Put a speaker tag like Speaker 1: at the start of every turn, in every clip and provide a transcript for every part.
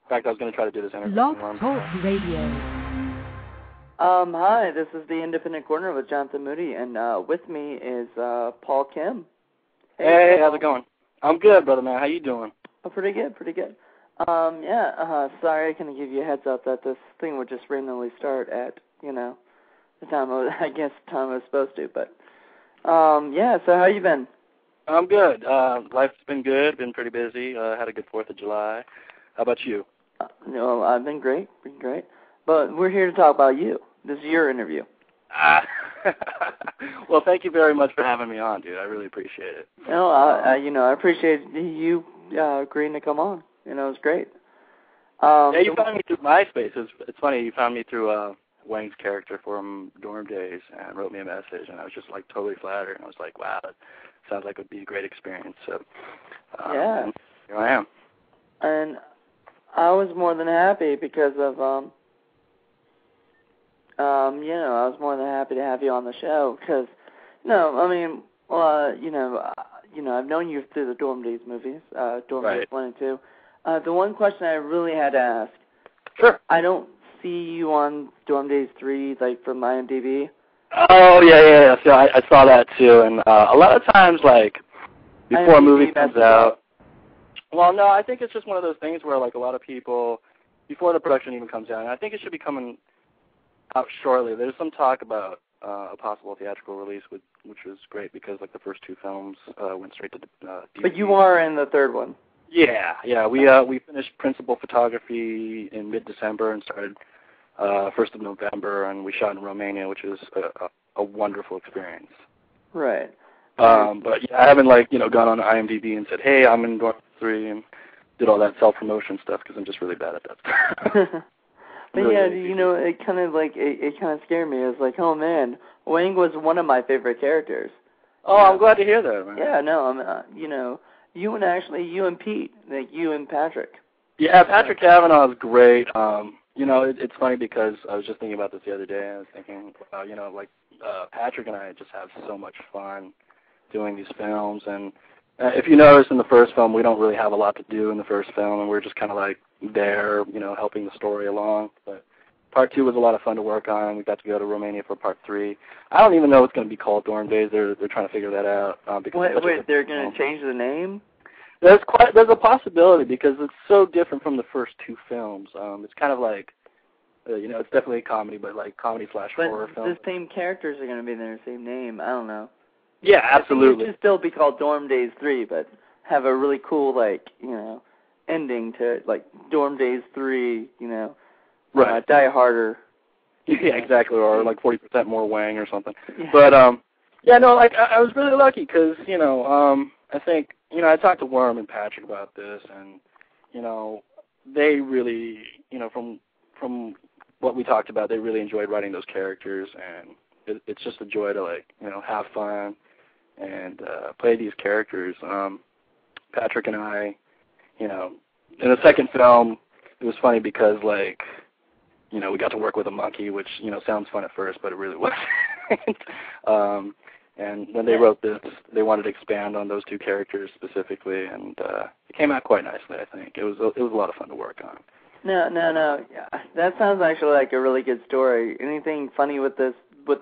Speaker 1: In fact, I was going to try to do this interview.
Speaker 2: Blog Talk Radio.
Speaker 3: Hi, this is the Independent Corner with Jonathan Moody, and with me is Paul Kim.
Speaker 1: Hey, how's it going? I'm good, brother man. How you doing?
Speaker 3: Oh, pretty good. Sorry, I couldn't give you a heads up that this thing would just randomly start at, the time I was supposed to, but, so how you been?
Speaker 1: I'm good. Life's been good, been pretty busy, had a good 4th of July. How about you?
Speaker 3: I've been great, but we're here to talk about you. This is your interview.
Speaker 1: Well, thank you very much for having me on, dude. I really appreciate it.
Speaker 3: I appreciate you agreeing to come on. It's great.
Speaker 1: Yeah, you found me through MySpace. It's funny, you found me through Wang's character from Dorm Daze and wrote me a message, and I was just, totally flattered. And I was like, wow, that sounds like it would be a great experience. So,
Speaker 3: yeah.
Speaker 1: Here I am.
Speaker 3: And I was more than happy because of, I was more than happy to have you on the show because, I've known you through the Dorm Daze movies, Dorm Daze 1 and 2. The one question I really had to ask.
Speaker 1: Sure.
Speaker 3: I don't see you on Dorm Daze 3, from IMDb.
Speaker 1: Oh, yeah. So I saw that too, and a lot of times, before a movie comes out. Well, no, I think it's just one of those things where, a lot of people, before the production even comes out, and I think it should be coming out shortly. There's some talk about a possible theatrical release, which was great because, the first 2 films went straight to DVD.
Speaker 3: But you are in the third one.
Speaker 1: Yeah. We finished principal photography in mid-December and started 1st of November, and we shot in Romania, which is a wonderful experience.
Speaker 3: Right.
Speaker 1: But yeah, I haven't gone on IMDb and said, hey, I'm in Dorm 3 and did all that self-promotion stuff because I'm just really bad at that stuff.
Speaker 3: But really, it kind of it kind of scared me. It was oh man, Wang was one of my favorite characters.
Speaker 1: Oh, I'm glad to hear that, man.
Speaker 3: Yeah, no, you and Pete, you and Patrick.
Speaker 1: Yeah, Patrick Cavanaugh is great. It's funny because I was just thinking about this the other day, and I was thinking, Patrick and I just have so much fun doing these films, and if you notice in the first film, we don't really have a lot to do in the first film, and we're just kind of there, helping the story along. But Part 2 was a lot of fun to work on. We got to go to Romania for Part 3. I don't even know it's going to be called Dorm Daze. They're trying to figure that out.
Speaker 3: Wait, they're going to change the name?
Speaker 1: There's a possibility because it's so different from the first 2 films. It's kind of it's definitely a comedy, but comedy/horror film.
Speaker 3: But the same characters are going to be in their same name. I don't know.
Speaker 1: Yeah, absolutely.
Speaker 3: I think it should still be called Dorm Daze 3, but have a really cool, ending to Dorm Daze 3,
Speaker 1: right.
Speaker 3: Die Harder.
Speaker 1: Yeah, exactly, or 40% more Wang or something.
Speaker 3: Yeah.
Speaker 1: But, I was really lucky because, I think, I talked to Worm and Patrick about this, and, they really, from what we talked about, they really enjoyed writing those characters, and it's just a joy to, have fun and play these characters. Patrick and I, in the second film, it was funny because, we got to work with a monkey, which, sounds fun at first, but it really wasn't. And when they wrote this, they wanted to expand on those 2 characters specifically, and it came out quite nicely, I think. It was a lot of fun to work on.
Speaker 3: No. Yeah, that sounds actually like a really good story. Anything funny with the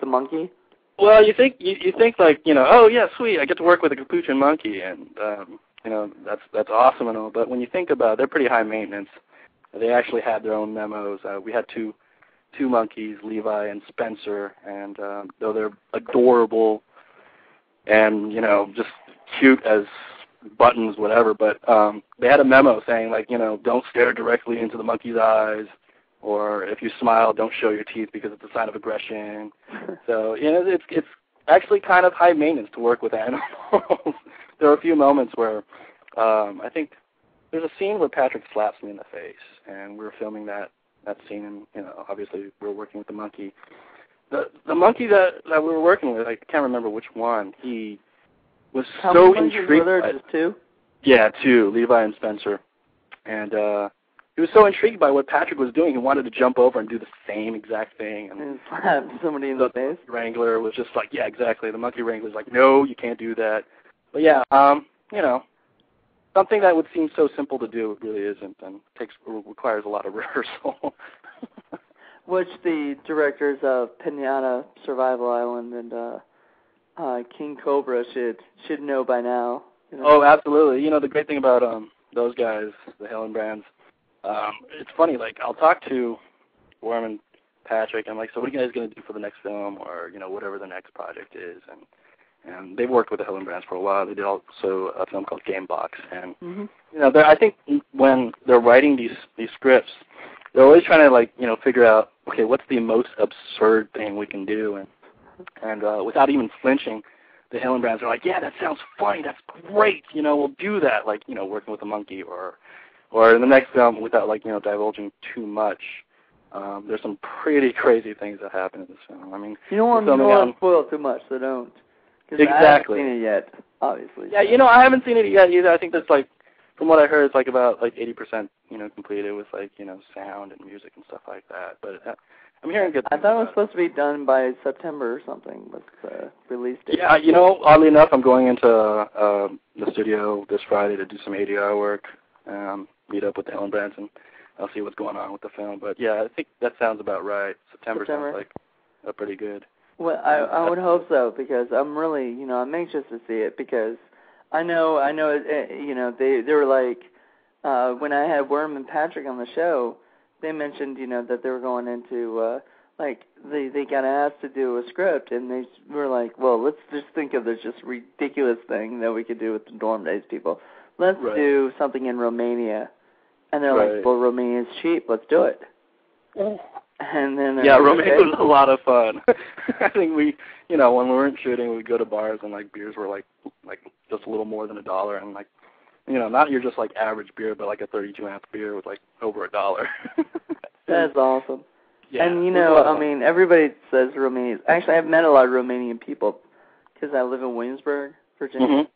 Speaker 3: monkey?
Speaker 1: Well, you think oh yeah, sweet, I get to work with a capuchin monkey, and that's awesome and all. But when you think about it, they're pretty high maintenance. They actually had their own memos. We had two monkeys, Levi and Spencer, and though they're adorable and just cute as buttons, whatever, but they had a memo saying don't stare directly into the monkey's eyes, or if you smile, don't show your teeth because it's a sign of aggression. So it's actually kind of high maintenance to work with animals. There are a few moments where I think there's a scene where Patrick slaps me in the face, and we were filming that scene, and obviously we were working with the monkey. The monkey that we were working with, I can't remember which one. He was so intrigued.
Speaker 3: Were there just 2?
Speaker 1: Yeah, 2, Levi and Spencer, and he was so intrigued by what Patrick was doing. He wanted to jump over and do the same exact thing.
Speaker 3: And slap somebody in the face?
Speaker 1: The wrangler was just yeah, exactly. The monkey wrangler's no, you can't do that. But yeah, something that would seem so simple to do, it really isn't, and requires a lot of rehearsal.
Speaker 3: Which the directors of Pinata, Survival Island, and King Cobra should know by now. You know?
Speaker 1: Oh, absolutely. The great thing about those guys, the Hillenbrands, it's funny. Like, I'll talk to Worm and Patrick. I'm like, so what are you guys going to do for the next film, or whatever the next project is? And they've worked with the Hillenbrands for a while. They did also a film called Gamebox, and I think when they're writing these scripts, they're always trying to figure out, okay, what's the most absurd thing we can do, and without even flinching, the Hillenbrands are like, yeah, that sounds funny, that's great, we'll do that, working with a monkey, or in the next film, without divulging too much. There's some pretty crazy things that happen in this film. I mean,
Speaker 3: you don't want to spoil too much, so don't.
Speaker 1: Exactly.
Speaker 3: I haven't seen it yet, obviously.
Speaker 1: Yeah, I haven't seen it yet either. I think that's from what I heard, it's about 80%, completed with sound and music and stuff like that. But I'm hearing good things.
Speaker 3: I thought it was supposed to be done by September or something with the release date.
Speaker 1: Yeah, oddly enough, I'm going into the studio this Friday to do some ADR work, meet up with the Hillenbrands, and I'll see what's going on with the film. But yeah, I think that sounds about right. September. Sounds like pretty good.
Speaker 3: Well, I would hope so, because I'm really, I'm anxious to see it, because I know, they were like, when I had Worm and Patrick on the show, they mentioned, that they were going into, they got asked to do a script, and they were like, well, let's just think of this just ridiculous thing that we could do with the Dorm Daze people. Let's do something in Romania. And they're like, well, Romania's cheap, let's do it. And then
Speaker 1: Romania was a lot of fun. I think we, when we weren't shooting, we'd go to bars and beers were like just a little more than $1, and not your just average beer, but a 32-ounce beer with over $1.
Speaker 3: That's awesome.
Speaker 1: Yeah,
Speaker 3: and everybody says Romania. Actually, I've met a lot of Romanian people because I live in Williamsburg, Virginia.
Speaker 1: Mm-hmm.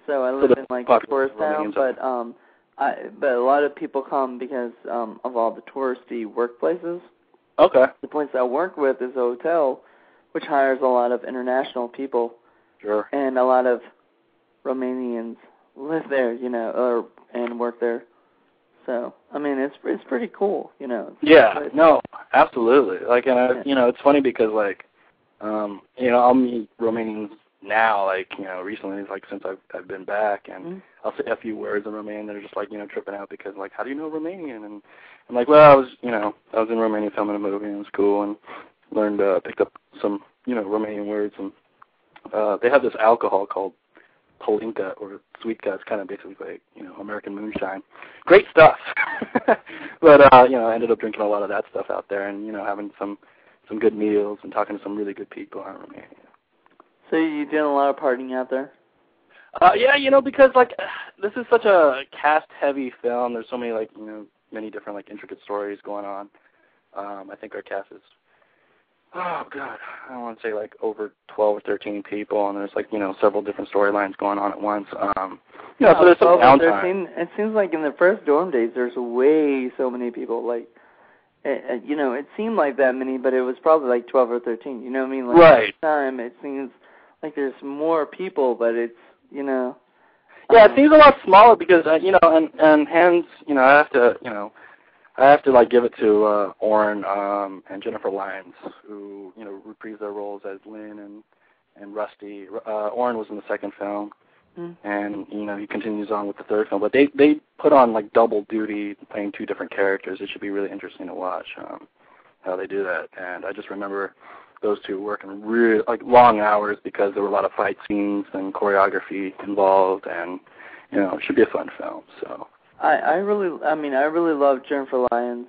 Speaker 3: So I live in a tourist town, but a lot of people come because of all the touristy workplaces.
Speaker 1: Okay.
Speaker 3: The place I work with is a hotel, which hires a lot of international people.
Speaker 1: Sure.
Speaker 3: And a lot of Romanians live there, and work there. So, I mean, it's pretty cool,
Speaker 1: Yeah, no, absolutely. It's funny because, I'll meet Romanians now, recently, since I've been back, and I'll say a few words in Romanian. They're just, tripping out because, how do you know Romanian? And I'm like, well, I was in Romania filming a movie, and it was cool, and learned, picked up some, Romanian words, and they have this alcohol called Polinka, or Sweetka. It's kind of basically American moonshine. Great stuff. But, I ended up drinking a lot of that stuff out there, and, having some good meals and talking to some really good people in Romania.
Speaker 3: So you did a lot of partying out there?
Speaker 1: Yeah, because, this is such a cast-heavy film. There's so many, many different, intricate stories going on. I think our cast is, I don't want to say, over 12 or 13 people, and there's, several different storylines going on at once. So there's some downtime.
Speaker 3: It seems like in the first Dorm Days, there's way so many people, it seemed like that many, but it was probably 12 or 13, you know what I mean?
Speaker 1: Right.
Speaker 3: This time, it seems like there's more people, but it's,
Speaker 1: Yeah, it seems a lot smaller because, and hence, I have to give it to Oren and Jennifer Lyons, who, reprise their roles as Lynn and Rusty. Oren was in the second film, and, he continues on with the third film. But they put on, double duty, playing two different characters. It should be really interesting to watch how they do that. And I just remember those two working really, long hours because there were a lot of fight scenes and choreography involved, and, it should be a fun film, so. I really love Jennifer Lyons'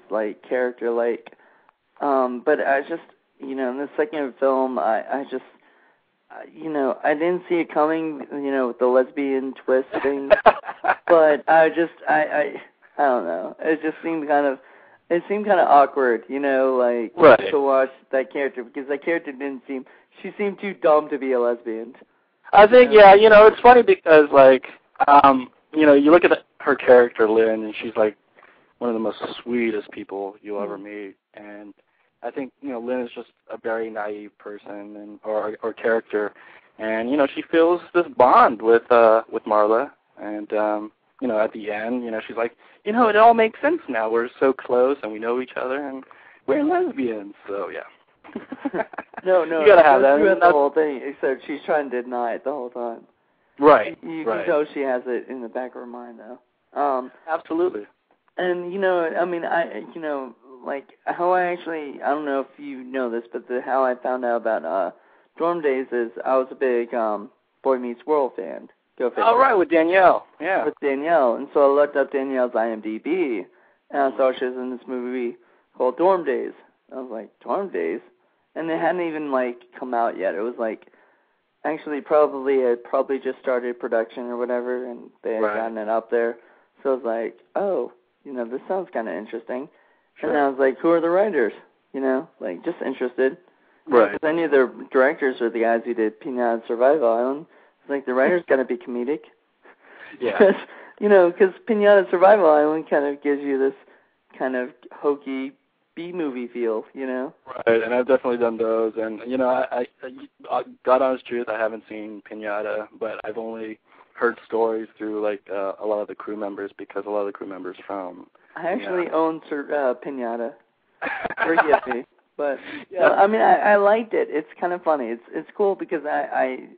Speaker 1: character, but I just, in the second film, I didn't see it coming, with the lesbian twist thing, but I don't know, it just seemed kind of awkward, right.
Speaker 3: to watch that character, because that character she seemed too dumb to be a lesbian.
Speaker 1: I think, it's funny because, you look at her character, Lynn, and she's, one of the most sweetest people you'll ever meet, and I think, Lynn is just a very naive person, or character, and, she feels this bond with Marla, and, at the end, she's like, it all makes sense now. We're so close and we know each other and we're lesbians. So yeah.
Speaker 3: No,
Speaker 1: you gotta have that.
Speaker 3: Throughout the whole thing, except she's trying to deny it the whole time.
Speaker 1: Right.
Speaker 3: You can tell she has it in the back of her mind, though.
Speaker 1: Absolutely.
Speaker 3: And like how I don't know if you know this, but how I found out about Dorm Daze is I was a big Boy Meets World fan. Go figure.
Speaker 1: Oh, right, with Danielle. Yeah.
Speaker 3: With Danielle, and so I looked up Danielle's IMDb, and I saw she was in this movie called Dorm Daze. I was like, Dorm Daze? And it hadn't even come out yet. It was actually probably just started production or whatever, and they had gotten it up there. So I was like, oh, this sounds kind of interesting. Sure. And I was like, who are the writers? Just interested.
Speaker 1: Right.
Speaker 3: Because I knew the directors are the guys who did Pinata Survival Island. It's like the writer's got to be comedic.
Speaker 1: Yeah.
Speaker 3: Because Pinata Survival Island kind of gives you this kind of hokey B-movie feel,
Speaker 1: Right, and I've definitely done those. And, I God honest truth, I haven't seen Pinata, but I've only heard stories through, a lot of the crew members because a lot of the crew members from...
Speaker 3: I actually own Pinata. Forgive me. But, I liked it. It's kind of funny. It's cool because I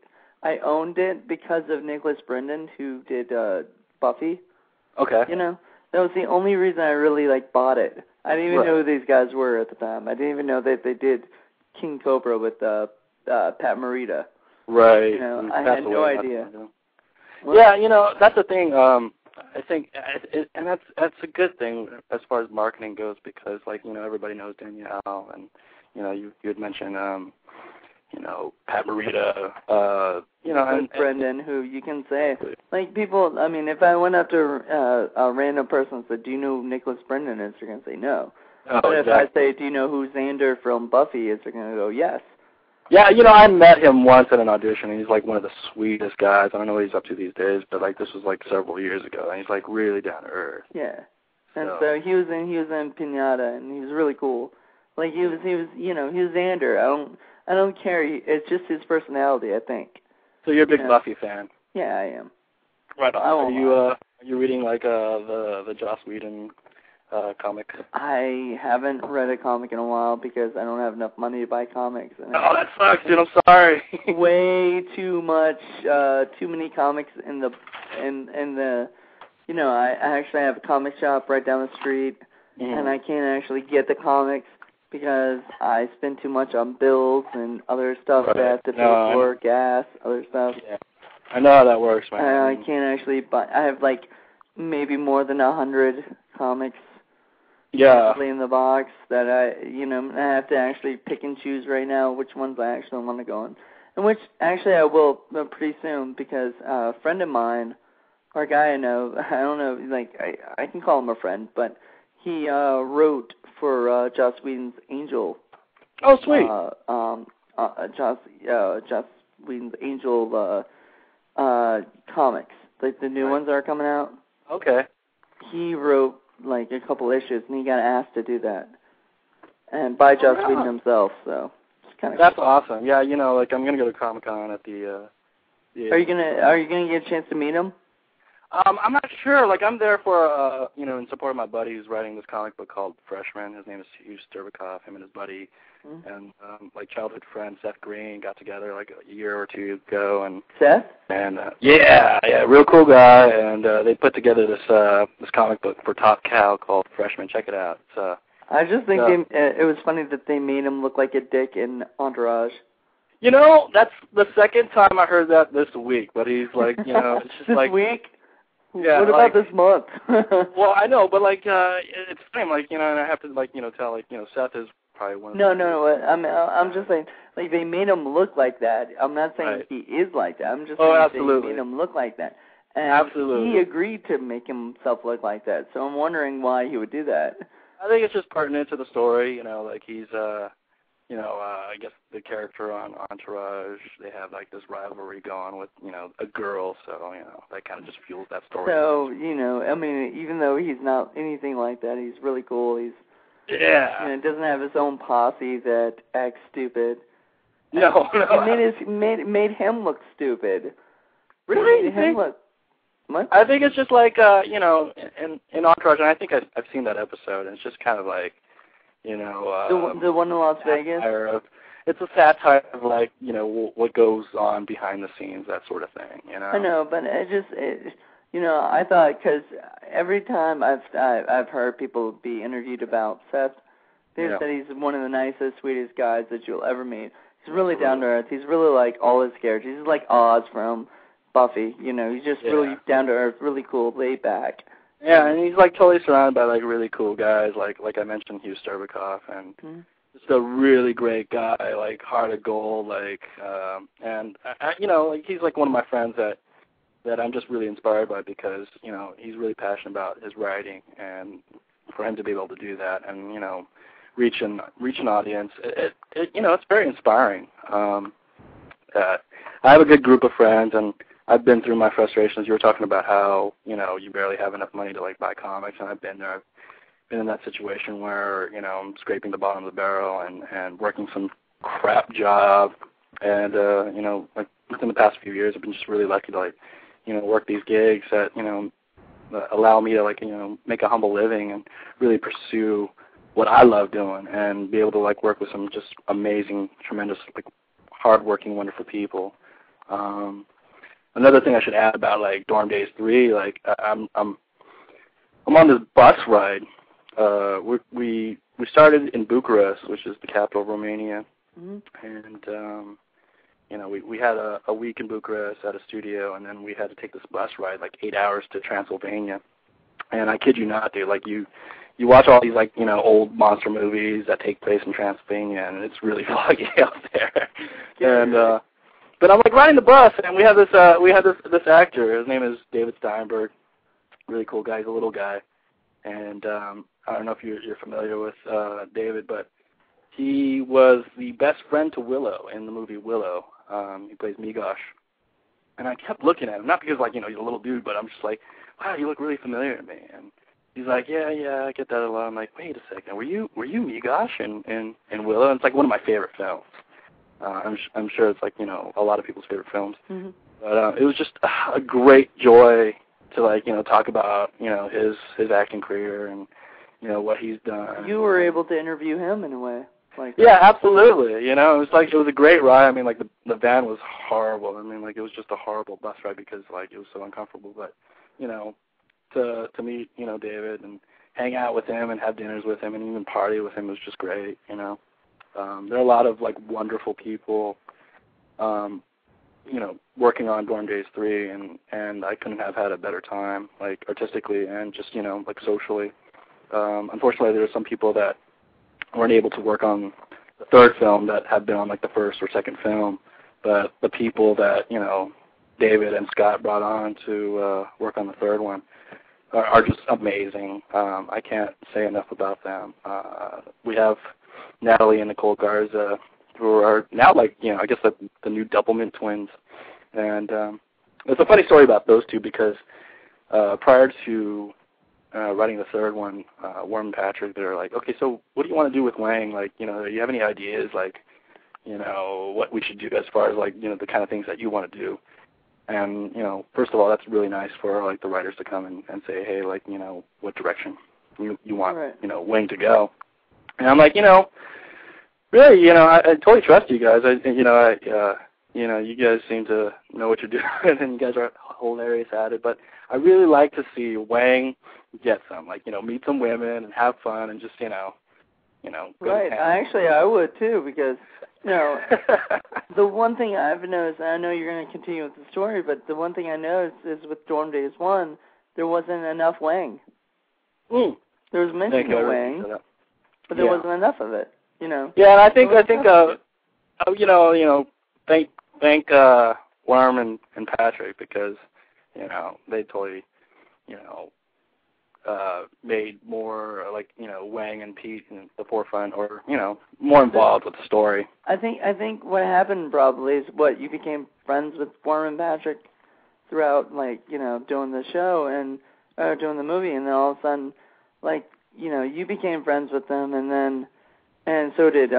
Speaker 3: owned it because of Nicholas Brendan, who did Buffy.
Speaker 1: Okay.
Speaker 3: That was the only reason I really, bought it. I didn't even know who these guys were at the time. I didn't even know that they did King Cobra with Pat Morita.
Speaker 1: Right.
Speaker 3: I had no idea.
Speaker 1: Yeah, that's the thing. I think, and that's a good thing as far as marketing goes because, everybody knows Danielle, and you had mentioned, Pat Morita, and
Speaker 3: Brendan, who you can say, people. I mean, if I went up to a random person and said, "Do you know who Nicholas Brendan is?" they're gonna say no.
Speaker 1: Oh,
Speaker 3: but
Speaker 1: exactly.
Speaker 3: if I say, "Do you know who Xander from Buffy is?" they're gonna go, "Yes."
Speaker 1: Yeah, I met him once at an audition, and he's one of the sweetest guys. I don't know what he's up to these days, but this was several years ago, and he's really down to earth.
Speaker 3: Yeah, and so he was in Pinata, and he was really cool. He was he was Xander. I don't care. It's just his personality, I think.
Speaker 1: So you're a big Buffy fan?
Speaker 3: Yeah, I am.
Speaker 1: Right on. Are you reading the Joss Whedon comic?
Speaker 3: I haven't read a comic in a while because I don't have enough money to buy comics. And
Speaker 1: that sucks, dude. I'm sorry.
Speaker 3: Way too much, too many comics in the. I actually have a comic shop right down the street, and I can't actually get the comics because I spend too much on bills and other stuff that I have to pay for, gas, other stuff.
Speaker 1: Yeah. I know how that works, man.
Speaker 3: I can't actually buy. I have maybe more than 100 comics.
Speaker 1: Yeah.
Speaker 3: In the box that I have to actually pick and choose right now which ones I actually want to go on, and which actually I will pretty soon because a friend of mine, or a guy I know, I don't know, I can call him a friend, but he wrote for Joss Whedon's Angel.
Speaker 1: Oh, sweet.
Speaker 3: Joss Whedon's Angel comics, the new ones that are coming out.
Speaker 1: Okay.
Speaker 3: He wrote a couple issues, and he got asked to do that, and by Joss Whedon himself. So it's kind of.
Speaker 1: That's awesome. Yeah, I'm gonna go to Comic-Con at the.
Speaker 3: Are you gonna get a chance to meet him?
Speaker 1: I'm not sure. I'm there for in support of my buddy who's writing this comic book called Freshman. His name is Hugh Sterbikoff. Him and his buddy, and childhood friend Seth Green got together a year or two ago. And
Speaker 3: Seth?
Speaker 1: And yeah, real cool guy. And they put together this comic book for Top Cow called Freshman. Check it out.
Speaker 3: I just think it was funny that they made him look like a dick in Entourage.
Speaker 1: That's the second time I heard that this week. But he's it's just
Speaker 3: this week.
Speaker 1: Yeah,
Speaker 3: what about this month?
Speaker 1: Well, I know, but it's funny, and I have to tell Seth is probably one of
Speaker 3: No. I'm just saying, they made him look like that. I'm not saying he is like that. I'm just saying
Speaker 1: absolutely.
Speaker 3: They made him look like that. And
Speaker 1: absolutely.
Speaker 3: he agreed to make himself look like that. So I'm wondering why he would do that.
Speaker 1: I think it's just pertinent to the story. He's I guess the character on Entourage, they have this rivalry going with, a girl, so, that kind of just fuels that story.
Speaker 3: So, even though he's not anything like that, he's really cool. He's, doesn't have his own posse that acts stupid.
Speaker 1: No.
Speaker 3: It made him look stupid.
Speaker 1: Really?
Speaker 3: It made him look, What?
Speaker 1: I think it's just like, you know, in Entourage, and I think I've seen that episode, and it's just kind of like, you know,
Speaker 3: the one in Las Vegas?
Speaker 1: It's a satire of, like, you know, what goes on behind the scenes, that sort of thing, you know?
Speaker 3: I know, but you know, I thought, because every time I've heard people be interviewed about Seth, they said he's one of the nicest, sweetest guys that you'll ever meet. He's really down to earth. He's really like all his characters. He's like Oz from Buffy, you know. He's just really down to earth, really cool, laid back.
Speaker 1: Yeah, and he's like totally surrounded by like really cool guys, like I mentioned, Hugh Sterbikoff, and just a really great guy, like heart of gold, like and you know, like he's like one of my friends that I'm just really inspired by, because you know he's really passionate about his writing, and for him to be able to do that and you know reach an audience, it you know, it's very inspiring. I have a good group of friends, and I've been through my frustrations. You were talking about how, you know, you barely have enough money to like buy comics, and I've been there. I've been in that situation where, you know, I'm scraping the bottom of the barrel and working some crap job, and you know, like within the past few years, I've been just really lucky to like, you know, work these gigs that, you know, allow me to like, you know, make a humble living and really pursue what I love doing, and be able to like work with some just amazing, tremendous, like hardworking, wonderful people. Another thing I should add about like Dorm Daze 3, like I'm on this bus ride. We started in Bucharest, which is the capital of Romania, and you know, we had a week in Bucharest at a studio, and then we had to take this bus ride like 8 hours to Transylvania. And I kid you not, dude, like you watch all these like, you know, old monster movies that take place in Transylvania, and it's really foggy out there. And but I'm like riding the bus, and we had this actor. His name is David Steinberg, really cool guy. He's a little guy, and I don't know if you're familiar with David, but he was the best friend to Willow in the movie Willow. He plays Migosh, and I kept looking at him, not because like, you know, he's a little dude, but I'm just like, wow, you look really familiar to me. And he's like, yeah, I get that a lot. I'm like, wait a second, were you Migosh in Willow? And it's like one of my favorite films. I'm sure it's like, you know, a lot of people's favorite films. But it was just a great joy to like, you know, talk about, you know, his acting career and, you know, what he's done.
Speaker 3: You were able to interview him in a way. Like
Speaker 1: yeah, absolutely. You know, it was a great ride. I mean, like the van was horrible. I mean, like it was just a horrible bus ride because like it was so uncomfortable. But you know, to meet, you know, David and hang out with him and have dinners with him and even party with him was just great. You know, there are a lot of like wonderful people, you know, working on Dorm Daze 3, and I couldn't have had a better time, like artistically and just, you know, like socially. Unfortunately, there are some people that weren't able to work on the third film that had been on like the first or second film, but the people that, you know, David and Scott brought on to work on the third one are just amazing. I can't say enough about them. We have Natalie and Nicole Garza, who are now like, you know, I guess the new Doublemint twins. And it's a funny story about those two because prior to writing the third one, Worm and Patrick, they're like, okay, so what do you want to do with Wang? Like, you know, do you have any ideas, like, you know, what we should do as far as, like, you know, the kind of things that you want to do? And, you know, first of all, that's really nice for, like, the writers to come and say, hey, like, you know, what direction you want, you know, Wang to go. And I'm like, you know, really, you know, I totally trust you guys. You know, you guys seem to know what you're doing, and you guys are hilarious at it. But I really like to see Wang get some, like, you know, meet some women and have fun and just, you know.
Speaker 3: Right. I would too, because, you know, the one thing I've noticed, and I know you're going to continue with the story, but the one thing I noticed is with Dorm Daze 1, there wasn't enough Wang. There was mention of Wang, but there wasn't enough of it, you know.
Speaker 1: Yeah, and I think you know, thank Worm and Patrick, because, you know, they totally, you know, made more, like, you know, Wang and Pete in the forefront, or, you know, more involved with the story.
Speaker 3: I think what happened probably is you became friends with Worm and Patrick throughout, like, you know, doing the show and doing the movie, and then all of a sudden, like, you know, you became friends with them, and so did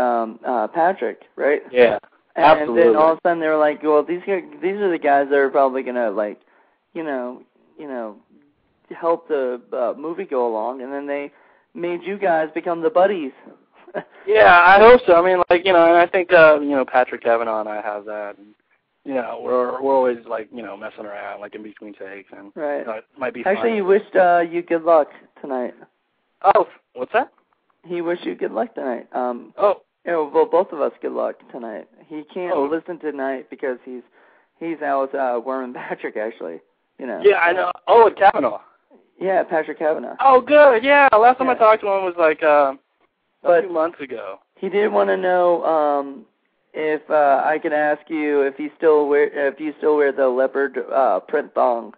Speaker 3: Patrick, right?
Speaker 1: Yeah, absolutely.
Speaker 3: And then all of a sudden they were like, well, these are the guys that are probably gonna, like, you know, help the movie go along, and then they made you guys become the buddies.
Speaker 1: Yeah, I hope so. I mean, and I think Patrick Kavanaugh and I have that. And, we're always messing around in between takes, and
Speaker 3: right.
Speaker 1: It might be fun.
Speaker 3: Actually, he wished you good luck tonight.
Speaker 1: Oh, what's that?
Speaker 3: He wished you good luck tonight.
Speaker 1: Oh.
Speaker 3: Well, both of us good luck tonight. He can't listen tonight because he's out with Worm and Patrick, actually.
Speaker 1: Yeah, I know. Oh, and Kavanaugh.
Speaker 3: Yeah, Patrick Kavanaugh.
Speaker 1: Oh, good. Yeah, last time I talked to him was a few months ago.
Speaker 3: He did want to know if I could ask you if you still wear the leopard print thong.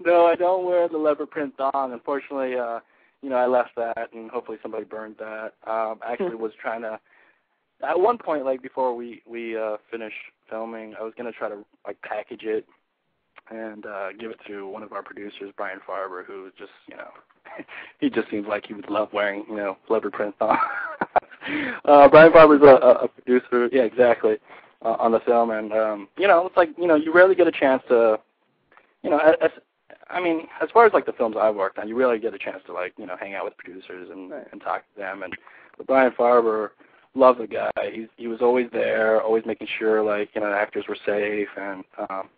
Speaker 1: No, I don't wear the leopard print thong. Unfortunately, I left that, and hopefully somebody burned that. Actually was trying to, at one point, before we finished filming, I was going to try to, package it and give it to one of our producers, Brian Farber, who just, he just seems like he would love wearing, leopard print thong. Brian Farber's a producer, yeah, exactly, on the film, and, it's you rarely get a chance to, as far as the films I've worked on, you really get a chance to hang out with producers and talk to them. And Brian Farber, loved the guy. He was always there, always making sure the actors were safe, and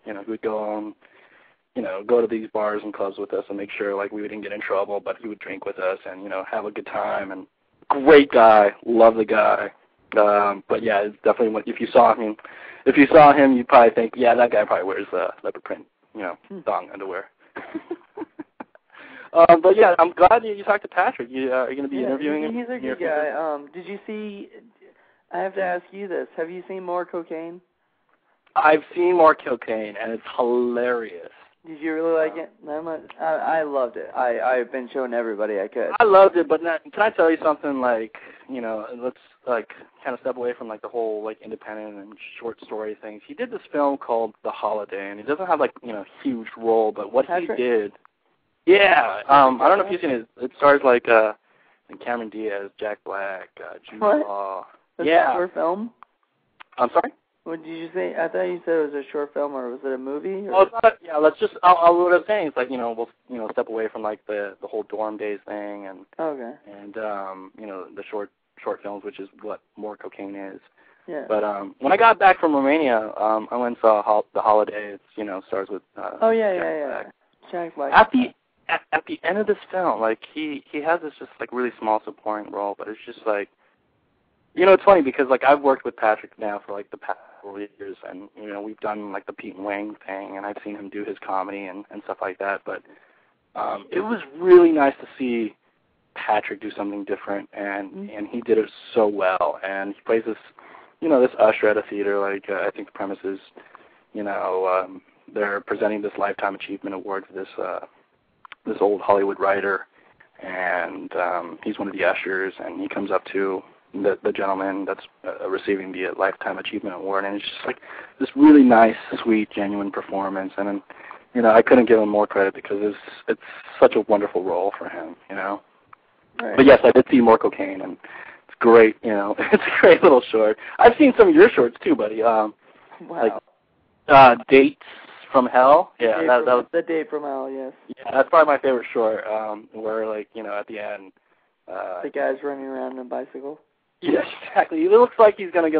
Speaker 1: he would go on, go to these bars and clubs with us and make sure we didn't get in trouble, but he would drink with us and have a good time. And great guy, love the guy. But yeah, it's definitely if you saw him, you'd probably think, yeah, that guy probably wears leopard print, thong underwear. But yeah, I'm glad you talked to Patrick. Are you going to be interviewing him?
Speaker 3: He's a good guy. Did you see? I have to ask you this. Have you seen More Cocaine?
Speaker 1: I've seen More Cocaine, and it's hilarious.
Speaker 3: Did you really like it? I loved it. I've been showing everybody I could.
Speaker 1: I loved it, but can I tell you something? Let's kind of step away from the whole independent and short story things. He did this film called The Holiday, and he doesn't have huge role, but what Patrick? He did. Yeah, I don't know if you've seen it. It stars Cameron Diaz, Jack Black, Jude Law.
Speaker 3: That's a short film?
Speaker 1: I'm sorry?
Speaker 3: What did you say? I thought you said it was a short film, or was it a movie? Or?
Speaker 1: Well, it's not. Yeah, let's just. What I was saying is we'll step away from the whole dorm days thing and the short films, which is what More Cocaine is.
Speaker 3: Yeah.
Speaker 1: But when I got back from Romania, I went and saw The Holiday. It stars with.
Speaker 3: Jack Black.
Speaker 1: At the end of this film, he has this just really small supporting role, but it's just it's funny because I've worked with Patrick now for the past 4 years, and we've done the Pete and Wayne thing, and I've seen him do his comedy and stuff like that. But it was really nice to see Patrick do something different, and he did it so well. And he plays this this usher at a theater. I think the premise is they're presenting this Lifetime Achievement Award to this old Hollywood writer, and he's one of the ushers, and he comes up to the gentleman that's receiving the Lifetime Achievement Award, and it's just this really nice, sweet, genuine performance, and I couldn't give him more credit because it's such a wonderful role for him,
Speaker 3: Right.
Speaker 1: But yes, I did see More Cocaine, and it's great, it's a great little short. I've seen some of your shorts too, buddy.
Speaker 3: Wow.
Speaker 1: Dates from Hell. Yeah, that was
Speaker 3: The Date from Hell. Yes.
Speaker 1: Yeah, that's probably my favorite short. Where at the end,
Speaker 3: the guy's running around on a bicycle.
Speaker 1: Yes, exactly. It looks like he's gonna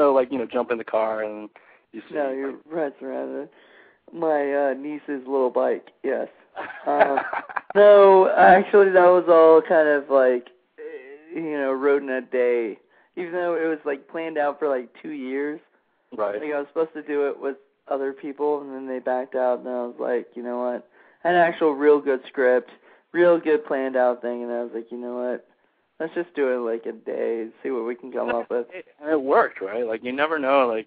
Speaker 1: jump in the car and you see.
Speaker 3: No, you're right around my niece's little bike. Yes. No, actually, that was all kind of wrote in a day. Even though it was planned out for 2 years.
Speaker 1: Right.
Speaker 3: I was supposed to do it with other people, and then they backed out, and I was like, you know what? I had an actual real good script, real good planned out thing, and I was like, you know what? Let's just do it a day and see what we can come up with.
Speaker 1: And it worked, right? You never know,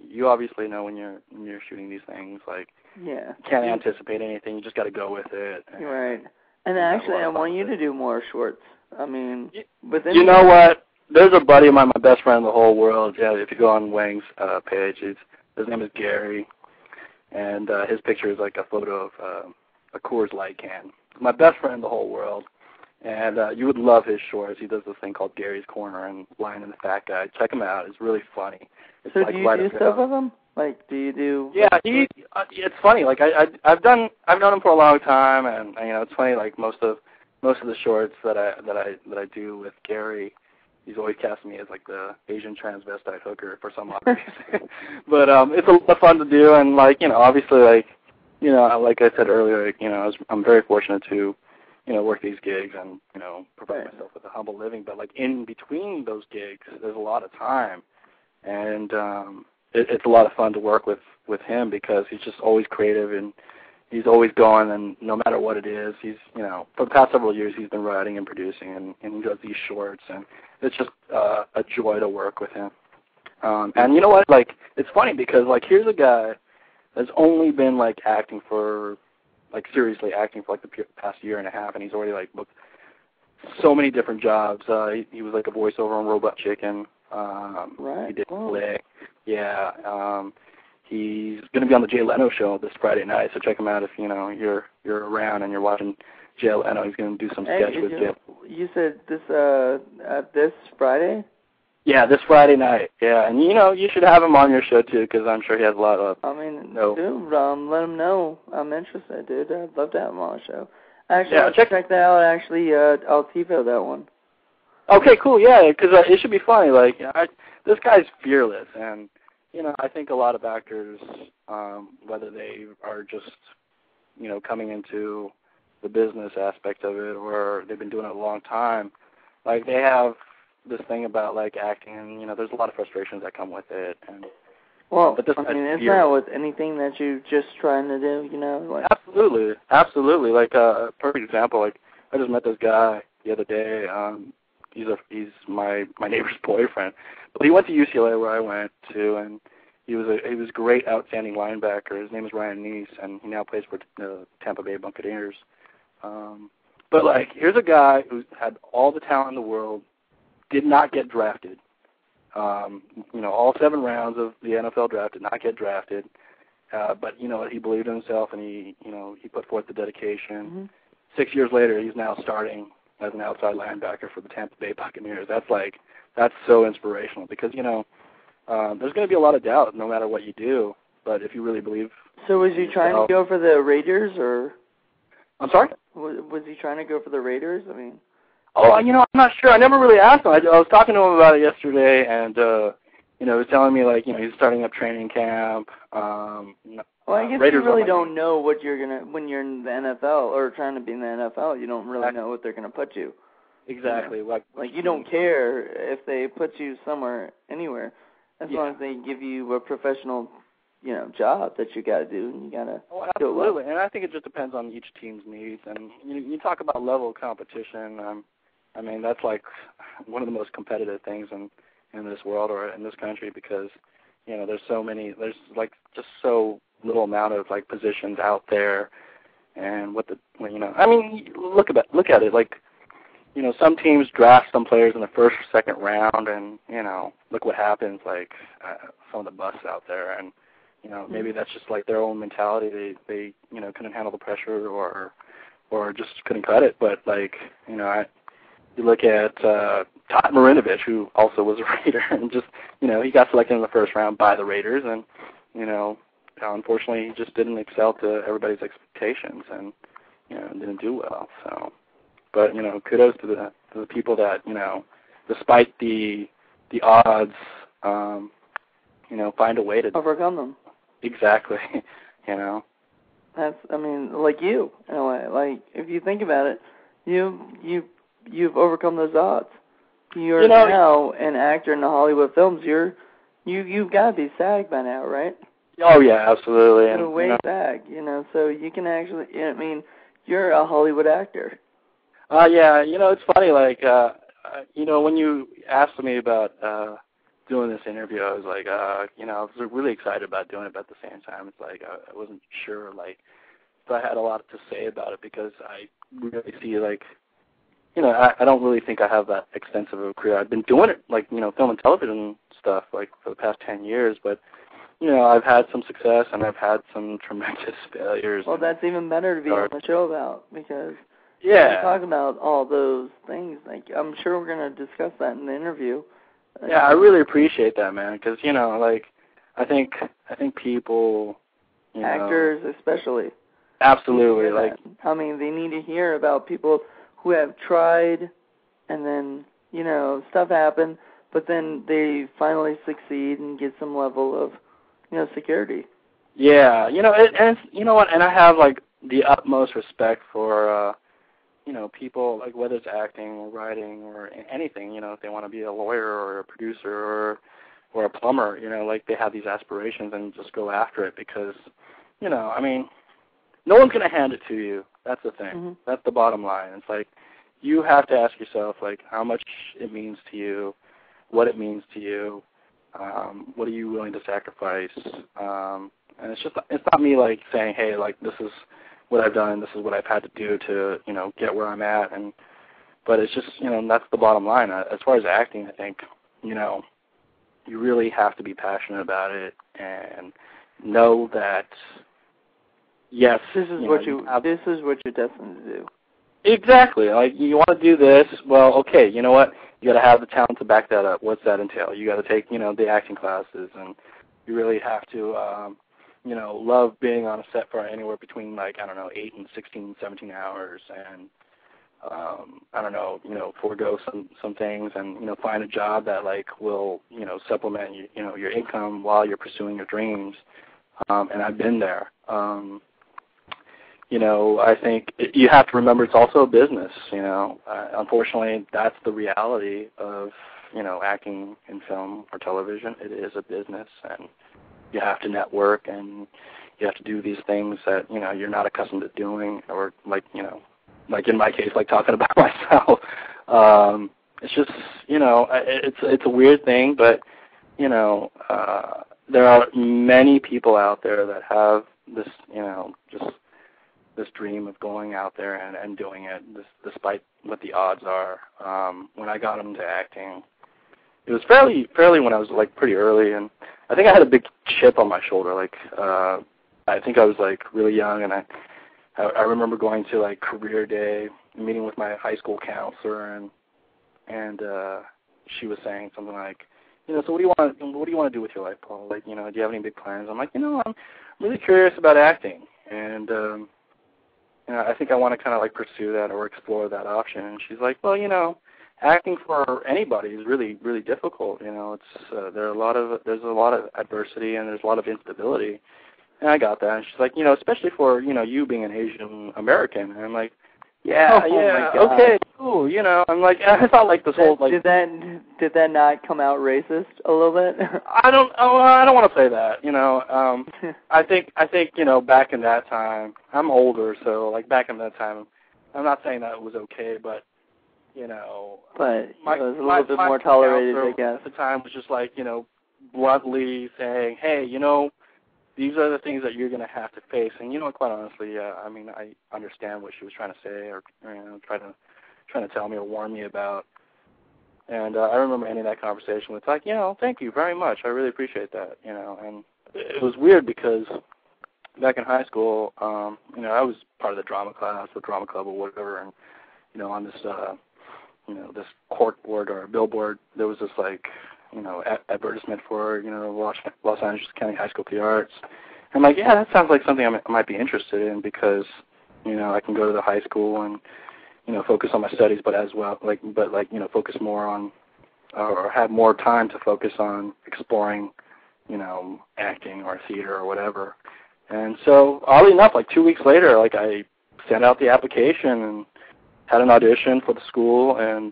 Speaker 1: you obviously know when you're shooting these things,
Speaker 3: yeah.
Speaker 1: You can't anticipate anything, you just got to go with it.
Speaker 3: Right. And actually, I want you to do more shorts. I mean,
Speaker 1: you know what? There's a buddy of mine, my best friend in the whole world. Yeah, if you go on Wang's page, his name is Gary, and his picture is a photo of a Coors Light can. My best friend in the whole world, and you would love his shorts. He does this thing called Gary's Corner and Lion and the Fat Guy. Check him out. It's really funny. It's
Speaker 3: so do you do stuff with him? Like, do you do?
Speaker 1: Yeah, it's funny. Like I've known him for a long time, and you know, it's funny. Like most of the shorts that I do with Gary, he's always casting me as like the Asian transvestite hooker for some odd reason. But it's a lot of fun to do, and like, you know, obviously, like, you know, like I said earlier, like, you know, I'm very fortunate to, you know, work these gigs and, you know, provide myself with a humble living. But like in between those gigs, there's a lot of time, and it's a lot of fun to work with him because he's just always creative and he's always going, and no matter what it is, he's, you know, for the past several years he's been writing and producing, and he does these shorts, and it's just a joy to work with him. And you know what, like, it's funny because, like, here's a guy that's only been, like, acting for, like, seriously acting for, like, the past year and a half, and he's already, like, booked so many different jobs. He was, like, a voiceover on Robot Chicken.
Speaker 3: Right.
Speaker 1: He did Flick. Yeah. He's going to be on the Jay Leno show this Friday night, so check him out if, you know, you're around and you're watching Jay Leno. He's going to do some sketch with Jay.
Speaker 3: You said this Friday?
Speaker 1: Yeah, this Friday night. Yeah, and, you know, you should have him on your show, too, because I'm sure he has a lot of...
Speaker 3: I mean, dude, let him know. I'm interested, dude. I'd love to have him on the show. Actually, yeah, check that out. Actually, I'll TiVo that one.
Speaker 1: Okay, cool, yeah, because it should be funny. Like, this guy's fearless, and, you know, I think a lot of actors, whether they are just, you know, coming into the business aspect of it or they've been doing it a long time, like, they have this thing about, like, acting, and, you know, there's a lot of frustrations that come with it. And
Speaker 3: well, but I mean, isn't that with anything that you're just trying to do, you know? Like,
Speaker 1: absolutely. Like, a perfect example, like, I just met this guy the other day. He's my neighbor's boyfriend. But he went to UCLA where I went to, and he was a great, outstanding linebacker. His name is Ryan Neese, and he now plays for the Tampa Bay Buccaneers. But, like, here's a guy who had all the talent in the world, did not get drafted. You know, all 7 rounds of the NFL draft did not get drafted. But, you know, he believed in himself, and he put forth the dedication.
Speaker 3: Mm-hmm.
Speaker 1: 6 years later, he's now starting as an outside linebacker for the Tampa Bay Buccaneers. That's so inspirational because, you know, there's going to be a lot of doubt no matter what you do, but if you really believe.
Speaker 3: So was he trying to go for the Raiders, or?
Speaker 1: I'm sorry?
Speaker 3: Was he trying to go for the Raiders? I mean.
Speaker 1: Oh, you know, I'm not sure. I never really asked him. I was talking to him about it yesterday, and, you know, he was telling me, like, you know, he's starting up training camp.
Speaker 3: Well, I guess
Speaker 1: Raiders
Speaker 3: you really don't know what you're going to, when you're in the NFL or trying to be in the NFL, you don't really know what they're going to put you.
Speaker 1: Exactly.
Speaker 3: You know? Like, you don't care if they put you somewhere, anywhere, as long as they give you a professional, you know, job that you got to do, and you got to do it well.
Speaker 1: Absolutely, and I think it just depends on each team's needs. And you talk about level of competition. I mean, that's like one of the most competitive things in this world or in this country because, you know, there's like just so little amount of like positions out there, and you know, I mean, look at it, like, you know, some teams draft some players in the first or second round, and, you know, look what happens, like some of the busts out there, and, you know, maybe that's just like their own mentality. They you know, couldn't handle the pressure or just couldn't cut it. But, like, you know, you look at Todd Marinovich, who also was a Raider, and just, you know, he got selected in the first round by the Raiders, and, you know, unfortunately he just didn't excel to everybody's expectations, and, you know, didn't do well. So, but, you know, kudos to the people that, you know, despite the odds, you know, find a way to
Speaker 3: overcome them.
Speaker 1: Exactly. You know.
Speaker 3: That's, I mean, like you, in a way. Like, if you think about it, you've overcome those odds. You're now an actor in the Hollywood films. You've got to be SAG by now, right?
Speaker 1: Oh yeah, absolutely.
Speaker 3: You're way SAG, you know, so you can actually. I mean, you're a Hollywood actor.
Speaker 1: Yeah, you know, it's funny. Like, you know, when you asked me about doing this interview, I was like, you know, I was really excited about doing it, but at the same time, it's like I wasn't sure, like, if I had a lot to say about it because I really see, like, you know, I don't really think I have that extensive of a career. I've been doing it, like, you know, film and television stuff, like, for the past 10 years, but, you know, I've had some success and I've had some tremendous failures.
Speaker 3: Well, that's even better to be on the show about because
Speaker 1: yeah,
Speaker 3: we're talking about all those things. Like, I'm sure we're going to discuss that in the interview.
Speaker 1: Yeah, I really appreciate that, man, because, you know, like, I think people,
Speaker 3: actors especially.
Speaker 1: Absolutely. Like,
Speaker 3: I mean, they need to hear about people who have tried, and then stuff happened, but then they finally succeed and get some level of security.
Speaker 1: Yeah, and you know what? And I have like the utmost respect for people, like whether it's acting or writing or anything. If they want to be a lawyer or a producer or a plumber, like they have these aspirations and just go after it because, I mean, no one's going to hand it to you. That's the thing.
Speaker 3: Mm-hmm.
Speaker 1: That's the bottom line. It's like you have to ask yourself, like, how much it means to you, what it means to you, what are you willing to sacrifice. And it's not me, like, saying, hey, like, this is what I've done, this is what I've had to do to, get where I'm at. But it's just, that's the bottom line. As far as acting, I think, you really have to be passionate about it and know that, yes,
Speaker 3: this is what you're destined to do. Exactly.
Speaker 1: Like, you want to do this, well, okay, you know what? You got to have the talent to back that up. What's that entail? You got to take, the acting classes, and you really have to, love being on a set for anywhere between, 8 and 16, 17 hours, and, forego some things and, find a job that, will, supplement, your income while you're pursuing your dreams. And I've been there. I think you have to remember it's also a business, Unfortunately, that's the reality of, acting in film or television. It is a business, and you have to network, and you have to do these things that, you're not accustomed to doing, or like in my case, like talking about myself. It's just, it's a weird thing, but, there are many people out there that have this, just this dream of going out there and doing it, despite what the odds are. When I got into acting, it was fairly when I was, pretty early, and I think I had a big chip on my shoulder. I think I was, really young, and I remember going to, career day, meeting with my high school counselor, and she was saying something like, so what do you want to do with your life, Paul? Do you have any big plans? I'm like, I'm really curious about acting, and I think I want to kind of pursue that or explore that option. And she's like, well, acting for anybody is really, really difficult. It's there's a lot of adversity, and there's a lot of instability. And I got that. And she's like, especially for you being an Asian American. And I'm like, yeah, okay, cool. I'm like, I thought this whole
Speaker 3: did that not come out racist a little bit?
Speaker 1: I don't want to say that. I think back in that time, I'm older, so back in that time, I'm not saying that it was okay, but
Speaker 3: but it was a little bit more tolerated, I guess.
Speaker 1: At the time was just bluntly saying, hey, these are the things that you're going to have to face. And, quite honestly, I understand what she was trying to say or, trying to tell me or warn me about. And I remember ending that conversation with, thank you very much. I really appreciate that, And it was weird because back in high school, I was part of the drama class or drama club or whatever. And, on this, this cork board or billboard, there was this, advertisement for, Los Angeles County High School for the Arts. I'm like, yeah, that sounds like something I might be interested in because, I can go to the high school and, focus on my studies, but as well, focus more on, or have more time to focus on exploring, acting or theater or whatever. And so, oddly enough, 2 weeks later, I sent out the application and had an audition for the school and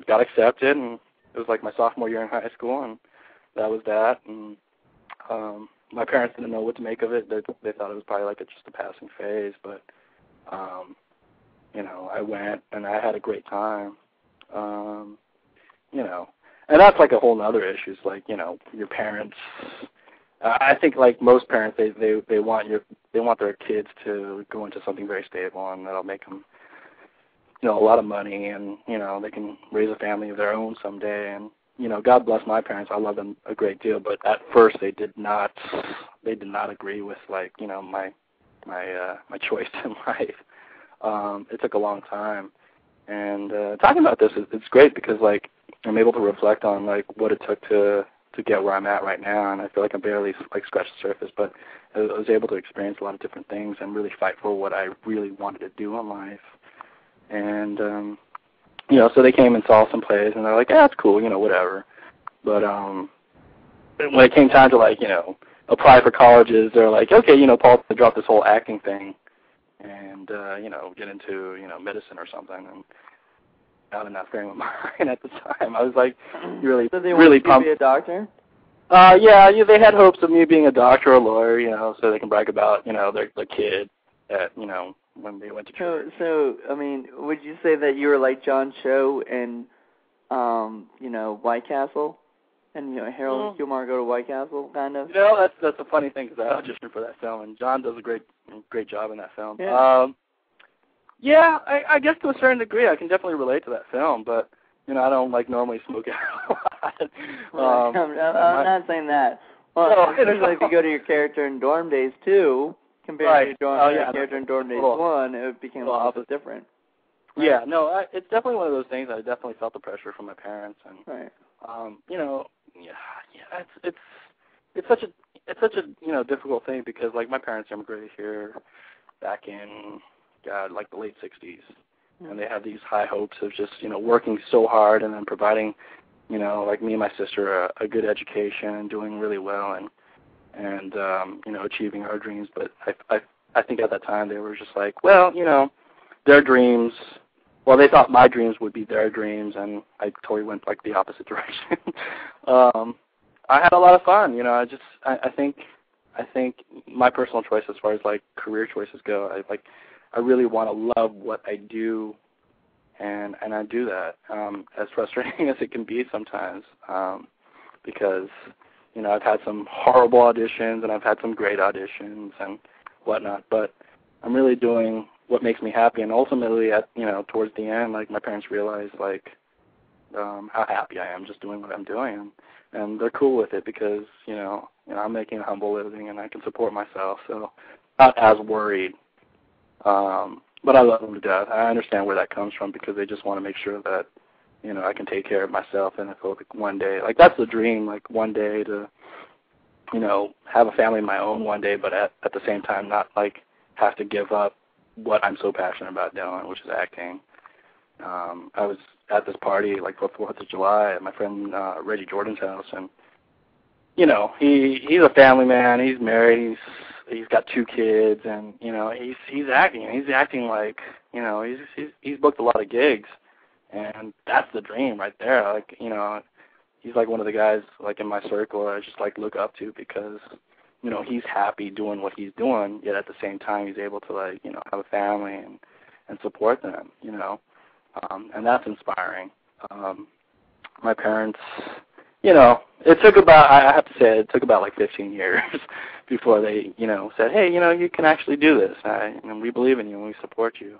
Speaker 1: got accepted, and it was my sophomore year in high school, and that was that. And my parents didn't know what to make of it. They thought it was probably just a passing phase, but I went and I had a great time. And that's a whole other issue. It's your parents. I think most parents, they want their kids to go into something very stable and that'll make them a lot of money, and they can raise a family of their own someday. And God bless my parents, I love them a great deal, but at first they did not agree with my choice in life. It took a long time, and talking about this, it's great because I'm able to reflect on what it took to to get where I'm at right now, and I feel like I'm barely like scratched the surface, but I was able to experience a lot of different things and really fight for what I really wanted to do in life. And you know, so they came and saw some plays, and they're like, yeah, that's cool, you know, whatever. But when it came time to, like, you know, apply for colleges, they're like, okay, you know, Paul, drop this whole acting thing and, you know, get into, you know, medicine or something. And out in that frame of mind at the time, I was like really,
Speaker 3: so they
Speaker 1: really
Speaker 3: pumped. To be a doctor?
Speaker 1: Yeah, they had hopes of me being a doctor or a lawyer, you know, so they can brag about, you know, their kid at, you know, when they went to church.
Speaker 3: So, I mean, would you say that you were like John Cho in, you know, White Castle? And, you know, Harold and Kumar go to White Castle, kind of?
Speaker 1: You know, that's a funny thing, because I auditioned for that film, and John does a great job in that film.
Speaker 3: Yeah.
Speaker 1: Yeah, I guess to a certain degree, I can definitely relate to that film, but, you know, I don't, like, normally smoke out a lot.
Speaker 3: I'm not saying that. Well, especially if you go to your character in Dorm Days 2, compared to your character in Dorm Days 1, it became a little bit different. Right?
Speaker 1: Yeah, no, it's definitely one of those things. I definitely felt the pressure from my parents, and, you know, yeah, it's such a you know, difficult thing, because, like, my parents immigrated here back in, God, like the late 60s, and they had these high hopes of just, you know, working so hard and then providing, you know, like me and my sister a good education and doing really well and you know, achieving our dreams. But I think at that time they were just like, well, you know, their dreams. Well, they thought my dreams would be their dreams, and I totally went like the opposite direction. I had a lot of fun, you know. I think my personal choice as far as like career choices go, I really want to love what I do, and I do that. As frustrating as it can be sometimes, because, you know, I've had some horrible auditions and I've had some great auditions and whatnot, but I'm really doing what makes me happy. And ultimately, you know, towards the end, like, my parents realized, like, how happy I am just doing what I'm doing, and they're cool with it, because, you know, I'm making a humble living and I can support myself, so not as worried. But I love them to death. I understand where that comes from, because they just want to make sure that, you know, I can take care of myself, and if one day, like, that's the dream, like, one day to, you know, have a family of my own one day, but at the same time not, like, have to give up what I'm so passionate about doing, which is acting. I was at this party, like, for 4th of July at my friend Reggie Jordan's house, and, you know, he's a family man. He's married. He's got 2 kids, and, you know, he's acting. He's acting like, you know, he's booked a lot of gigs, and that's the dream right there. Like, you know, he's like one of the guys, like, in my circle I just, like, look up to, because, you know, he's happy doing what he's doing, yet at the same time he's able to, like, you know, have a family and support them, you know, and that's inspiring. My parents, you know, it took about, I have to say, it took about like 15 years before they, you know, said, hey, you know, you can actually do this, and we believe in you and we support you.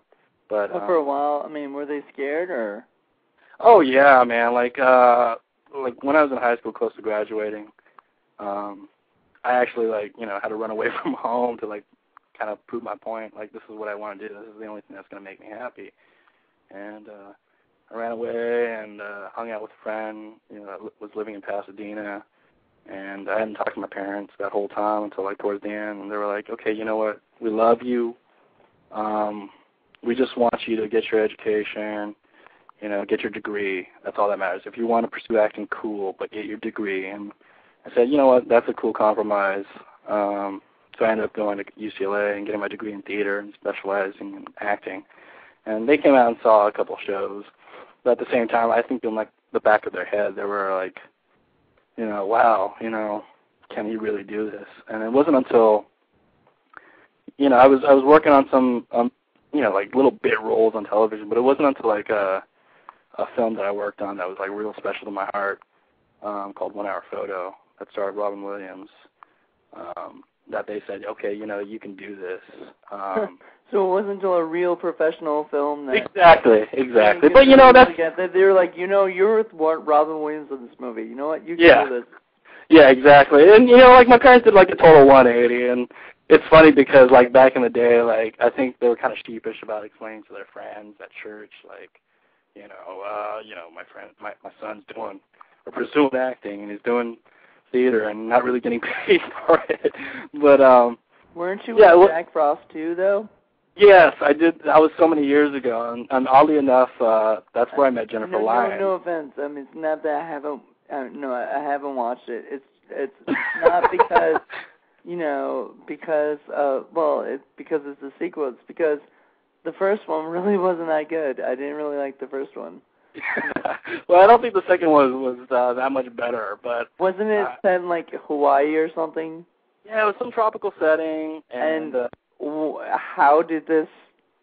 Speaker 1: But
Speaker 3: for a while, I mean, were they scared, or?
Speaker 1: Oh yeah, man. Like when I was in high school, close to graduating, I actually, like, you know, had to run away from home to, like, kind of prove my point. Like, this is what I want to do. This is the only thing that's going to make me happy. And I ran away and hung out with a friend, you know, that was living in Pasadena. And I hadn't talked to my parents that whole time until, like, towards the end. And they were like, okay, you know what? We love you. We just want you to get your education, you know, get your degree. That's all that matters. If you want to pursue acting, cool, but get your degree. And I said, you know what, that's a cool compromise. So I ended up going to UCLA and getting my degree in theater and specializing in acting. And they came out and saw a couple shows. But at the same time, I think in, like, the back of their head, they were like, you know, wow, you know, can he really do this? And it wasn't until, you know, I was working on some, you know, like, little bit roles on television, but it wasn't until, like, a film that I worked on that was, like, real special to my heart, called 1 Hour Photo, that starred Robin Williams, that they said, okay, you know, you can do this.
Speaker 3: So it wasn't until a real professional film that...
Speaker 1: Exactly. But, you know, that's...
Speaker 3: They were like, you know, you're with Robin Williams in this movie. You know what? You can do this.
Speaker 1: Yeah, exactly. And, you know, like, my parents did, like, a total 180, and it's funny because, like, back in the day, like, I think they were kind of sheepish about explaining to their friends at church, like, you know, my son's doing or pursuing acting, and he's doing theater and not really getting paid for it. But
Speaker 3: weren't you
Speaker 1: with
Speaker 3: Jack Frost too, though?
Speaker 1: Yes, I did. That was so many years ago, and oddly enough, that's where I met Jennifer Lyon.
Speaker 3: No offense. I mean, it's not that I haven't. No, I haven't watched it. It's not because because it's a sequel. It's because the first one really wasn't that good. I didn't really like the first one.
Speaker 1: Well, I don't think the second one was that much better, but
Speaker 3: wasn't it set in like Hawaii or something?
Speaker 1: Yeah, it was some tropical setting, and
Speaker 3: how did this,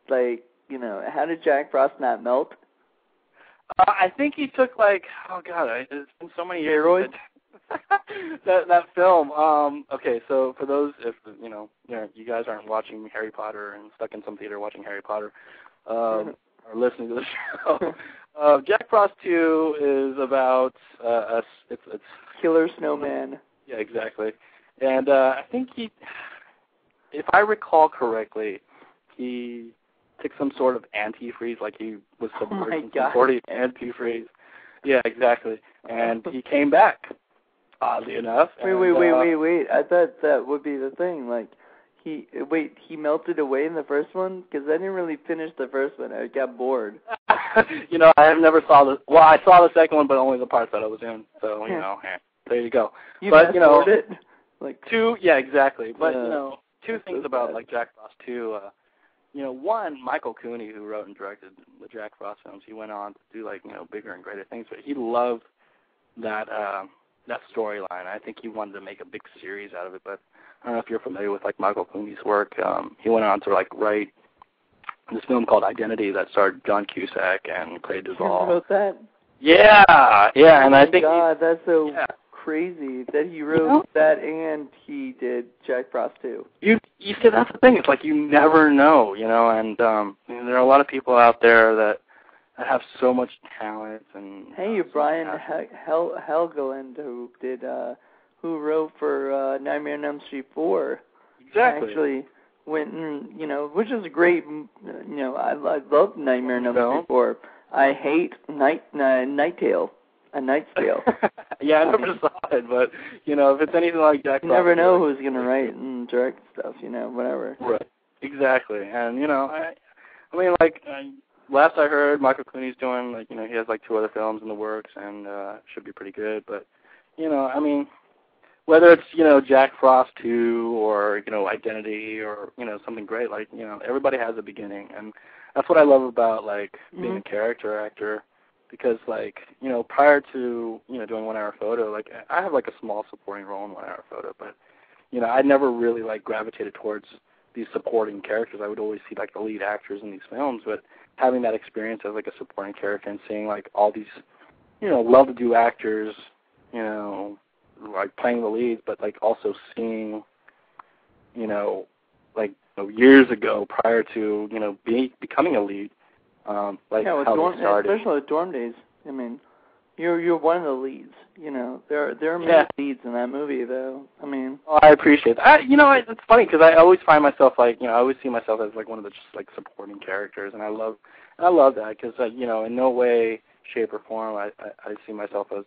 Speaker 3: how did Jack Frost not melt?
Speaker 1: I think he took it's been so many years.
Speaker 3: Steroids?
Speaker 1: that film. Okay, so for those, if you guys aren't watching Harry Potter and stuck in some theater watching Harry Potter, or listening to the show, Jack Frost 2 is about it's
Speaker 3: Killer Snowman.
Speaker 1: Yeah, exactly. And I think if I recall correctly, he took some sort of antifreeze, like he was submerged in some sort of antifreeze. Yeah, exactly. And he came back, oddly enough.
Speaker 3: Wait. I thought that would be the thing. He melted away in the first one? Because I didn't really finish the first one. I got bored.
Speaker 1: I have never saw the. Well, I saw the second one, but only the parts that I was in. So, there you go.
Speaker 3: But, it?
Speaker 1: Two, yeah, exactly. But, two things about, Jack Frost 2. One, Michael Cooney, who wrote and directed the Jack Frost films, he went on to do, bigger and greater things. But he loved that storyline. I think he wanted to make a big series out of it. But I don't know if you're familiar with, Michael Cooney's work. He went on to, write this film called Identity that starred John Cusack and Clea Duvall.
Speaker 3: You wrote that?
Speaker 1: Yeah, and I think...
Speaker 3: God, that's so... Yeah. Crazy that he wrote that and he did Jack Frost 2.
Speaker 1: You see, that's the thing. It's you never know, and there are a lot of people out there that have so much talent. And
Speaker 3: hey, Brian Helgeland, who wrote for Nightmare on Elm Street 4.
Speaker 1: Exactly.
Speaker 3: Actually went and, which is great. I love Nightmare on Elm Street 4. I hate Nighttale. A Knight's Tale.
Speaker 1: Yeah, I never saw it, but, if it's anything like Jack Frost...
Speaker 3: You never know who's going to write and direct stuff, whatever.
Speaker 1: Right, exactly. And, last I heard, Michael Cooney's doing, he has, 2 other films in the works, and should be pretty good. But, whether it's, Jack Frost 2 or, Identity or, something great, everybody has a beginning. And that's what I love about, being a character actor. Because, prior to, doing 1 Hour Photo, I have, a small supporting role in 1 Hour Photo, but, I never really, gravitated towards these supporting characters. I would always see, the lead actors in these films, but having that experience as, a supporting character and seeing, all these, love-to-do actors, playing the leads, but, also seeing, years ago prior to, becoming a lead, how they started.
Speaker 3: Especially with Dorm Days. I mean, you're one of the leads. There are many leads in that movie, though. I mean,
Speaker 1: I appreciate that. It's funny because I always find myself I always see myself as one of the just supporting characters, and I love that because in no way, shape, or form I see myself as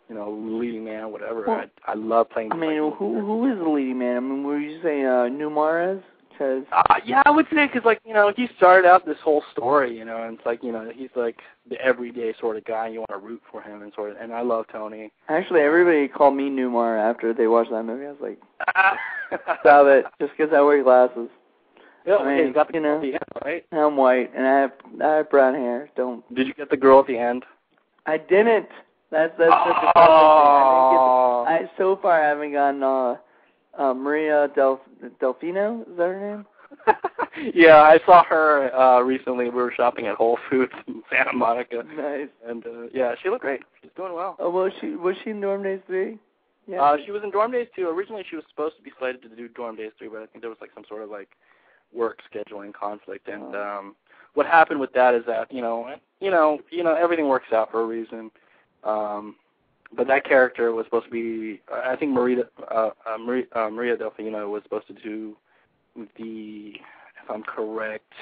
Speaker 1: leading man or whatever.
Speaker 3: Well,
Speaker 1: I love playing.
Speaker 3: I mean, who is the leading man? I mean, would you say Numares?
Speaker 1: Yeah, I would say because, he started out this whole story, and it's he's the everyday sort of guy, and you want to root for him and I love Tony.
Speaker 3: Actually, everybody called me Numar after they watched that movie. I was like, stop it, just because I wear glasses.
Speaker 1: Yeah, I mean, you got the girl at the end, right?
Speaker 3: I'm white, and I have brown hair.
Speaker 1: Did you get the girl at the end?
Speaker 3: I didn't. That's such a problem. So far, I haven't gotten Maria Delfino, is that her name?
Speaker 1: Yeah, I saw her recently. We were shopping at Whole Foods in Santa Monica.
Speaker 3: Nice.
Speaker 1: And, she looked great. She's doing well.
Speaker 3: Oh, was she in Dorm Days 3?
Speaker 1: Yeah. She was in Dorm Days 2. Originally, she was supposed to be slated to do Dorm Days 3, but I think there was, some sort of, work scheduling conflict. And what happened with that is that, everything works out for a reason. But that character was supposed to be, I think Maria Delfino was supposed to do if I'm correct,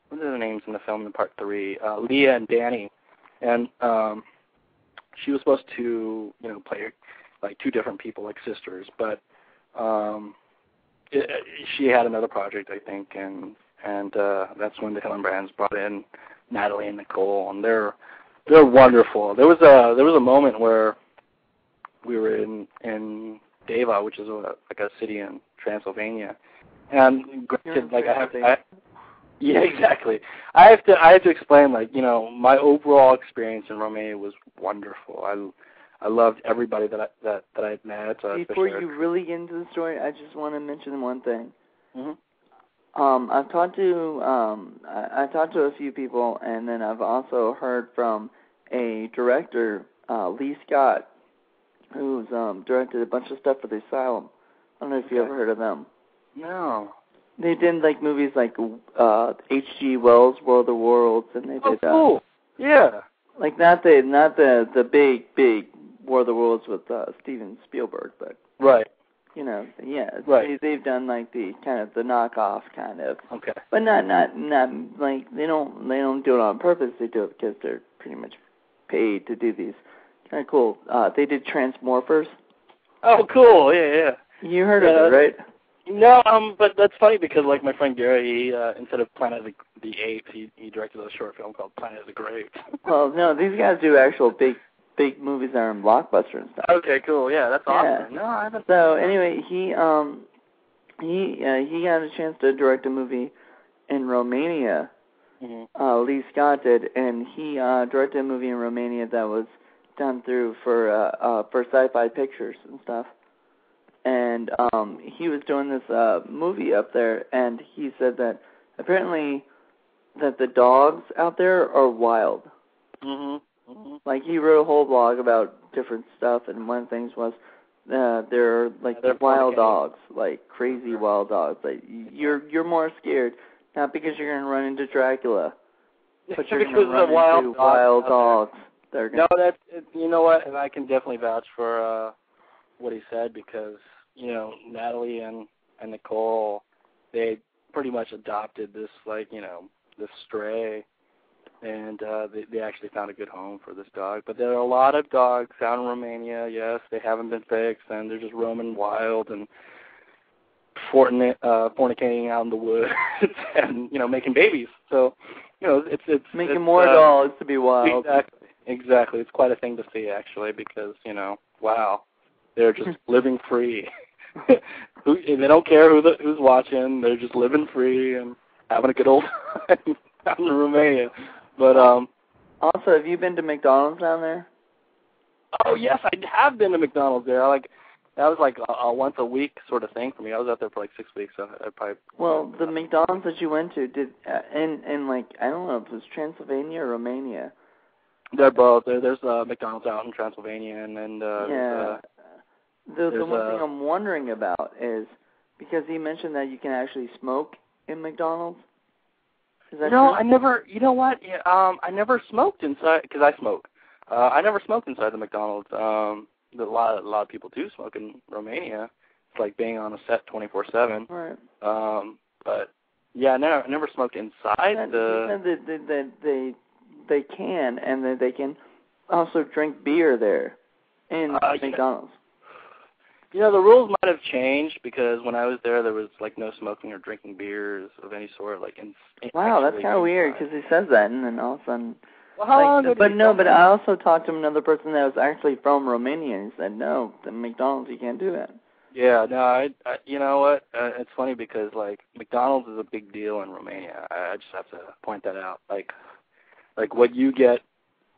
Speaker 1: what are the names in the film in part 3? Leah and Danny. And she was supposed to, play like two different people, like sisters. But she had another project, I think, and that's when the Hillenbrands brought in Natalie and Nicole, and they're wonderful. There was a moment where we were in Daze, which is like a city in Transylvania, and granted, like yeah, exactly. I have to explain, like, you know, my overall experience in Romania was wonderful. I loved everybody that I met.
Speaker 3: Before you really get into the story, I just want to mention one thing.
Speaker 1: Mm-hmm.
Speaker 3: I've talked to a few people, and then I've also heard from a director, Lee Scott, who's directed a bunch of stuff for the Asylum. I don't know if you ever heard of them.
Speaker 1: No.
Speaker 3: They did like movies like H.G. Wells' World of Worlds, and they did
Speaker 1: cool. Yeah.
Speaker 3: like not the big War of the Worlds with Steven Spielberg, but
Speaker 1: right.
Speaker 3: You know, yeah.
Speaker 1: Right.
Speaker 3: They've done like the kind of the knockoff kind of.
Speaker 1: Okay.
Speaker 3: But not like they don't do it on purpose. They do it because they're pretty much paid to do these. Kind of cool. They did Transmorphers.
Speaker 1: Oh, cool. Yeah.
Speaker 3: You heard of it, right?
Speaker 1: No, but that's funny because, like, my friend Gary, he, instead of Planet of the Apes, he directed a short film called Planet of the Grapes.
Speaker 3: Well, no, these guys do actual big movies that are in Blockbuster and stuff.
Speaker 1: Okay, cool. Yeah, that's awesome. No, I haven't.
Speaker 3: So anyway, he got a chance to direct a movie in Romania.
Speaker 1: Mm-hmm.
Speaker 3: Lee Scott did, and he directed a movie in Romania that was done through for Sci-Fi Pictures and stuff. And he was doing this movie up there, and he said that apparently that the dogs out there are wild.
Speaker 1: Mm-hmm. Mm-hmm.
Speaker 3: Like, he wrote a whole blog about different stuff, and one of the things was they're wild dogs, like crazy wild dogs. Like, you're more scared, not because you're going to run into Dracula, but you're going to run into wild dogs.
Speaker 1: No, that's, you know what, and I can definitely vouch for what he said, because, you know, Natalie and Nicole, they pretty much adopted this, like, you know, this stray, and they actually found a good home for this dog. But there are a lot of dogs out in Romania, yes, they haven't been fixed, and they're just roaming wild and fornicating out in the woods and, you know, making babies. So, you know, it's
Speaker 3: making more dogs to be wild.
Speaker 1: Exactly. It's quite a thing to see, actually, because, you know, wow, they're just living free. They don't care who's watching. They're just living free and having a good old time out in Romania. But
Speaker 3: also, have you been to McDonald's down there?
Speaker 1: Oh yes, I have been to McDonald's there. That was like a once a week sort of thing for me. I was out there for like 6 weeks, so I probably.
Speaker 3: Well, the McDonald's that you went to did in like, I don't know if it was Transylvania or Romania.
Speaker 1: They're both. There's McDonald's out in Transylvania, and then
Speaker 3: the one thing I'm wondering about is because he mentioned that you can actually smoke in McDonald's. Is that true?
Speaker 1: I never. You know what? Yeah, I never smoked inside because I smoke. I never smoked inside the McDonald's. A lot of people do smoke in Romania. It's like being on a set 24/7.
Speaker 3: Right.
Speaker 1: But yeah, I never smoked inside
Speaker 3: They can, and that they can also drink beer there in McDonald's.
Speaker 1: You know, the rules might have changed because when I was there was like no smoking or drinking beers of any sort. Like,
Speaker 3: wow, that's kind of weird because he says that, and then all of a sudden.
Speaker 1: Well, how long did
Speaker 3: but I also talked to another person that was actually from Romania, and he said no, the McDonald's you can't do that.
Speaker 1: Yeah, no, I you know what? It's funny because like McDonald's is a big deal in Romania. I just have to point that out. Like what you get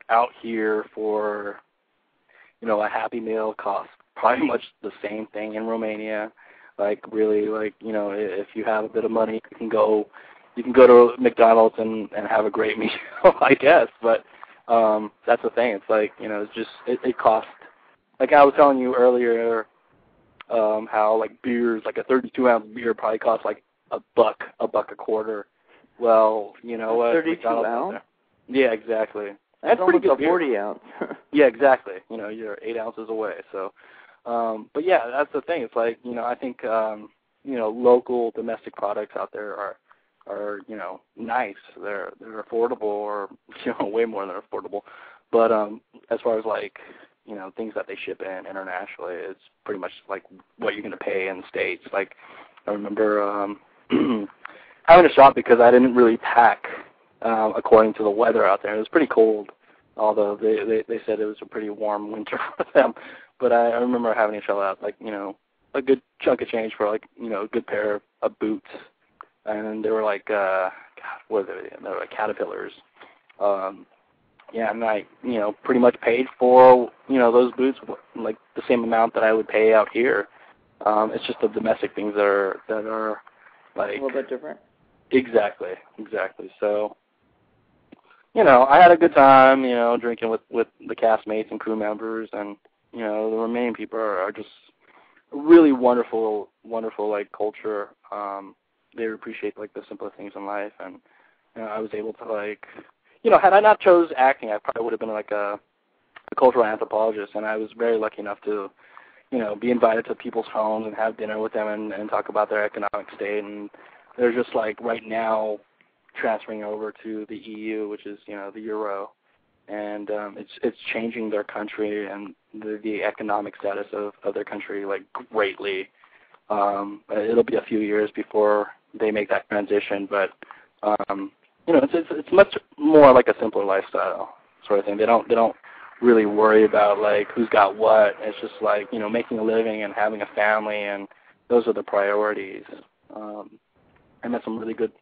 Speaker 1: out here for, you know, a Happy Meal costs probably much the same thing in Romania. Like really, like, you know, if you have a bit of money, you can go to McDonald's and have a great meal, I guess. But that's the thing. It's like, you know, it's just it costs. Like I was telling you earlier, how like beers, like a 32-ounce beer probably costs like $1, $1 a quarter. Well, you know what?
Speaker 3: 32 ounce.
Speaker 1: Yeah, exactly.
Speaker 3: That's
Speaker 1: pretty
Speaker 3: almost
Speaker 1: good
Speaker 3: a 40 ounce.
Speaker 1: Yeah, exactly. You know, you're 8 ounces away. So, but yeah, that's the thing. It's like, you know, I think, you know, local domestic products out there are, you know, nice. They're affordable, or, you know, way more than affordable. But as far as like, things that they ship in internationally. It's pretty much like what you're going to pay in the States. Like, I remember having to shop because I didn't really pack according to the weather out there. It was pretty cold, although they said it was a pretty warm winter for them. But I remember having to shell out, like, a good chunk of change for, like, a good pair of boots. And they were like, God, what are they? They were like Caterpillars. And I, pretty much paid for, those boots, like the same amount that I would pay out here. It's just the domestic things that are like
Speaker 3: a little bit different.
Speaker 1: Exactly. So, I had a good time, drinking with the castmates and crew members, and the remaining people are just really wonderful, like, culture. They appreciate, like, the simpler things in life, and I was able to, like, had I not chose acting, I probably would have been like a cultural anthropologist, and I was very lucky enough to, be invited to people's homes and have dinner with them and talk about their economic state. And they're just, like, right now transferring over to the EU, which is, the euro, and it's changing their country and the economic status of their country, like, greatly. It'll be a few years before they make that transition, but it's much more like a simpler lifestyle sort of thing. They don't really worry about, like, who's got what. It's just like, making a living and having a family, and those are the priorities. I met some really good,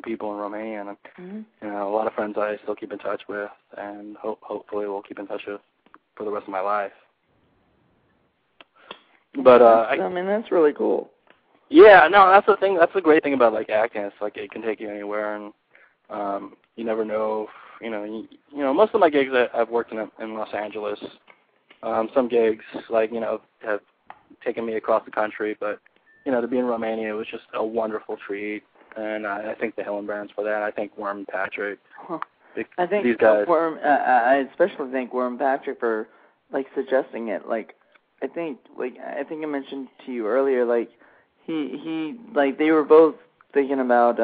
Speaker 1: people in Romania, and a lot of friends I still keep in touch with, and hopefully will keep in touch with for the rest of my life. But
Speaker 3: I mean, that's really cool.
Speaker 1: Yeah, no, that's the thing. That's the great thing about, like, acting. It's like it can take you anywhere, and you never know. Most of my gigs I've worked in Los Angeles. Some gigs, like, have taken me across the country, but to be in Romania was just a wonderful treat, and I thank the Hillenbrands for that. I thank Worm and Patrick.
Speaker 3: I think
Speaker 1: these guys.
Speaker 3: I especially thank Worm and Patrick for, like, suggesting it. Like, I think I mentioned to you earlier, like, he like, they were both thinking about,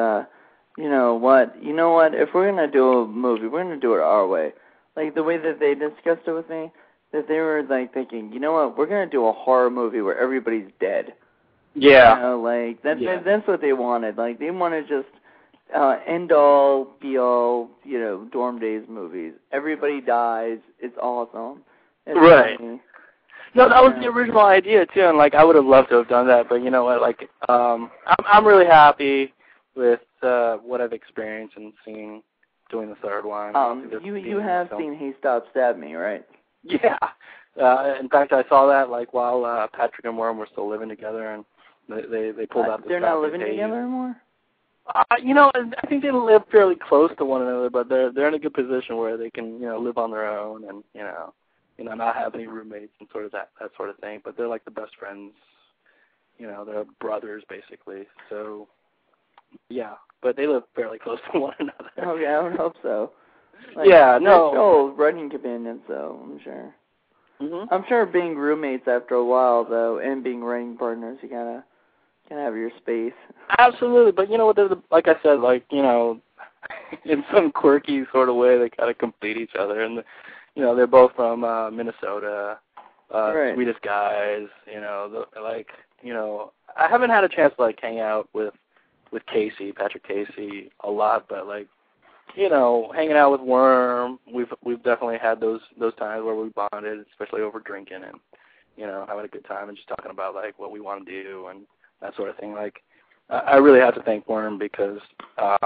Speaker 3: you know what, if we're going to do a movie, we're going to do it our way. Like, the way that they discussed it with me, that they were, like, thinking, we're going to do a horror movie where everybody's dead.
Speaker 1: Yeah.
Speaker 3: Like, that's what they wanted. Like, they wanted just end all, be all, Dorm Days movies. Everybody dies. It's awesome. It's
Speaker 1: right.
Speaker 3: funny.
Speaker 1: No, that was the original idea too, and, like, I would have loved to have done that, but you know what? Like, I'm really happy with what I've experienced and seen doing the third one.
Speaker 3: You have seen Hey Stop Stab Me, right?
Speaker 1: Yeah. In fact, I saw that, like, while Patrick and Worm were still living together, and they pulled out the.
Speaker 3: They're not living together anymore?
Speaker 1: I think they live fairly close to one another, but they're in a good position where they can, live on their own and, not have any roommates and sort of that sort of thing. But they're like the best friends, they're brothers basically. So, yeah, but they live fairly close to one another.
Speaker 3: Okay, I would hope so. Like,
Speaker 1: yeah, no.
Speaker 3: They're still writing companions, though, I'm sure.
Speaker 1: Mm-hmm.
Speaker 3: I'm sure being roommates after a while, though, and being writing partners, you gotta have your space.
Speaker 1: Absolutely, but you know what? Like I said, like, in some quirky sort of way, they kind of complete each other, and they're both from Minnesota,
Speaker 3: right.
Speaker 1: Sweetest guys. I haven't had a chance to, like, hang out with Patrick Casey, a lot, but, like, hanging out with Worm, we've definitely had those times where we bonded, especially over drinking and, having a good time and just talking about, like, what we want to do and that sort of thing. Like, I really have to thank Worm because, like,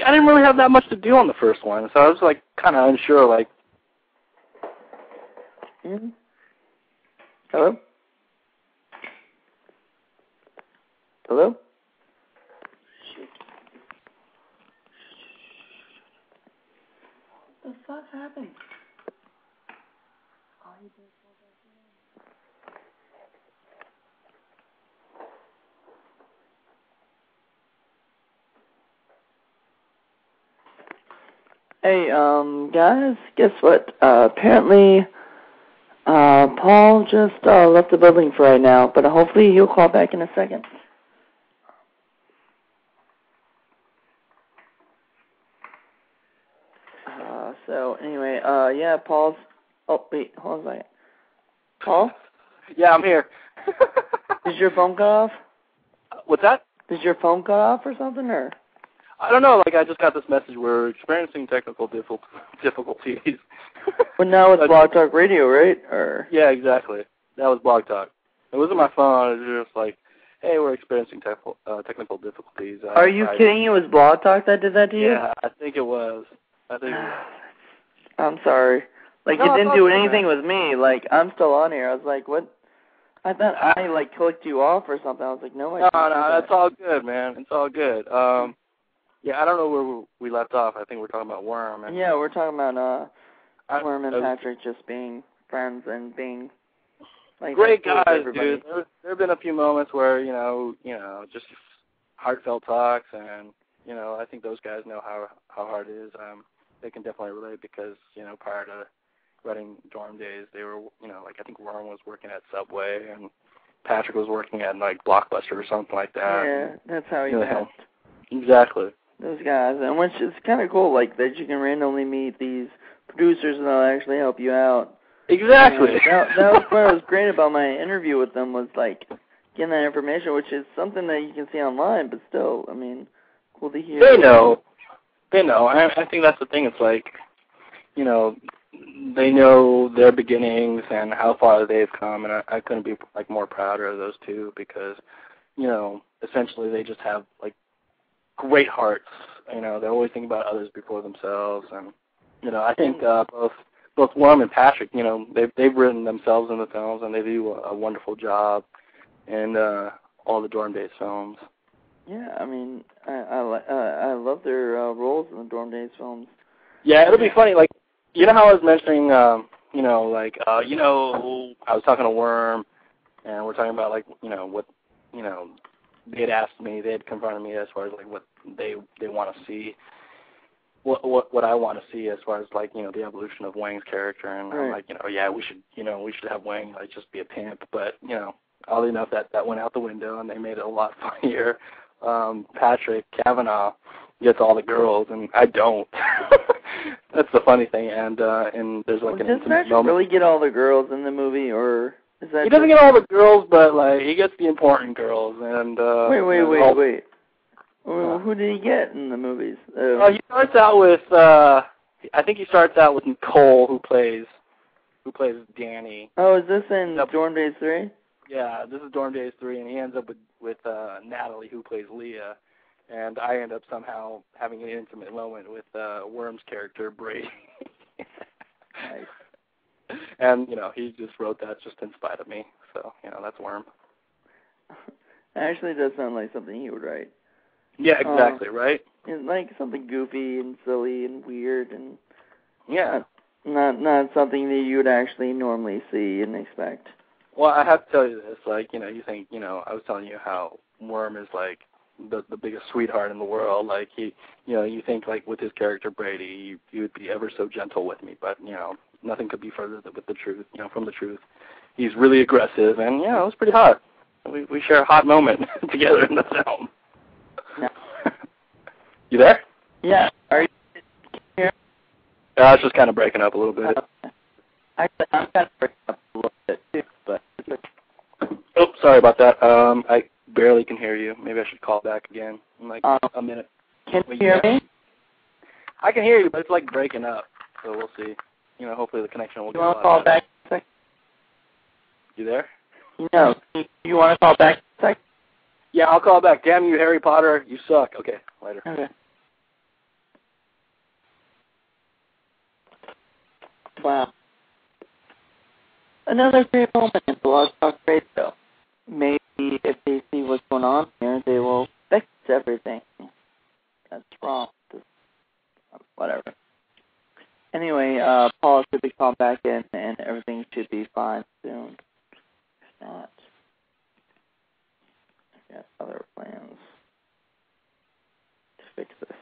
Speaker 1: I didn't really have that much to do on the first one, so I was, like, kind of unsure, like.
Speaker 3: Mm-hmm. Hello? Hello? What the fuck happened? Oh, you did fall back in. Hey, guys, guess what? Apparently, Paul just left the building for right now, but hopefully he'll call back in a second. So anyway, yeah, Paul's Oh, wait, hold on a second. Paul?
Speaker 1: Yeah, I'm here.
Speaker 3: Did your phone cut off?
Speaker 1: What's that?
Speaker 3: Did your phone cut off or something, or?
Speaker 1: I don't know. Like, I just got this message. We're experiencing technical difficulties.
Speaker 3: Well, now it's Blog Talk Radio, right? Or?
Speaker 1: Yeah, exactly. That was Blog Talk. It wasn't my phone. It was just like, hey, we're experiencing technical difficulties.
Speaker 3: Are you kidding? It was Blog Talk that did that to you?
Speaker 1: Yeah, I think it was.
Speaker 3: I'm sorry. Like,
Speaker 1: no,
Speaker 3: it didn't do anything
Speaker 1: man.
Speaker 3: with me. Like, I'm still on here. I was like, what? I thought I, like, clicked you off or something. I was like, no, I can't.
Speaker 1: No, that's all good, man. It's all good. Yeah, I don't know where we left off. I think we're talking about Worm. And
Speaker 3: yeah, we're talking about Worm and Patrick just being friends and being like
Speaker 1: great guys,
Speaker 3: everybody.
Speaker 1: dude. There have been a few moments where you know, just heartfelt talks, and I think those guys know how hard it is. They can definitely relate because prior to running Dorm Days, they were like I think Worm was working at Subway and Patrick was working at like Blockbuster or something like that.
Speaker 3: Yeah, that's how he met.
Speaker 1: Exactly.
Speaker 3: Those guys, and which is kind of cool, like that you can randomly meet these producers and they'll actually help you out.
Speaker 1: Exactly.
Speaker 3: That was what was great about my interview with them was like getting that information, which is something that you can see online, but still, I mean, cool to hear.
Speaker 1: They know. I think that's the thing. It's like, they know their beginnings and how far they've come, and I couldn't be like more prouder of those two because, essentially they just have like great hearts. They're always thinking about others before themselves, and I think both Worm and Patrick, they've written themselves in the films, and they do a wonderful job in all the Dorm Days films.
Speaker 3: Yeah, I mean, I love their roles in the Dorm Days films.
Speaker 1: Yeah, it'll be funny. Like, how I was mentioning, I was talking to Worm, and we're talking about like, what, they had asked me, they had confronted me as far as like what they want to see, what I want to see as far as like the evolution of Wang's character, and
Speaker 3: right.
Speaker 1: I'm like, yeah, we should have Wang like just be a pimp, but oddly enough that went out the window, and they made it a lot funnier. Patrick Kavanaugh gets all the girls, and I don't. That's the funny thing, and there's like an intimate moment.
Speaker 3: Really get all the girls in the movie, or is that?
Speaker 1: He doesn't get all the girls, but like he gets the important girls, and
Speaker 3: wait. Who did he get in the movies?
Speaker 1: He starts out with I think he starts out with Nicole, who plays Danny.
Speaker 3: Oh, is this in Dorm Days 3?
Speaker 1: Yeah, this is Dorm Days 3, and he ends up with Natalie, who plays Leah, and I end up somehow having an intimate moment with Worm's character, Brady.
Speaker 3: Nice.
Speaker 1: And, he just wrote that just in spite of me, so, that's Worm.
Speaker 3: Actually, it does sound like something he would write.
Speaker 1: Yeah, exactly, right?
Speaker 3: Like something goofy and silly and weird, and
Speaker 1: yeah,
Speaker 3: not something that you would actually normally see and expect.
Speaker 1: Well, I have to tell you this, like, you think, I was telling you how Worm is, like, the biggest sweetheart in the world. Like, he, you think, like, with his character Brady, he would be ever so gentle with me, but, nothing could be further with the truth, from the truth. He's really aggressive, and, it was pretty hot. We share a hot moment together in the film.
Speaker 3: No.
Speaker 1: You there?
Speaker 3: Yeah. Are you here?
Speaker 1: It's just kind of breaking up a little bit.
Speaker 3: I'm kind of breaking up a little bit, too, but...
Speaker 1: Oh, sorry about that. I barely can hear you. Maybe I should call back again in like a minute.
Speaker 3: Can you hear me?
Speaker 1: I can hear you, but it's like breaking up. So we'll see. Hopefully the connection will get a lot better.
Speaker 3: You want to call back a second?
Speaker 1: You there?
Speaker 3: No. You want to call back a second?
Speaker 1: Yeah, I'll call back. Damn you, Harry Potter. You suck. Okay, later.
Speaker 3: Okay. Wow. Another great moment in Blog Talk Radio. Maybe if they see what's going on here, they will fix everything that's wrong. Whatever. Anyway, Paul should be called back in, and everything should be fine soon. If not, I got other plans to fix this.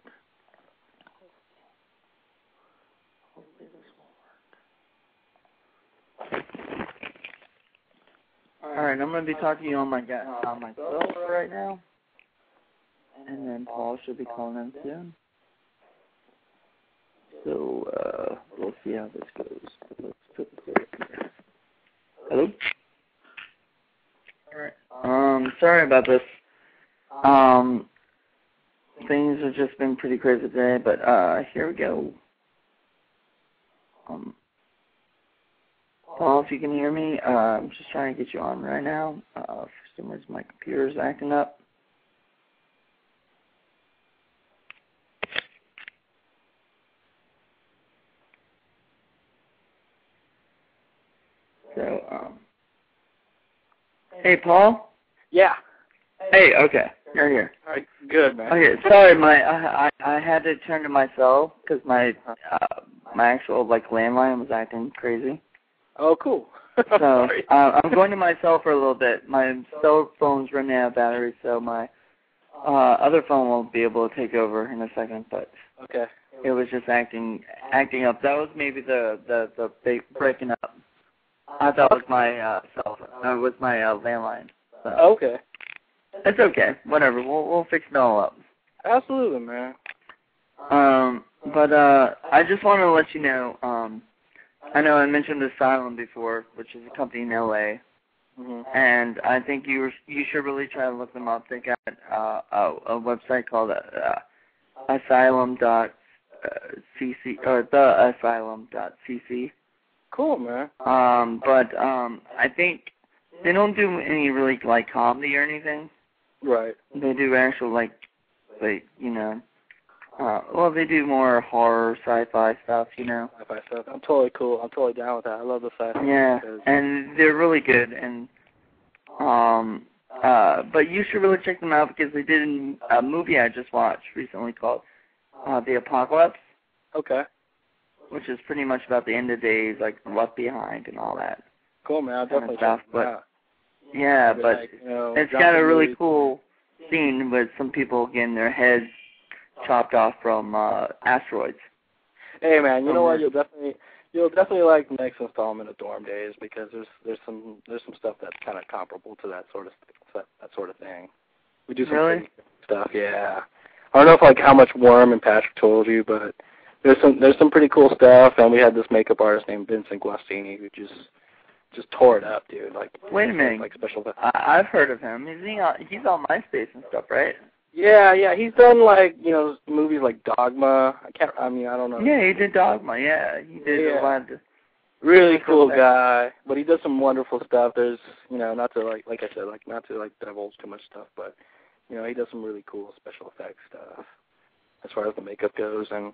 Speaker 3: work. Hopefully this will work. Alright, I'm going to be talking to you on my cell right now. And then Paul should be calling in soon. So, we'll see how this goes. Let's put this over here. Hello? Alright. Sorry about this. Things have just been pretty crazy today, but, here we go. Paul, if you can hear me, I'm just trying to get you on right now. For some reason my computer's acting up. So, hey, Paul?
Speaker 1: Yeah.
Speaker 3: Hey, okay, you're here.
Speaker 1: All right, good, man.
Speaker 3: Okay, sorry, I had to turn to my cell because my actual, landline was acting crazy.
Speaker 1: Oh, cool.
Speaker 3: So, I'm going to my cell for a little bit. My cell phone's running out of battery, so my other phone won't be able to take over in a second, but
Speaker 1: okay.
Speaker 3: It was just acting up. That was maybe the breaking up. I thought it was my cell phone. It was my landline. So.
Speaker 1: Okay.
Speaker 3: It's okay. Whatever. We'll fix it all up.
Speaker 1: Absolutely, man.
Speaker 3: But I just want to let you know. I know I mentioned Asylum before, which is a company in LA, and I think you should really try to look them up. They got a website called asylum.cc or theasylum.cc.
Speaker 1: Cool, man.
Speaker 3: But I think they don't do any really comedy or anything.
Speaker 1: Right.
Speaker 3: They do actual they do more horror, sci-fi stuff,
Speaker 1: Sci-fi stuff. I'm totally cool. I'm totally down with that. I love the sci-fi.
Speaker 3: Yeah, and they're really good. And but you should really check them out because they did a movie I just watched recently called The Apocalypse.
Speaker 1: Okay.
Speaker 3: Which is pretty much about the end of days, Left Behind and all that.
Speaker 1: Cool, man. I'll definitely
Speaker 3: stuff.
Speaker 1: check it out.
Speaker 3: Yeah, but it's got a really cool scene with some people getting their heads chopped off from asteroids.
Speaker 1: Hey, man, you know what? You'll definitely like the next installment of Dorm Days because there's some stuff that's kind of comparable to that sort of thing. We do some
Speaker 3: really
Speaker 1: stuff, yeah. I don't know if how much Worm and Patrick told you, but there's some pretty cool stuff, and we had this makeup artist named Vincent Guastini who just tore it up, dude.
Speaker 3: Wait a minute.
Speaker 1: Special.
Speaker 3: I've heard of him. He's on MySpace and stuff, right?
Speaker 1: Yeah. He's done movies like Dogma. I don't know.
Speaker 3: Yeah, he did Dogma. Yeah, he did a lot of.
Speaker 1: Really cool guy, but he does some wonderful stuff. There's, not to like I said, not to divulge too much stuff, but he does some really cool special effects stuff as far as the makeup goes, and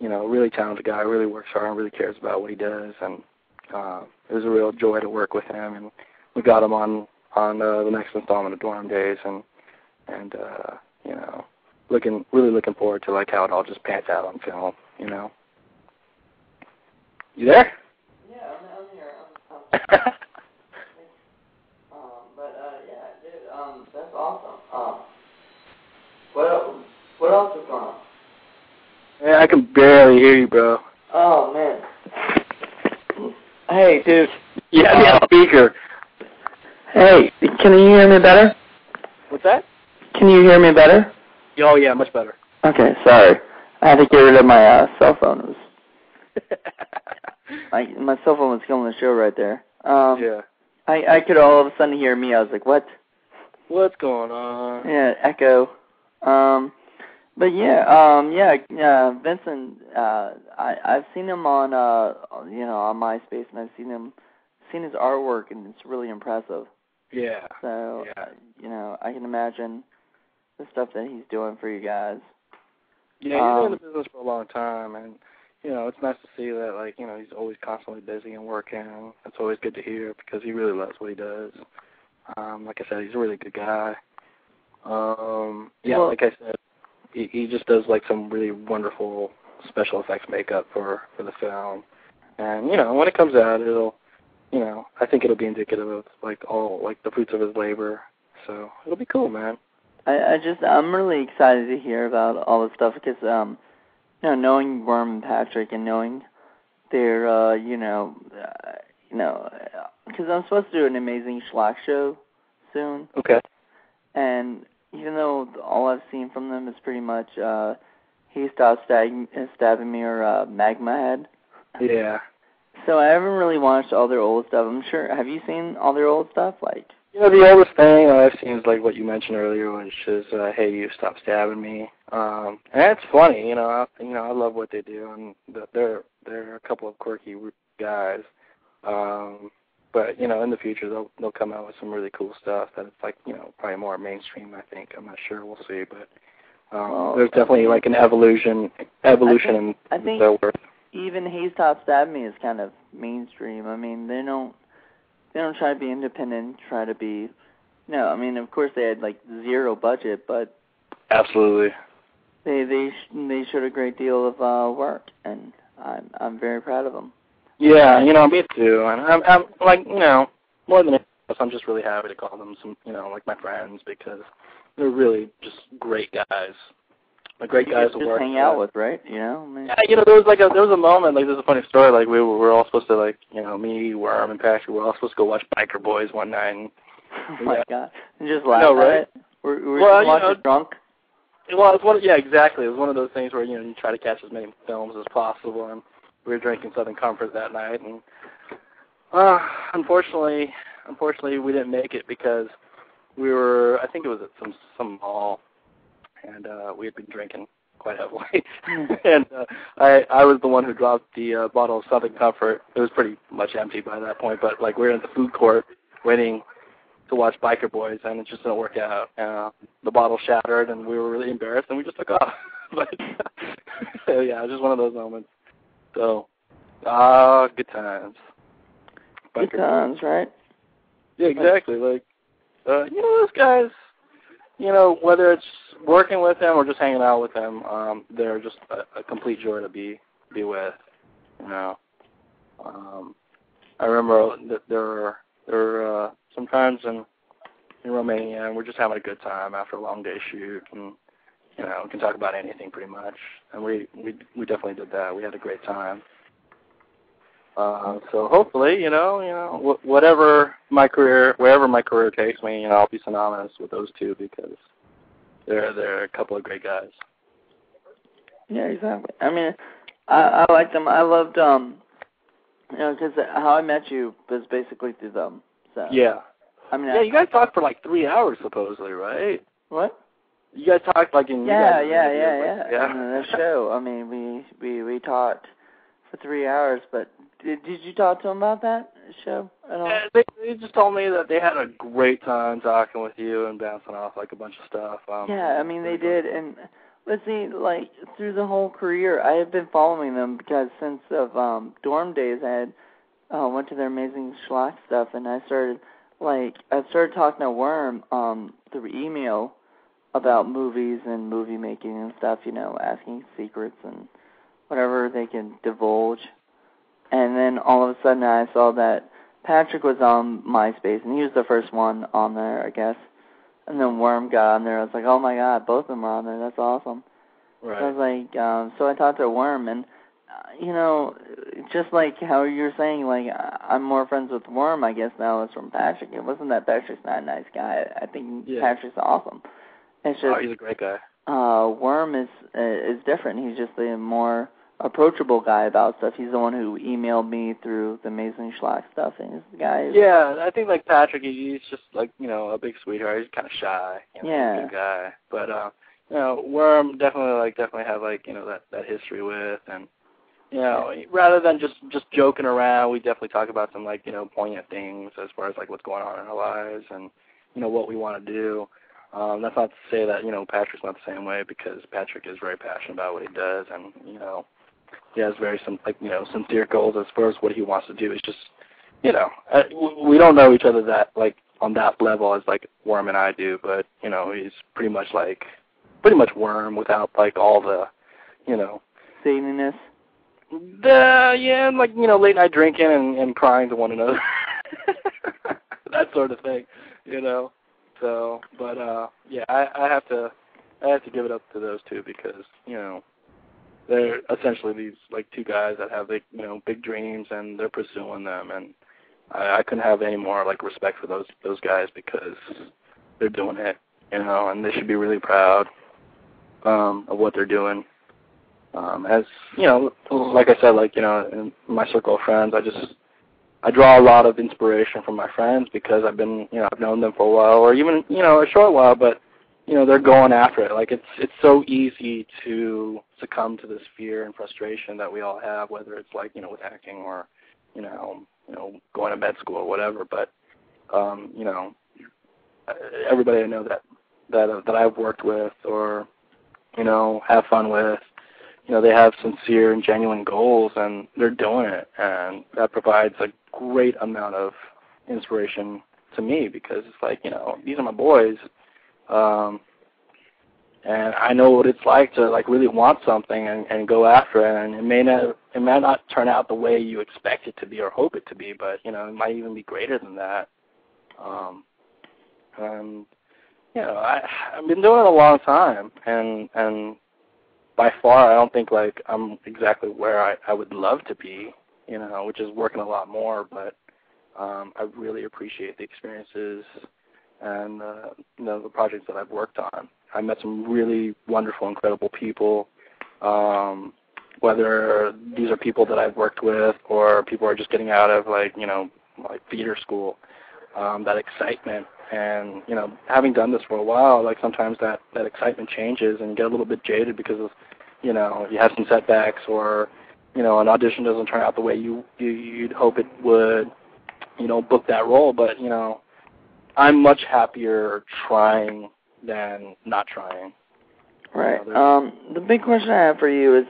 Speaker 1: really talented guy, really works hard, and really cares about what he does, and it was a real joy to work with him, and we got him on the next installment of Dorm Days, and really looking forward to how it all just pans out on film, You there?
Speaker 3: Yeah, I'm here. That's awesome. What else is going on?
Speaker 1: Yeah, I can barely hear you, bro.
Speaker 3: Oh, man. Hey, dude.
Speaker 1: You have me on speaker.
Speaker 3: Hey, can you hear me better?
Speaker 1: What's that?
Speaker 3: Can you hear me better?
Speaker 1: Oh, yeah, much better.
Speaker 3: Okay, sorry. I had to get rid of my cell phone. My cell phone was killing the show right there.
Speaker 1: Yeah.
Speaker 3: I could all of a sudden hear me. I was like, what?
Speaker 1: What's going on?
Speaker 3: Yeah, echo. But yeah, Vincent, I've seen him on on MySpace, and I've seen his artwork, and it's really impressive.
Speaker 1: Yeah.
Speaker 3: So, I can imagine the stuff that he's doing for you guys.
Speaker 1: Yeah, he's been in the business for a long time, and it's nice to see that he's always constantly busy and working. That's always good to hear because he really loves what he does. Like I said, he's a really good guy. Like I said, he just does some really wonderful special effects makeup for the film. And when it comes out, it'll I think it'll be indicative of all the fruits of his labor. So it'll be cool, man.
Speaker 3: I'm really excited to hear about all this stuff because, knowing Worm and Patrick and knowing their, because I'm supposed to do an Amazing Schlack show soon.
Speaker 1: Okay.
Speaker 3: And even though all I've seen from them is pretty much He Stopped Stabbing Me or Magma Head.
Speaker 1: Yeah.
Speaker 3: So I haven't really watched all their old stuff. I'm sure. Have you seen all their old stuff? Like,
Speaker 1: the oldest thing I've seen is like what you mentioned earlier, which is "Hey, You Stop Stabbing Me," and it's funny. I love what they do, and they're a couple of quirky guys. But in the future they'll come out with some really cool stuff that it's like probably more mainstream. I think I'm not sure. We'll see, but there's definitely like an evolution in their work.
Speaker 3: Even He Stopped Stabbing Me is kind of mainstream. I mean, they don't try to be independent, try to be, of course they had like zero budget, but
Speaker 1: absolutely,
Speaker 3: they showed a great deal of work, and I'm very proud of them.
Speaker 1: Yeah, me too, and I'm like, more than anything else, I'm just really happy to call them some, like my friends, because they're really just great guys. Great guys to work with.
Speaker 3: Just hang out with, right?
Speaker 1: Yeah, there was a moment, like, there's a funny story, like, we were all supposed to, like, me, Worm, and Patrick, we were all supposed to go watch Biker Boys one night, and
Speaker 3: oh my God. And just laugh at it? Were you watching drunk?
Speaker 1: Well, exactly. It was one of those things where, you try to catch as many films as possible, and we were drinking Southern Comfort that night, and unfortunately, we didn't make it because we were, I think it was at some mall, and we had been drinking quite heavily. And I was the one who dropped the bottle of Southern Comfort. It was pretty much empty by that point, but like we were in the food court waiting to watch Biker Boys, and it just didn't work out. The bottle shattered, and we were really embarrassed, and we just took off. But so, yeah, it was just one of those moments. So, good times.
Speaker 3: Good times, right?
Speaker 1: Yeah, exactly. Like, those guys, whether it's working with them or just hanging out with them, they're just a complete joy to be with. I remember that there were some times in Romania, and we're just having a good time after a long day shoot, and we can talk about anything pretty much. And we definitely did that. We had a great time. So hopefully, wherever my career takes me, I'll be synonymous with those two because they're a couple of great guys.
Speaker 3: Yeah, exactly. I mean, I like them. I loved because How I Met You was basically through them. So
Speaker 1: yeah.
Speaker 3: I mean,
Speaker 1: you guys talked for like 3 hours supposedly, right?
Speaker 3: What?
Speaker 1: You guys talked like in
Speaker 3: yeah.
Speaker 1: And
Speaker 3: the show. I mean, we talked for 3 hours, but did you talk to them about that show at all?
Speaker 1: Yeah, they just told me that they had a great time talking with you and bouncing off like a bunch of stuff.
Speaker 3: Yeah, I mean they did, and let's see, like through the whole career, I have been following them because since of dorm days, I had went to their Amazing Schlack stuff, and I started talking to Worm through email about movies and movie making and stuff, asking secrets and whatever they can divulge. And then all of a sudden I saw that Patrick was on MySpace, and he was the first one on there, I guess. And then Worm got on there. I was like, oh my God, both of them are on there. That's awesome.
Speaker 1: Right.
Speaker 3: So I was like, so I talked to Worm, and, just like how you're saying, like, I'm more friends with Worm, I guess, now as from Patrick. It wasn't that Patrick's not a nice guy. I think Patrick's awesome. It's just,
Speaker 1: he's a great guy.
Speaker 3: Worm is different. He's just a more approachable guy about stuff. He's the one who emailed me through the Amazing Schlack stuff, and he's the guy.
Speaker 1: Yeah, I think like Patrick, he's just like a big sweetheart. He's kind of shy. He's a good guy, but Worm definitely have that history with, and rather than just joking around, we definitely talk about some poignant things as far as like what's going on in our lives and what we want to do. That's not to say that Patrick's not the same way, because Patrick is very passionate about what he does, and he has very sincere goals as far as what he wants to do. It's just we don't know each other that on that level as like Worm and I do, but he's pretty much Worm without all the
Speaker 3: zaniness.
Speaker 1: And late night drinking and crying to one another. That sort of thing, So, but yeah, I have to give it up to those two because they're essentially these like two guys that have big dreams and they're pursuing them, and I couldn't have any more like respect for those guys because they're doing it, and they should be really proud of what they're doing. As like I said, in my circle of friends, I draw a lot of inspiration from my friends because I've known them for a while, or even a short while, but they're going after it. Like it's so easy to succumb to this fear and frustration that we all have, whether it's with acting or going to med school or whatever. But everybody I know that I've worked with or have fun with, they have sincere and genuine goals, and they're doing it, and that provides a great amount of inspiration to me because it's like, these are my boys, and I know what it's like to really want something and go after it, and it may not turn out the way you expect it to be or hope it to be, but it might even be greater than that. And I've been doing it a long time, and by far I don't think I'm exactly where I would love to be, which is working a lot more, but I really appreciate the experiences and the projects that I've worked on. I met some really wonderful, incredible people, whether these are people that I've worked with or people who are just getting out of theater school, that excitement. And, having done this for a while, sometimes that excitement changes and you get a little bit jaded because of, you have some setbacks or, an audition doesn't turn out the way you'd hope it would, book that role. But, I'm much happier trying than not trying.
Speaker 3: Right. The big question I have for you is,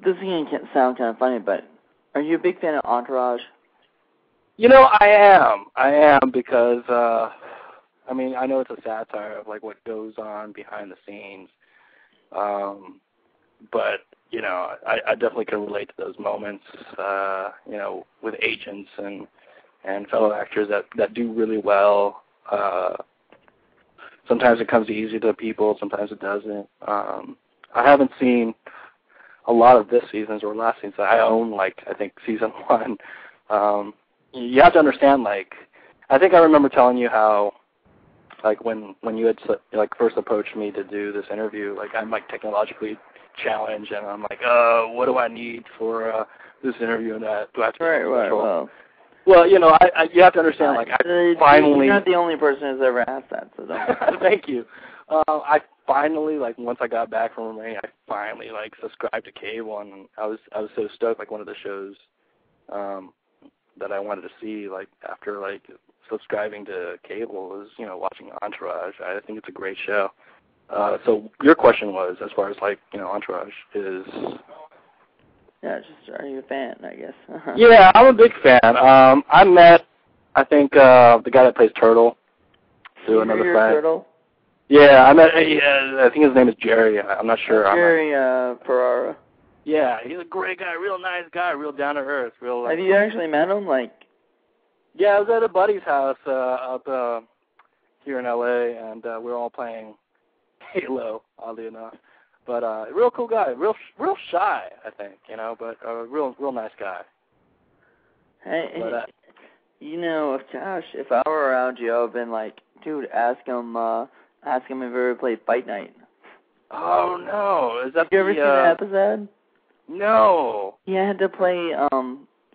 Speaker 3: this is going to sound kind of funny, but are you a big fan of Entourage?
Speaker 1: I am because, I know it's a satire of what goes on behind the scenes, but I definitely can relate to those moments, with agents and fellow actors that do really well. Sometimes it comes easy to people, sometimes it doesn't. I haven't seen a lot of this season's or last season. I own I think season 1. You have to understand, I think I remember telling you how when you had first approached me to do this interview, I'm technologically challenged, and I'm what do I need for this interview and that? Do I have to
Speaker 3: right.
Speaker 1: Well, you have to understand, I finally...
Speaker 3: You're not the only person who's ever asked that, so don't...
Speaker 1: Thank you. I finally, once I got back from Romania, I finally, subscribed to cable, and I was so stoked, one of the shows that I wanted to see, after, subscribing to cable was, watching Entourage. I think it's a great show. So your question was, as far as, Entourage is...
Speaker 3: Yeah, just are you a fan, I guess?
Speaker 1: Yeah, I'm a big fan. I met, I think, the guy that plays Turtle through another friend.
Speaker 3: Turtle?
Speaker 1: Yeah, I met. I think his name is Jerry. I'm not sure.
Speaker 3: Jerry Ferrara.
Speaker 1: Yeah, he's a great guy, real nice guy, real down to earth, real.
Speaker 3: Have you actually met him?
Speaker 1: Yeah, I was at a buddy's house up here in LA, and we were all playing Halo, oddly enough. But real cool guy, real shy, I think, but a real nice guy.
Speaker 3: Hey, gosh, if I were around you, I would have been dude, ask him if he ever played Fight Night.
Speaker 1: Oh no, is that?
Speaker 3: Have you ever seen that episode?
Speaker 1: No.
Speaker 3: He had to play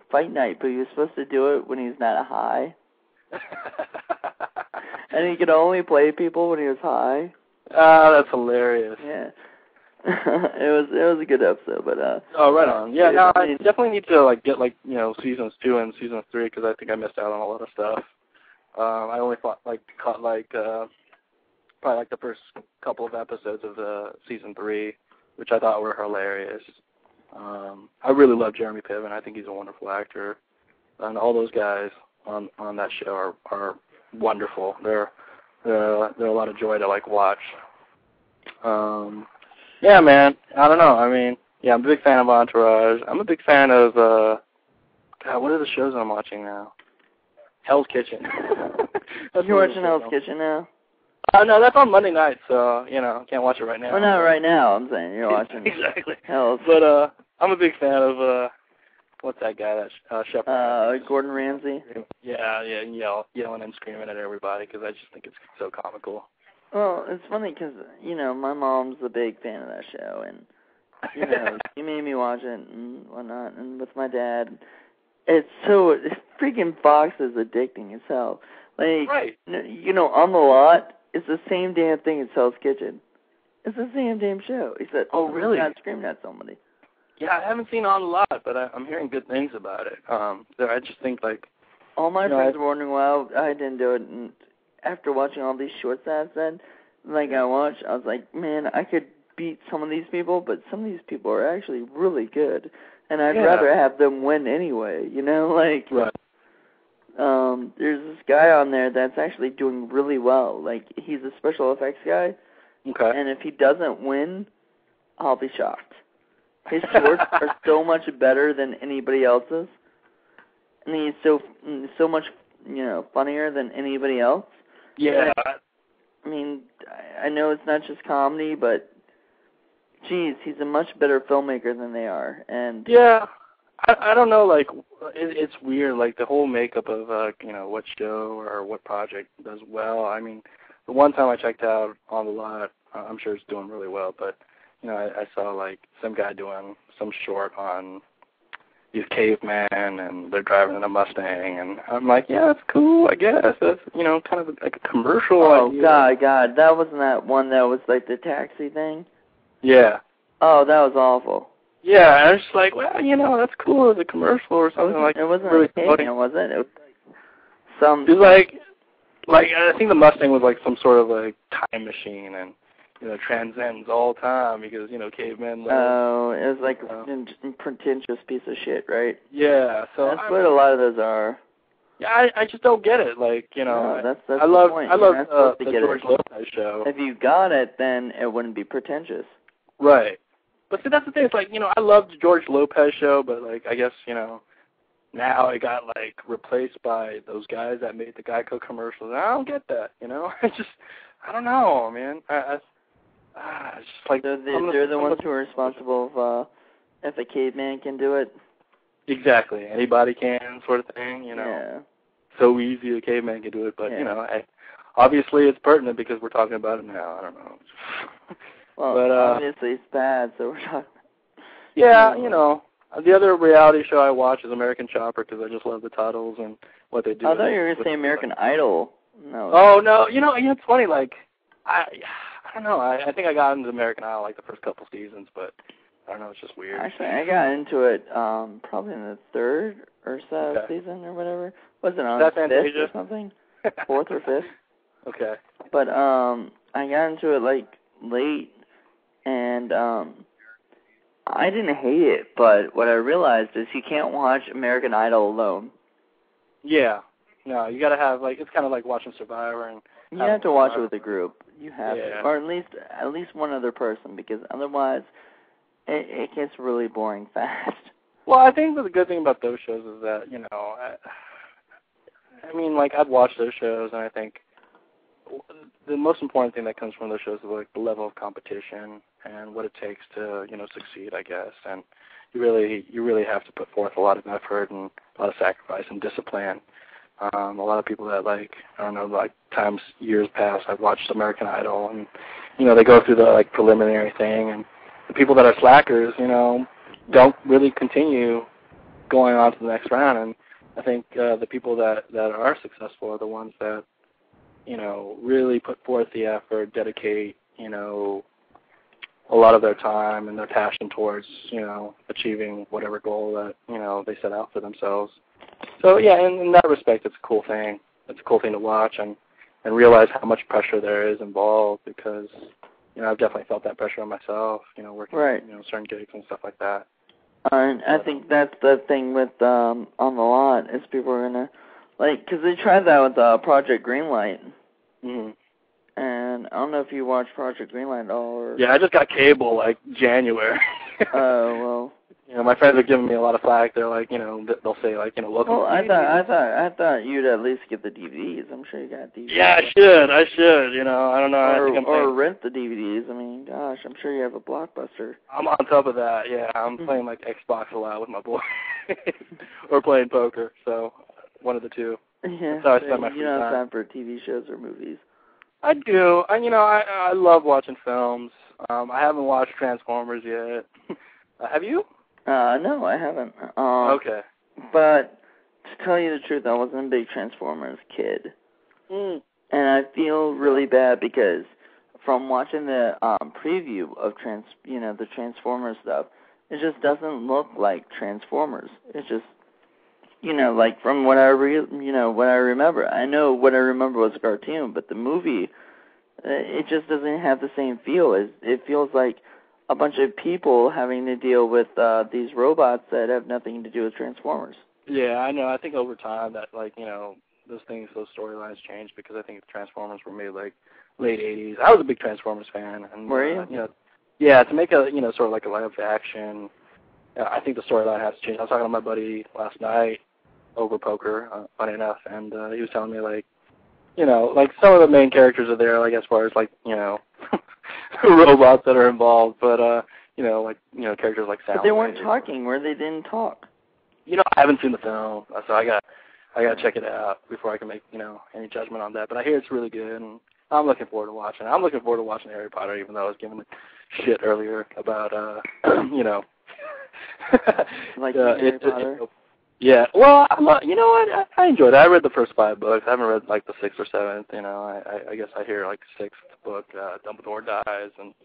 Speaker 3: Fight Night, but he was supposed to do it when he's not high. And he could only play people when he was high.
Speaker 1: Oh, that's hilarious.
Speaker 3: Yeah. it was a good episode, but
Speaker 1: oh, right on. Yeah, no, I definitely need to get seasons 2 and season 3 because I think I missed out on a lot of stuff. I only caught probably the first couple of episodes of season 3, which I thought were hilarious. I really love Jeremy Piven. I think he's a wonderful actor, and all those guys on that show are wonderful. They're a lot of joy to watch. Yeah, man. I don't know. I'm a big fan of Entourage. I'm a big fan of God, what are the shows I'm watching now? Hell's Kitchen.
Speaker 3: You're watching Hell's Kitchen now?
Speaker 1: No, that's on Monday night, so, can't watch it right now.
Speaker 3: Well, not right now, I'm saying. You're watching
Speaker 1: Exactly.
Speaker 3: Hell's.
Speaker 1: But, I'm a big fan of, what's that guy, that chef?
Speaker 3: Gordon Ramsay?
Speaker 1: Yeah, yelling and screaming at everybody, because I just think it's so comical.
Speaker 3: Well, it's funny because, my mom's a big fan of that show, and, she made me watch it and whatnot, and with my dad. Freaking Fox is addicting as hell. Like,
Speaker 1: right.
Speaker 3: On the Lot, it's the same damn thing as Hell's Kitchen. It's the same damn show, except
Speaker 1: really?
Speaker 3: not screaming at somebody.
Speaker 1: Yeah, I haven't seen On the Lot, but I'm hearing good things about it. I just think, like...
Speaker 3: All my friends were wondering why I didn't do it, and after watching all these shorts that I said, I watched, I was like, man, I could beat some of these people, but some of these people are actually really good. And I'd rather have them win anyway, Right. There's this guy on there that's actually doing really well. Like, he's a special effects guy.
Speaker 1: Okay.
Speaker 3: And if he doesn't win, I'll be shocked. His shorts are so much better than anybody else's. And he's so much, funnier than anybody else.
Speaker 1: Yeah.
Speaker 3: I mean, I know it's not just comedy, but geez, he's a much better filmmaker than they are. And
Speaker 1: yeah, I don't know, like, it's weird, like, the whole makeup of, what show or what project does well. I mean, the one time I checked out On the Lot, I'm sure it's doing really well, but, I saw, like, some guy doing some short on these cavemen, and they're driving in a Mustang, and I'm like, yeah, that's cool, I guess. That's, kind of like a commercial idea.
Speaker 3: God, that wasn't that one that was, like, the taxi thing?
Speaker 1: Yeah.
Speaker 3: Oh, that was awful.
Speaker 1: Yeah, and I was just like, well, that's cool as a commercial or something like that.
Speaker 3: It wasn't
Speaker 1: really
Speaker 3: a caveman, was it? It was some...
Speaker 1: It was like, I think the Mustang was like some sort of, like, time machine, and, transcends all time because, cavemen...
Speaker 3: Oh, it was like a pretentious piece of shit, right?
Speaker 1: Yeah, so...
Speaker 3: That's what a lot of those are.
Speaker 1: Yeah, I just don't get it, like,
Speaker 3: No, that's
Speaker 1: I love,
Speaker 3: the point.
Speaker 1: I love
Speaker 3: the
Speaker 1: George Lopez show.
Speaker 3: If you got it, then it wouldn't be pretentious.
Speaker 1: Right. But see, that's the thing, it's like, I loved the George Lopez show, but, like, I guess, now it got, like, replaced by those guys that made the Geico commercials. And I don't get that, I don't know, man. It's just like...
Speaker 3: They're the ones who are responsible if a caveman can do it.
Speaker 1: Exactly. Anybody can, sort of thing,
Speaker 3: Yeah.
Speaker 1: So easy a caveman can do it, but, obviously it's pertinent because we're talking about it now. I don't know.
Speaker 3: Well,
Speaker 1: but,
Speaker 3: obviously it's bad, so we're talking...
Speaker 1: Yeah, the other reality show I watch is American Chopper because I just love the titles and what they do.
Speaker 3: I thought you were going to say American Idol. No.
Speaker 1: Oh, no. It's funny, like, I don't know. I think I got into American Idol, like, the first couple seasons, but I don't know. It's just weird.
Speaker 3: Actually, I got into it probably in the third or so season or whatever. Was it on the fifth or something? Fourth or fifth?
Speaker 1: Okay.
Speaker 3: But I got into it, like, late, and I didn't hate it, but what I realized is you can't watch American Idol alone.
Speaker 1: Yeah. No, you got to have, like, it's kind of like watching Survivor. And
Speaker 3: you have to watch it with a group. You have
Speaker 1: to.
Speaker 3: Or at least one other person, because otherwise it gets really boring fast.
Speaker 1: Well, I think the good thing about those shows is that, I mean, like, I've watched those shows, and I think the most important thing that comes from those shows is, like, the level of competition and what it takes to, succeed, I guess. And you really have to put forth a lot of effort and a lot of sacrifice and discipline. A lot of people that, like, I don't know, like, years past, I've watched American Idol, and, they go through the, like, preliminary thing, and the people that are slackers, don't really continue going on to the next round. And I think the people that are successful are the ones that, really put forth the effort, dedicate, a lot of their time and their passion towards, achieving whatever goal that, they set out for themselves. So, yeah, in that respect, it's a cool thing. It's a cool thing to watch and realize how much pressure there is involved because, I've definitely felt that pressure on myself, working, certain gigs and stuff like that.
Speaker 3: And I think that's the thing with On the Lot is people are going to, like, because they tried that with Project Greenlight.
Speaker 1: Mm-hmm.
Speaker 3: And I don't know if you watched Project Greenlight at all. Or...
Speaker 1: Yeah, I just got cable, like, January.
Speaker 3: Well.
Speaker 1: You know, my friends are giving me a lot of flack. They're like, you know, they'll say like, you know, welcome.
Speaker 3: Well, I thought you'd at least get the DVDs. I'm sure you got DVDs.
Speaker 1: Yeah, I should. You know, I don't know.
Speaker 3: Or rent the DVDs. I mean, gosh, I'm sure you have a Blockbuster.
Speaker 1: I'm on top of that. Yeah, I'm playing like Xbox a lot with my boy, or playing poker. So one of the two.
Speaker 3: Yeah.
Speaker 1: That's how I spend my free
Speaker 3: You don't have
Speaker 1: time.
Speaker 3: time for TV shows or movies.
Speaker 1: I do. I love watching films. I haven't watched Transformers yet. Have you?
Speaker 3: No, I haven't.
Speaker 1: Okay.
Speaker 3: But to tell you the truth, I wasn't a big Transformers kid.
Speaker 1: Mm.
Speaker 3: And I feel really bad because from watching the preview of the Transformers stuff, it just doesn't look like Transformers. It's just, like from what I remember. I know what I remember was a cartoon, but the movie, it just doesn't have the same feel. It feels like a bunch of people having to deal with these robots that have nothing to do with Transformers.
Speaker 1: Yeah, I know. I think over time that, like, those storylines changed because I think Transformers were made, like, late 80s. I was a big Transformers fan. And,
Speaker 3: were you?
Speaker 1: Yeah, to make a, sort of like a live action, I think the storyline has to change. I was talking to my buddy last night over poker, funny enough, and he was telling me, like, like some of the main characters are there, like, as far as, like, robots that are involved, but characters like Sound.
Speaker 3: But they weren't talking, where they didn't talk.
Speaker 1: I haven't seen the film, so I gotta check it out before I can make any judgment on that. But I hear it's really good, and I'm looking forward to watching it. I'm looking forward to watching Harry Potter, even though I was giving shit earlier about
Speaker 3: like Harry Potter.
Speaker 1: Yeah, well, I enjoyed it. I read the first 5 books. I haven't read like the 6th or 7th. I guess I hear like 6th book, Dumbledore dies, and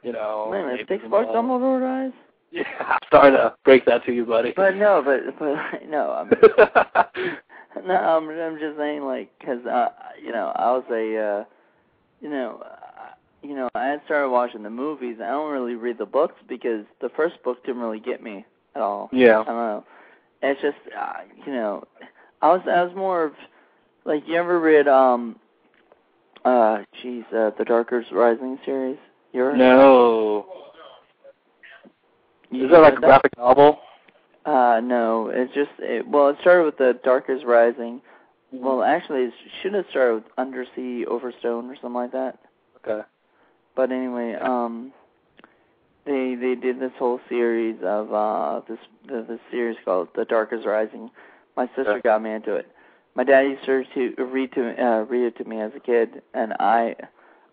Speaker 3: Wait a minute, 6th book, Dumbledore dies?
Speaker 1: Yeah, I'm starting to break that to you, buddy.
Speaker 3: But no, I'm I'm just saying, like, because I was I had started watching the movies. I don't really read the books because the first book didn't really get me at all.
Speaker 1: Yeah.
Speaker 3: I don't know. It's just, I was more of, like, you ever read, the Darkest Rising series?
Speaker 1: No. Is that like a graphic novel?
Speaker 3: No. It started with the Darkest Rising. Well, actually, it should have started with Undersea Overstone or something like that.
Speaker 1: Okay.
Speaker 3: But anyway, they did this whole series of this series called The Darkest Rising. My sister got me into it. My dad used to read it to me as a kid, and I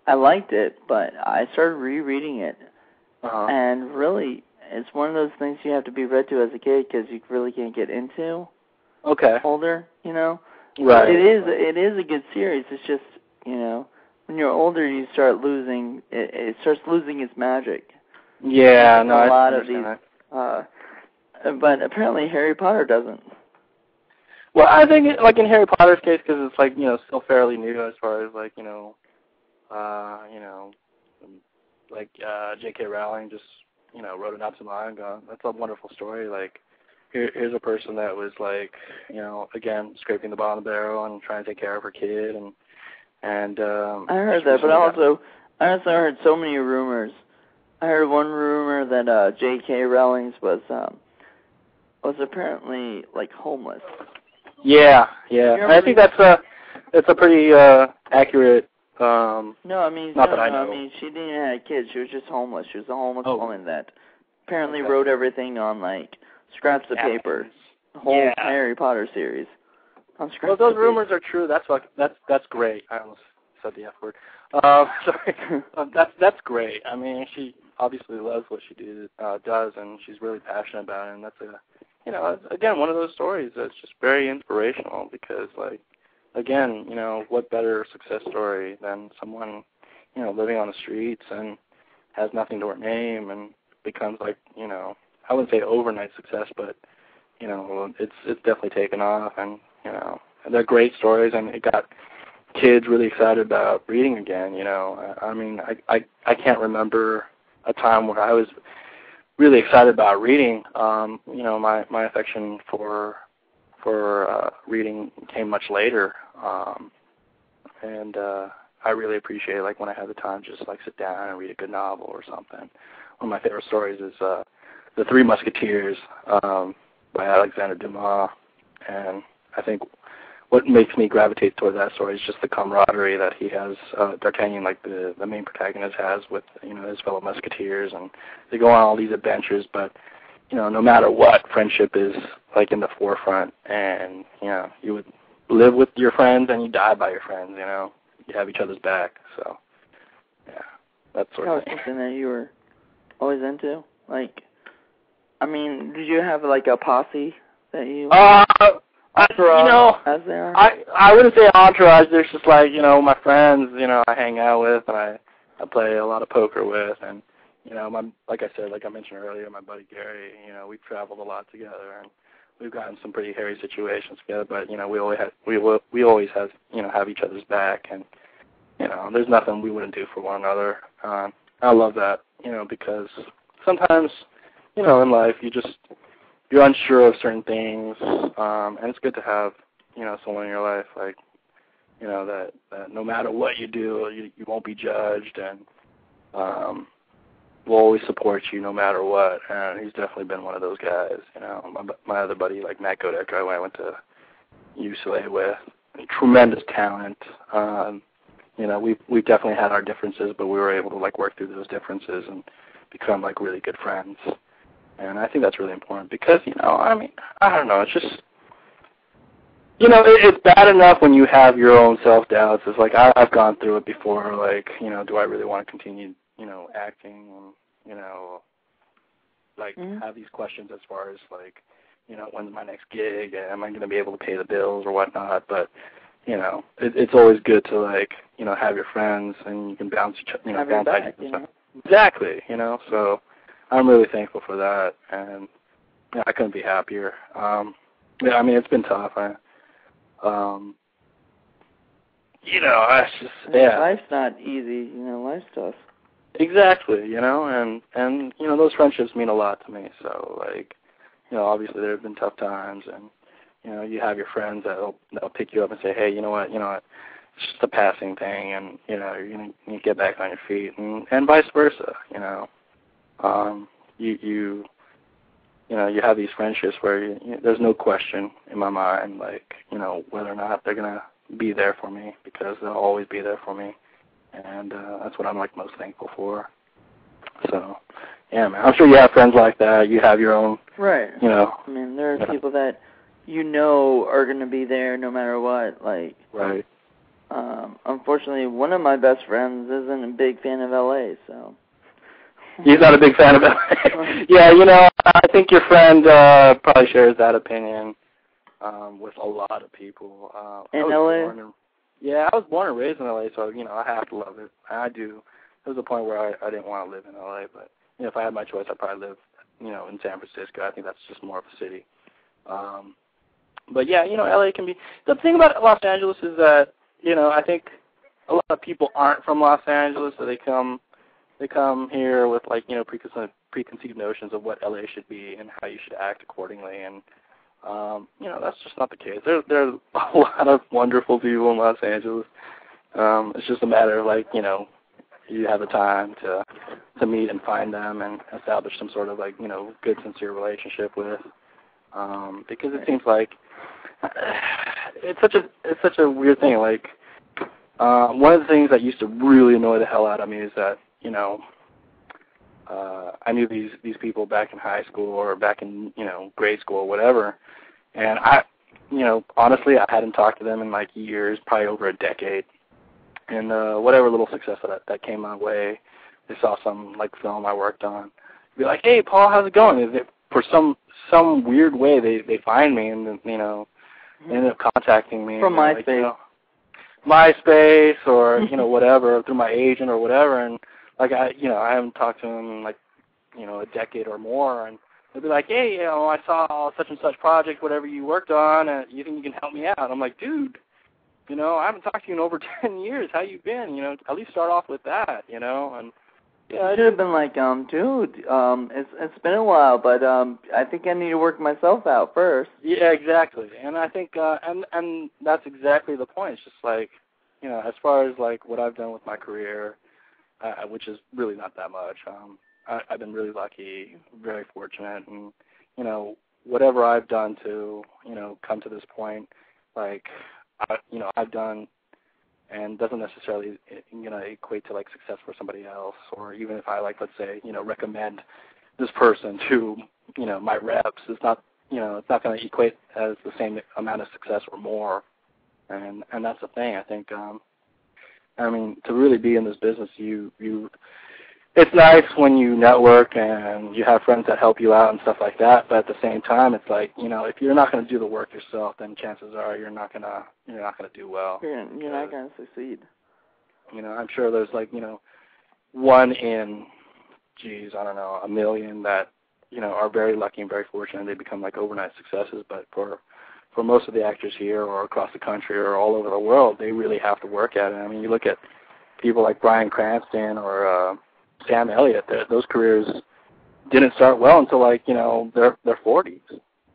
Speaker 3: liked it, but I started rereading it, and really, it's one of those things you have to be read to as a kid because you really can't get into.
Speaker 1: Okay.
Speaker 3: Older,
Speaker 1: Right.
Speaker 3: It is a good series. It's just when you're older, you start losing. It starts losing its magic.
Speaker 1: Yeah, no,
Speaker 3: a lot of
Speaker 1: these.
Speaker 3: But apparently Harry Potter doesn't.
Speaker 1: Well, I think, like in Harry Potter's case, because it's like still fairly new as far as like like J.K. Rowling just wrote it not too long ago. That's a wonderful story. Like here's a person that was like again scraping the bottom of the barrel and trying to take care of her kid and
Speaker 3: I heard that, but I also heard so many rumors. I heard one rumor that J.K. Rowling was apparently like homeless.
Speaker 1: Yeah. I think that's a pretty accurate.
Speaker 3: No, I mean,
Speaker 1: not that I know.
Speaker 3: I mean, she didn't have kids. She was just homeless. She was a homeless woman that apparently wrote everything on like scraps of paper. The whole Harry Potter series.
Speaker 1: Well, those rumors are true. That's great. I almost said the F word. Sorry. That's great. I mean, she obviously loves what she does, and she's really passionate about it. And that's again, one of those stories that's just very inspirational because, like, again, what better success story than someone, living on the streets and has nothing to her name and becomes like, I wouldn't say overnight success, but it's definitely taken off, and and they're great stories, and it got kids really excited about reading again. I mean, I can't remember a time where I was really excited about reading. My affection for reading came much later, and I really appreciate like when I have the time to just like sit down and read a good novel or something. One of my favorite stories is The Three Musketeers by Alexander Dumas, and I think what makes me gravitate toward that story is just the camaraderie that he has, D'Artagnan, like the main protagonist, has with his fellow musketeers, and they go on all these adventures. But no matter what, friendship is like in the forefront, and you would live with your friends and you die by your friends. You have each other's back. So yeah, that's sort of thing.
Speaker 3: Something that you were always into, like. I mean, did you have like a posse that you?
Speaker 1: Entourage,
Speaker 3: as they are?
Speaker 1: I wouldn't say entourage. There's just like my friends, I hang out with, and I play a lot of poker with, and like I said, like I mentioned earlier, my buddy Gary, we've traveled a lot together, and we've gotten some pretty hairy situations together. But we always have each other's back, and there's nothing we wouldn't do for one another. I love that, because sometimes. In life, you're unsure of certain things, and it's good to have, someone in your life, like, that no matter what you do, you won't be judged, and will always support you no matter what, and he's definitely been one of those guys, My other buddy, like Matt Godecker, I went to UCLA with, tremendous talent. We've definitely had our differences, but we were able to, like, work through those differences and become, like, really good friends. And I think that's really important because, I don't know, it's just, it's bad enough when you have your own self-doubts. It's like, I've gone through it before, like, do I really want to continue, acting and, like, have these questions as far as, like, when's my next gig? Am I going to be able to pay the bills or whatnot? But, it's always good to, like, have your friends and you can bounce each other, bounce ideas. Exactly, so I'm really thankful for that, and I couldn't be happier. It's been tough. It's just, yeah.
Speaker 3: Life's not easy, life's tough.
Speaker 1: Exactly, and those friendships mean a lot to me. So, like, obviously there have been tough times, and you have your friends that'll pick you up and say, hey, you know what, it's just a passing thing, and you're gonna get back on your feet, and vice versa, You have these friendships where there's no question in my mind, like, whether or not they're going to be there for me, because they'll always be there for me. And that's what I'm, like, most thankful for. So, yeah, man, I'm sure you have friends like that. You have your own,
Speaker 3: right. There are people that are going to be there no matter what. Like,
Speaker 1: right.
Speaker 3: Unfortunately, one of my best friends isn't a big fan of L.A., so.
Speaker 1: He's not a big fan of it. Yeah, I think your friend probably shares that opinion with a lot of people.
Speaker 3: In L.A.?
Speaker 1: I was born and raised in L.A., so, I have to love it. I do. There was a point where I didn't want to live in L.A., but, if I had my choice, I'd probably live, in San Francisco. I think that's just more of a city. But, yeah, L.A. can be... The thing about Los Angeles is that, I think a lot of people aren't from Los Angeles, so they come here with, like, preconceived notions of what LA should be and how you should act accordingly, and that's just not the case. There's a lot of wonderful people in Los Angeles. It's just a matter of, like, you have the time to meet and find them and establish some sort of, like, good, sincere relationship with, because it seems like it's such a weird thing. Like, one of the things that used to really annoy the hell out of me is that I knew these people back in high school or back in, grade school or whatever, and honestly, I hadn't talked to them in, like, years, probably over a decade, and whatever little success that came my way, they saw some, like, film I worked on, be like, hey, Paul, how's it going? Is it, for some weird way, they find me, and, they ended up contacting me.
Speaker 3: From MySpace.
Speaker 1: Like, MySpace or, whatever, through my agent or whatever, and, like, I haven't talked to them in, like, a decade or more, and they'll be like, hey, I saw such and such project, whatever you worked on, and you think you can help me out? I'm like, dude, I haven't talked to you in over 10 years. How you been? At least start off with that, and yeah.
Speaker 3: I should have been like, dude, it's been a while, but I think I need to work myself out first.
Speaker 1: Yeah, exactly, and I think, and that's exactly the point. It's just like, as far as, like, what I've done with my career, which is really not that much. I've been really lucky, very fortunate, and whatever I've done to come to this point, like I've done, and doesn't necessarily equate to like success for somebody else, or even if I like, let's say, recommend this person to my reps, it's not going to equate as the same amount of success or more, and that's the thing. I think I mean, to really be in this business, it's nice when you network and you have friends that help you out and stuff like that. But at the same time, it's like, if you're not going to do the work yourself, then chances are you're not going to do well.
Speaker 3: You're not going to succeed.
Speaker 1: I'm sure there's like, one in, I don't know, a million that, are very lucky and very fortunate and they become like overnight successes. But for most of the actors here or across the country or all over the world, they really have to work at it. I mean, you look at people like Bryan Cranston or Sam Elliott, those careers didn't start well until like their 40s,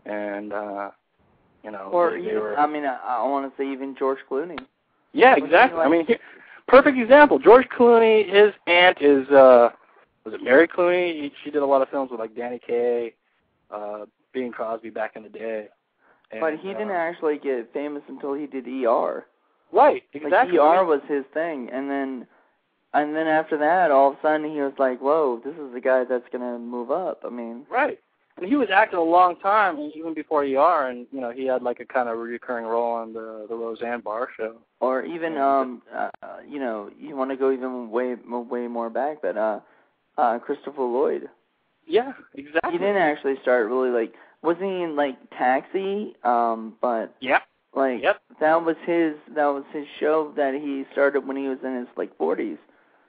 Speaker 1: and
Speaker 3: or
Speaker 1: they
Speaker 3: even,
Speaker 1: were.
Speaker 3: I mean, I want to say even George Clooney.
Speaker 1: Yeah, exactly. I mean, perfect example. George Clooney, his aunt is was it Mary Clooney? She did a lot of films with like Danny Kaye, Bing Crosby back in the day. And,
Speaker 3: but he didn't actually get famous until he did ER.
Speaker 1: Right, exactly.
Speaker 3: Like ER was his thing, and then after that, all of a sudden he was like, "Whoa, this is the guy that's gonna move up." I mean,
Speaker 1: right. And he was acting a long time, even before ER, and he had like a kind of recurring role on the Roseanne Barr show.
Speaker 3: Or even you want to go even way more back, but Christopher Lloyd.
Speaker 1: Yeah, exactly.
Speaker 3: He didn't actually start really like. Wasn't he in like Taxi? But
Speaker 1: yeah,
Speaker 3: like that was his show that he started when he was in his like 40s.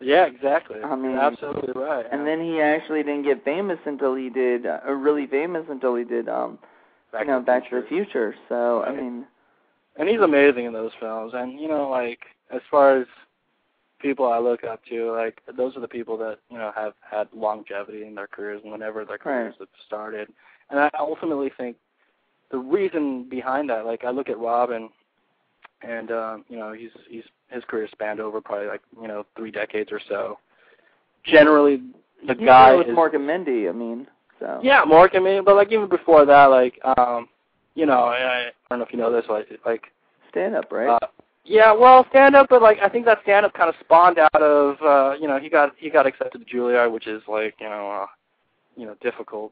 Speaker 1: Yeah, exactly.
Speaker 3: I mean,
Speaker 1: you're absolutely right.
Speaker 3: And then he actually didn't get famous until he did, really famous until he did, Back to the Future. So right. I mean,
Speaker 1: and he's amazing in those films. And like as far as people I look up to, like those are the people that have had longevity in their careers whenever their careers have started. And I ultimately think the reason behind that, like I look at Rob and he's his career spanned over probably like 3 decades or so. Generally, the guy
Speaker 3: is Mork and Mindy. I mean, so
Speaker 1: yeah, Mork and Mindy. But like even before that, like I don't know if you know this, like
Speaker 3: stand up, right?
Speaker 1: Yeah, well, stand up, but like I think that stand up kind of spawned out of he got accepted to Juilliard, which is like difficult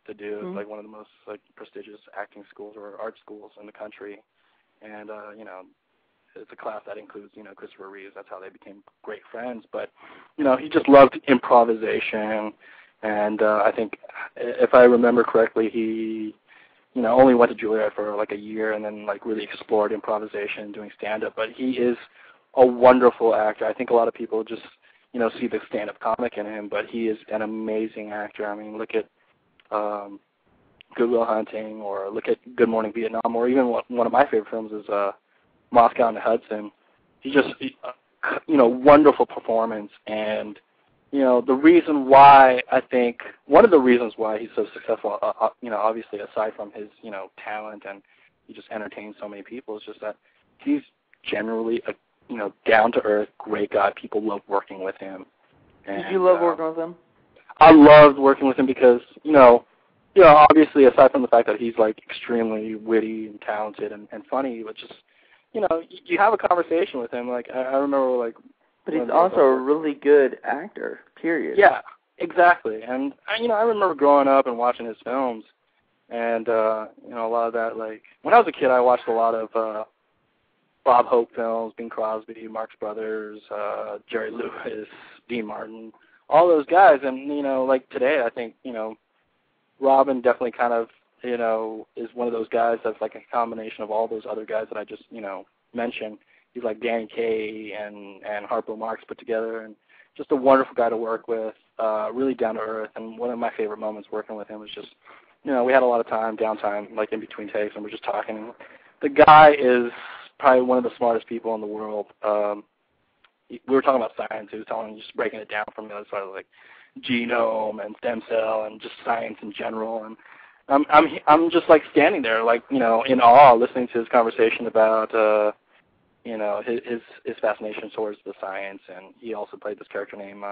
Speaker 1: to do. It's like one of the most like prestigious acting schools or art schools in the country, and it's a class that includes Christopher Reeves. That's how they became great friends. But he just loved improvisation, and I think if I remember correctly, he only went to Juilliard for like a year and then like really explored improvisation, doing stand-up. But he is a wonderful actor. I think a lot of people just see the stand-up comic in him, but he is an amazing actor. I mean, look at Good Will Hunting, or look at Good Morning Vietnam, or even one of my favorite films is Moscow on the Hudson. He just wonderful performance, and the reason why I think one of the reasons why he's so successful, obviously aside from his talent and he just entertains so many people, is just that he's generally a down to earth great guy. People love working with him. And,
Speaker 3: did you love working with him?
Speaker 1: I loved working with him because obviously aside from the fact that he's like extremely witty and talented and funny, but just you have a conversation with him. Like I remember like.
Speaker 3: But he's also a really good actor, period.
Speaker 1: Yeah, exactly. And, I remember growing up and watching his films, and, a lot of that, like, when I was a kid, I watched a lot of Bob Hope films, Bing Crosby, Marx Brothers, Jerry Lewis, Dean Martin, all those guys. And, like today, I think, Robin definitely kind of, is one of those guys that's like a combination of all those other guys that I just, mentioned. He's like Danny Kaye and Harpo Marx put together, and just a wonderful guy to work with, really down to earth. And one of my favorite moments working with him was just, we had a lot of downtime, like in between takes, and we're just talking. The guy is probably one of the smartest people in the world. We were talking about science. He was just breaking it down for me as far as like genome and stem cell and just science in general. And I'm just like standing there, like in awe, listening to his conversation about. His fascination towards the science, and he also played this character named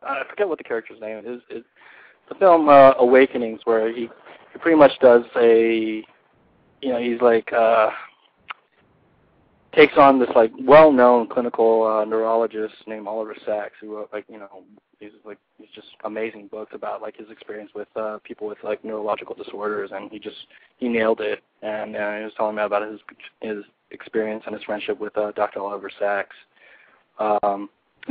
Speaker 1: I forget what the character's name is. It's the film Awakenings, where he pretty much does he's like takes on this like well-known clinical neurologist named Oliver Sacks, who wrote he's just amazing books about like his experience with people with like neurological disorders, and he nailed it. And he was telling me about his experience and his friendship with Dr. Oliver Sacks.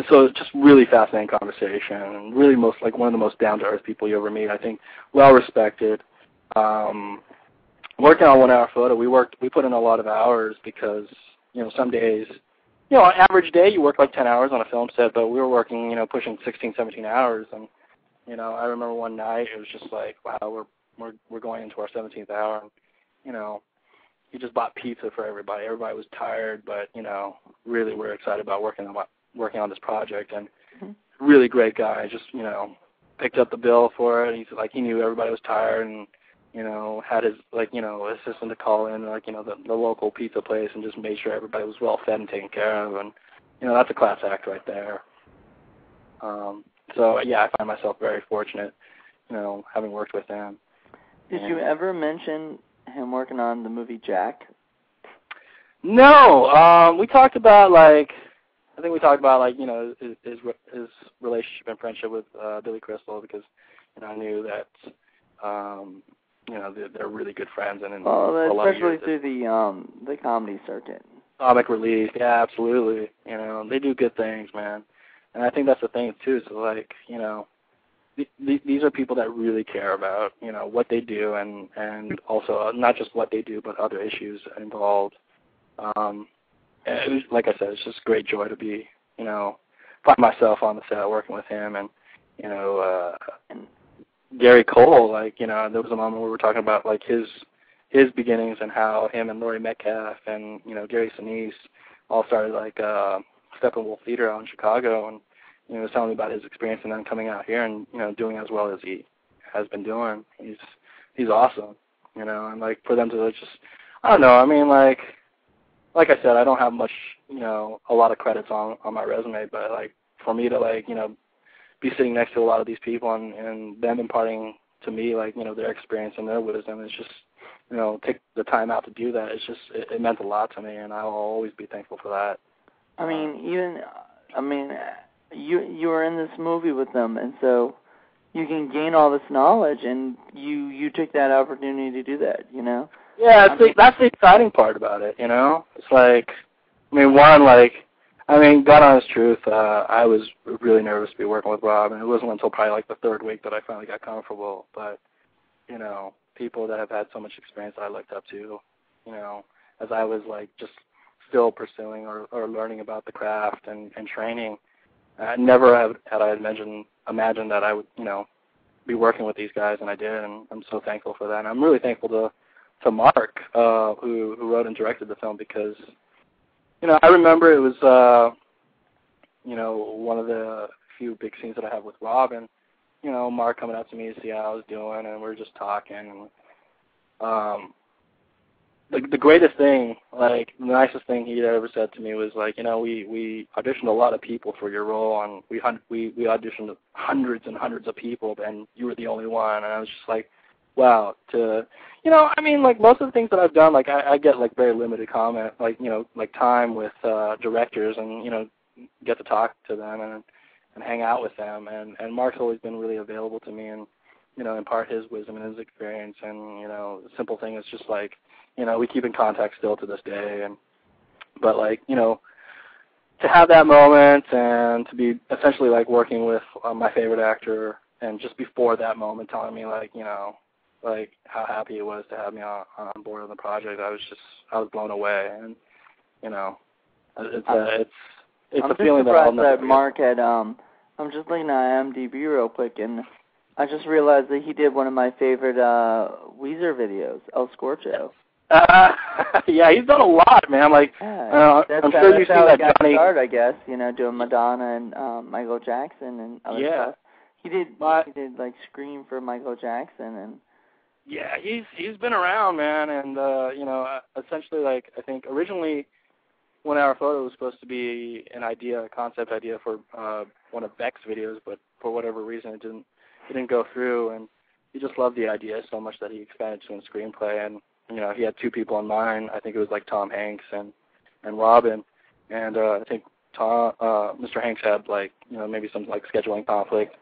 Speaker 1: So it's just really fascinating conversation, and really one of the most down-to-earth people you ever meet. I think well-respected. Working on 1 hour photo, we put in a lot of hours because, some days, on average day you work like 10 hours on a film set, but we were working, pushing 16, 17 hours. And, I remember one night it was just like, wow, we're going into our 17th hour. And, he just bought pizza for everybody. Everybody was tired, but, really we're excited about working on this project. And really great guy, just, picked up the bill for it. He's like, he knew everybody was tired, and, had his, assistant to call in, the local pizza place, and just made sure everybody was well fed and taken care of. And, that's a class act right there. So, yeah, I find myself very fortunate, having worked with him.
Speaker 3: Did you ever mention him working on the movie Jack?
Speaker 1: No. We talked about, his relationship and friendship with Billy Crystal, because, I knew that, they're really good friends. And
Speaker 3: especially through the comedy circuit.
Speaker 1: Comic Relief, yeah, absolutely. They do good things, man. And I think that's the thing, too. So, these are people that really care about, what they do, and also not just what they do, but other issues involved. Like I said, it's just great joy to be, find myself on the set working with him. And, Gary Cole, there was a moment where we were talking about, his beginnings and how him and Laurie Metcalf and, Gary Sinise all started, Steppenwolf Theater out in Chicago. And, he was telling me about his experience and then coming out here and, doing as well as he has been doing. He's awesome, and, for them to just, I don't know, I mean, like I said, I don't have much, a lot of credits on my resume, but, for me to, be sitting next to a lot of these people and them imparting to me, their experience and their wisdom, it's just, take the time out to do that. It's just, it meant a lot to me, and I will always be thankful for that.
Speaker 3: You were in this movie with them, and so you can gain all this knowledge, and you took that opportunity to do that,
Speaker 1: Yeah, that's the exciting part about it, It's God honest truth, I was really nervous to be working with Rob, and it wasn't until probably the third week that I finally got comfortable. But, people that have had so much experience that I looked up to, as I was just still pursuing or learning about the craft and training, I never had I imagined that I would, be working with these guys, and I did, and I'm so thankful for that. And I'm really thankful to Mark, who wrote and directed the film, because, I remember it was, one of the few big scenes that I have with Rob, and, Mark coming up to me to see how I was doing, and we were just talking. And, the greatest thing, the nicest thing he ever said to me was, we auditioned a lot of people for your role, and we auditioned hundreds and hundreds of people, and you were the only one. And I was just like, wow. Most of the things that I've done, I get, very limited comment, time with directors and, get to talk to them and hang out with them. And Mark's always been really available to me and, impart his wisdom and his experience. And, the simple thing is just we keep in contact still to this day. But to have that moment and to be essentially working with my favorite actor, and just before that moment telling me how happy it was to have me on board on the project, I was blown away. And it's a feeling that I'll never
Speaker 3: surprised that Mark had I'm just looking at IMDb real quick, and I just realized that he did one of my favorite Weezer videos, El Scorcho.
Speaker 1: Yeah, he's done a lot, man. I'm sure you've seen that Johnny.
Speaker 3: Started, I guess, doing Madonna and Michael Jackson and other stuff. He did Scream for Michael Jackson and.
Speaker 1: Yeah, he's been around, man, and essentially, I think originally 1 Hour Photo was supposed to be a concept idea for one of Beck's videos, but for whatever reason it didn't go through, and he just loved the idea so much that he expanded to a screenplay, and he had 2 people in mind. I think it was like Tom Hanks and Robin, and I think Mr. Hanks had maybe some scheduling conflict,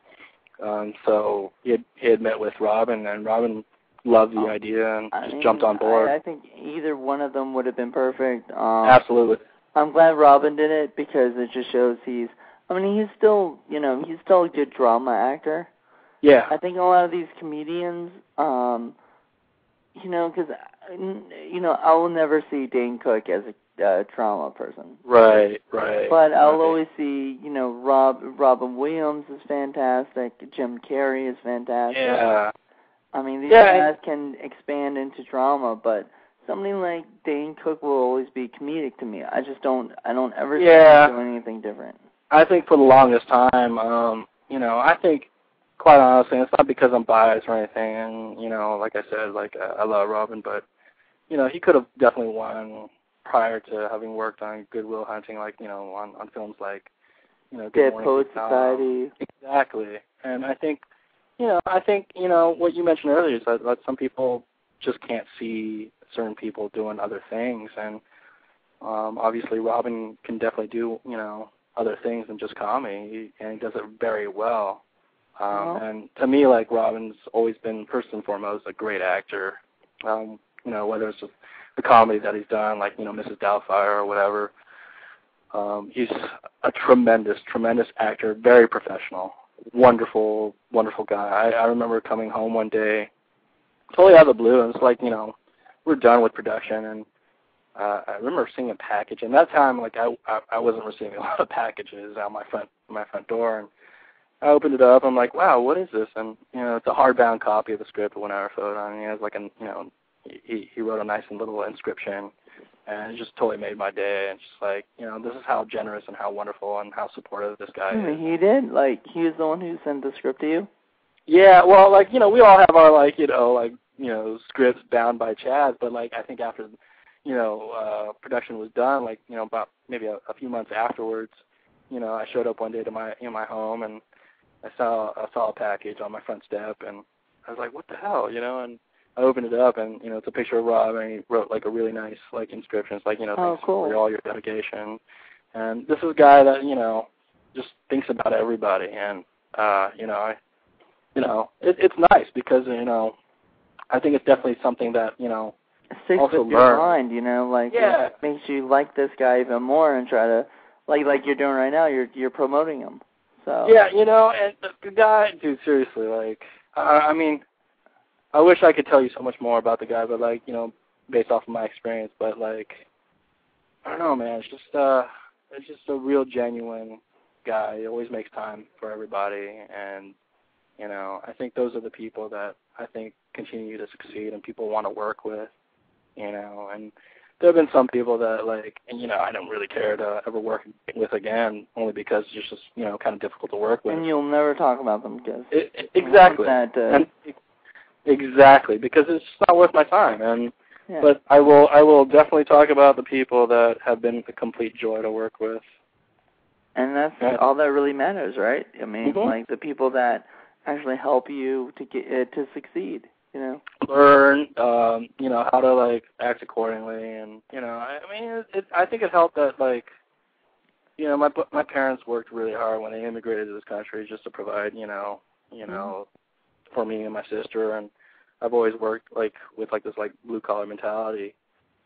Speaker 1: so he had met with Robin, and Robin loved the idea and just jumped on board.
Speaker 3: I think either one of them would have been perfect.
Speaker 1: Absolutely.
Speaker 3: I'm glad Robin did it because it just shows he's still a good drama actor.
Speaker 1: Yeah.
Speaker 3: I think a lot of these comedians, because I will never see Dane Cook as a drama person.
Speaker 1: Right.
Speaker 3: But I'll always see, Robin Williams is fantastic, Jim Carrey is fantastic.
Speaker 1: Yeah.
Speaker 3: I mean, these guys can expand into drama, but somebody like Dane Cook will always be comedic to me. I don't ever see him doing anything different.
Speaker 1: I think for the longest time, I think, quite honestly, it's not because I'm biased or anything, and, like I said, I love Robin, but, he could have definitely won prior to having worked on Good Will Hunting, on films like,
Speaker 3: Dead Poets Society.
Speaker 1: Exactly. And I think, what you mentioned earlier is that some people just can't see certain people doing other things, and obviously Robin can definitely do, other things than just comedy, and he does it very well. And to me, Robin's always been, first and foremost, a great actor, whether it's just the comedy that he's done, Mrs. Doubtfire or whatever. He's a tremendous actor, very professional, wonderful guy. I remember coming home one day, totally out of the blue, and it's we're done with production, and I remember seeing a package, and that time, I wasn't receiving a lot of packages out my front door, and I opened it up. I'm like, wow, what is this? And it's a hardbound copy of the script of 1 Hour Photo, and he has he wrote a nice little inscription, and it just totally made my day. And just this is how generous and how wonderful and how supportive this guy is.
Speaker 3: He did? He was the one who sent the script to you?
Speaker 1: Yeah, well, we all have our scripts bound by Chad, but I think after production was done, about maybe a few months afterwards, I showed up one day to my home, and I saw a package on my front step, and I was like, what the hell, and I opened it up, and it's a picture of Rob, and he wrote a really nice inscription. It's thanks
Speaker 3: cool.
Speaker 1: for all your dedication. And this is a guy that just thinks about everybody, and it's nice because I think it's definitely something that
Speaker 3: it sticks
Speaker 1: also
Speaker 3: with your mind, it makes you like this guy even more and try to like you're doing right now. You're promoting him. So
Speaker 1: yeah, and the guy, dude, seriously, I mean, I wish I could tell you so much more about the guy, but based off of my experience, but I don't know, man. It's just a real genuine guy. He always makes time for everybody, and I think those are the people that I think continue to succeed and people want to work with, and there have been some people that I don't really care to ever work with again, only because it's just kind of difficult to work with.
Speaker 3: And you'll never talk about them because
Speaker 1: exactly. Exactly, because it's just not worth my time. And but I will definitely talk about the people that have been a complete joy to work with.
Speaker 3: And that's all that really matters, right? I mean, the people that actually help you to get to succeed.
Speaker 1: Learn, how to act accordingly, and I think it helped that my parents worked really hard when they immigrated to this country just to provide for me and my sister, and I've always worked with this blue collar mentality,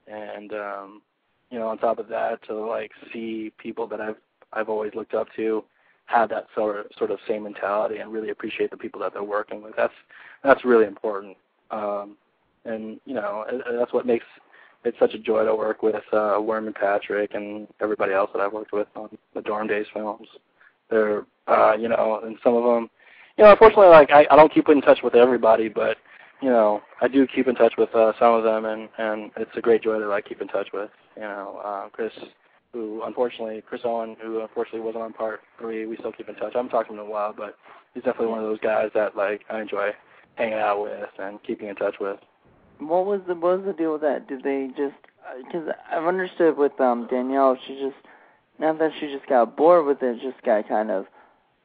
Speaker 1: and on top of that to see people that I've always looked up to have that sort of same mentality and really appreciate the people that they're working with. That's really important, and that's what makes it such a joy to work with Worm and Patrick and everybody else that I've worked with on the Dorm Days films. They're and some of them. Unfortunately, I don't keep in touch with everybody, but, I do keep in touch with some of them, and it's a great joy to, keep in touch with. Chris Owen, who unfortunately wasn't on part 3, we still keep in touch. I haven't talked to him in a while, but he's definitely one of those guys that, I enjoy hanging out with and keeping in touch with.
Speaker 3: What was the deal with that? Did they just, because I've understood with Danielle, she just, not that she just got bored with it, just got kind of,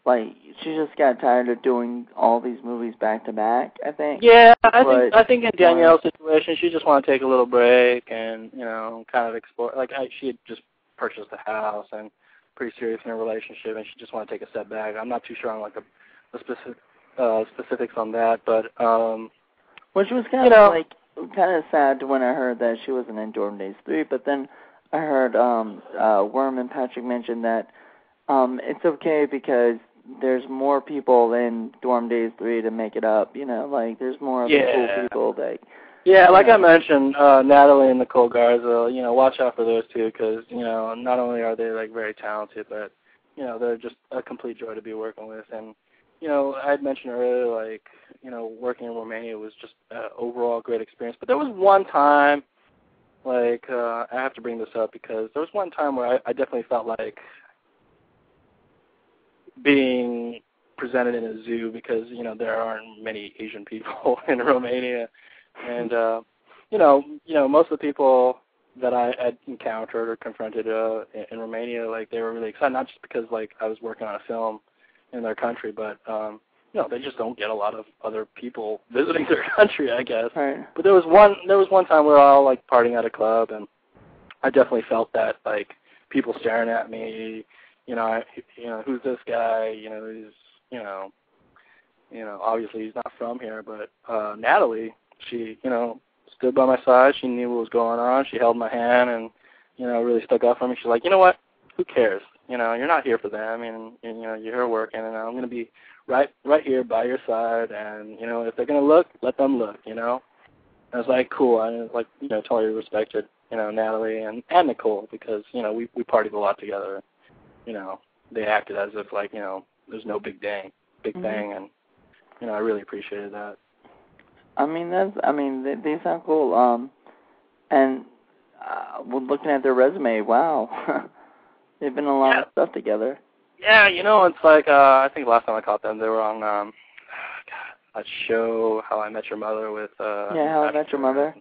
Speaker 3: like, she just got tired of doing all these movies back to back, I think.
Speaker 1: Yeah, I think in Danielle's situation, she just wanted to take a little break and, you know, kind of explore. Like, she had just purchased a house and pretty serious in her relationship, and she just wanted to take a step back. I'm not too sure on, like, the specifics on that, but,
Speaker 3: which was kind of, like, kind of sad when I heard that she wasn't in Dorm Days 3, but then I heard Worm and Patrick mention that it's okay because there's more people in Dorm Days 3 to make it up, you know, like, there's more of the cool people that...
Speaker 1: Yeah, like I mentioned, Natalie and Nicole Garza, you know, watch out for those two because, you know, not only are they, like, very talented, but, you know, they're just a complete joy to be working with. And, you know, I had mentioned earlier, like, you know, working in Romania was just an overall great experience. But there was one time, like, I have to bring this up because there was one time where I definitely felt like being presented in a zoo because, you know, there aren't many Asian people in Romania. And, you know, most of the people that I had encountered or confronted in Romania, like, they were really excited, not just because, like, I was working on a film in their country, but, you know, they just don't get a lot of other people visiting their country, I guess.
Speaker 3: Right.
Speaker 1: But there was one time we were all, like, partying at a club, and I definitely felt that, like, people staring at me, you know, who's this guy, you know, he's, you know, obviously he's not from here, but Natalie, she, you know, stood by my side. She knew what was going on. She held my hand and, you know, really stuck up for me. She's like, you know what? Who cares? You know, you're not here for them, and you know, you're here working, and I'm going to be right here by your side, and, you know, if they're going to look, let them look, you know. And I was like, cool. I was like, you know, totally respected, you know, Natalie and Nicole because, you know, we partied a lot together. You know, they acted as if, like, you know, there's no big thing, and, you know, I really appreciated that.
Speaker 3: I mean, they sound cool. And well, looking at their resume, wow, they've been in a lot of stuff together.
Speaker 1: Yeah, you know, it's like I think last time I caught them, they were on a show, How I Met Your Mother with.
Speaker 3: How I Met Your Mother.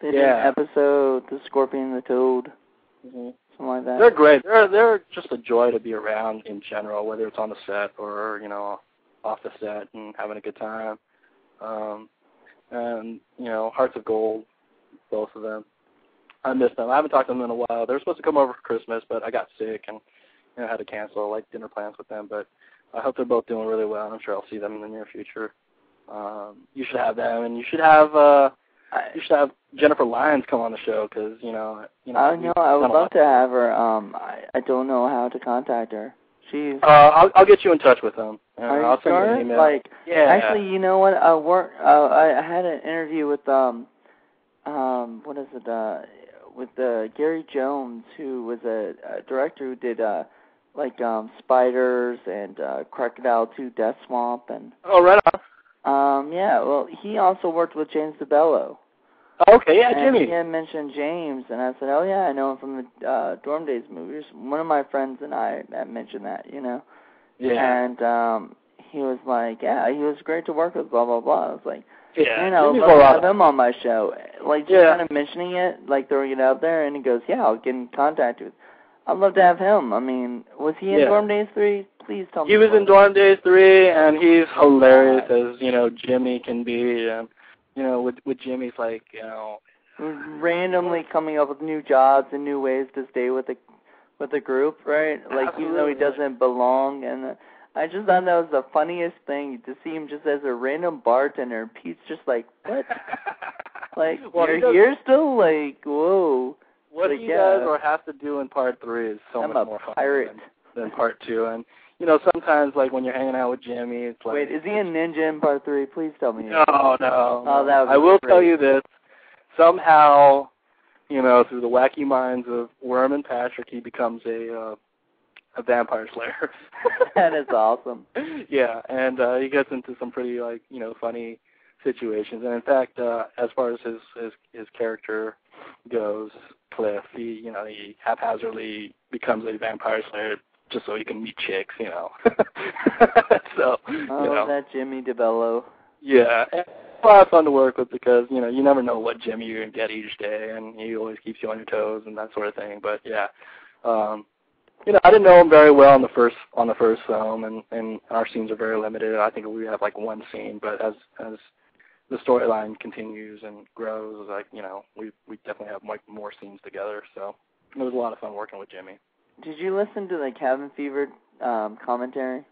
Speaker 3: They did an episode, The Scorpion and the Toad. Something like that.
Speaker 1: They're great. They're just a joy to be around in general, whether it's on the set or, you know, off the set and having a good time. And, you know, Hearts of Gold, both of them. I miss them. I haven't talked to them in a while. They were supposed to come over for Christmas, but I got sick and, you know, had to cancel, like, dinner plans with them. But I hope they're both doing really well, and I'm sure I'll see them in the near future. You should have them, and you should have Jennifer Lyons come on the show because, you know.
Speaker 3: I would love to have her. I don't know how to contact her. She's.
Speaker 1: I'll get you in touch with them.
Speaker 3: Are you
Speaker 1: I'll send
Speaker 3: sure?
Speaker 1: you an email.
Speaker 3: Like,
Speaker 1: yeah.
Speaker 3: Actually, you know what? I had an interview with what is it? With Gary Jones, who was a director who did Spiders and Crocodile 2: Death Swamp and.
Speaker 1: Oh, right on.
Speaker 3: Yeah. Well, he also worked with James DeBello.
Speaker 1: Okay, yeah, Jimmy.
Speaker 3: And he had mentioned James, and I said, oh, yeah, I know him from the Dorm Days movies. One of my friends and I had mentioned that, you know.
Speaker 1: Yeah.
Speaker 3: And he was like, yeah, he was great to work with, blah, blah, blah. I was like,
Speaker 1: yeah,
Speaker 3: man, I would love to have him on my show. Like, just kind of mentioning it, like throwing it out there, and he goes, yeah, I'll get in contact with. I'd love to have him. I mean, was he in Dorm Days 3? Please tell me.
Speaker 1: He was in Dorm Days 3, and he's hilarious as, you know, Jimmy can be, and, you know, with Jimmy's, like, you know,
Speaker 3: randomly coming up with new jobs and new ways to stay with the group, right? Like,
Speaker 1: absolutely.
Speaker 3: Even though he doesn't belong. And I just thought that was the funniest thing, to see him just as a random bartender. And Pete's just like, what? Like, well, you're here still? Like, whoa.
Speaker 1: What
Speaker 3: like,
Speaker 1: you guys will have to do in part 3 is so much more fun than part 2. And, you know, sometimes, like, when you're hanging out with Jimmy, it's like...
Speaker 3: Wait, is he a ninja in part 3? Please tell me.
Speaker 1: No.
Speaker 3: Oh, that would be
Speaker 1: I will
Speaker 3: great.
Speaker 1: tell you this. Somehow, you know, through the wacky minds of Worm and Patrick, he becomes a vampire slayer.
Speaker 3: That is awesome.
Speaker 1: Yeah, and he gets into some pretty, like, you know, funny situations. And in fact, as far as his character goes, Cliff, he haphazardly becomes a vampire slayer just so he can meet chicks, you know. So,
Speaker 3: that Jimmy DeBello.
Speaker 1: Yeah. a lot of fun to work with because, you know, you never know what Jimmy you're going to get each day, and he always keeps you on your toes and that sort of thing. But, yeah, you know, I didn't know him very well on the first film, and our scenes are very limited. I think we have, like, one scene, but as the storyline continues and grows, like, you know, we definitely have, like, more scenes together. So it was a lot of fun working with Jimmy.
Speaker 3: Did you listen to the Cabin Fever commentary?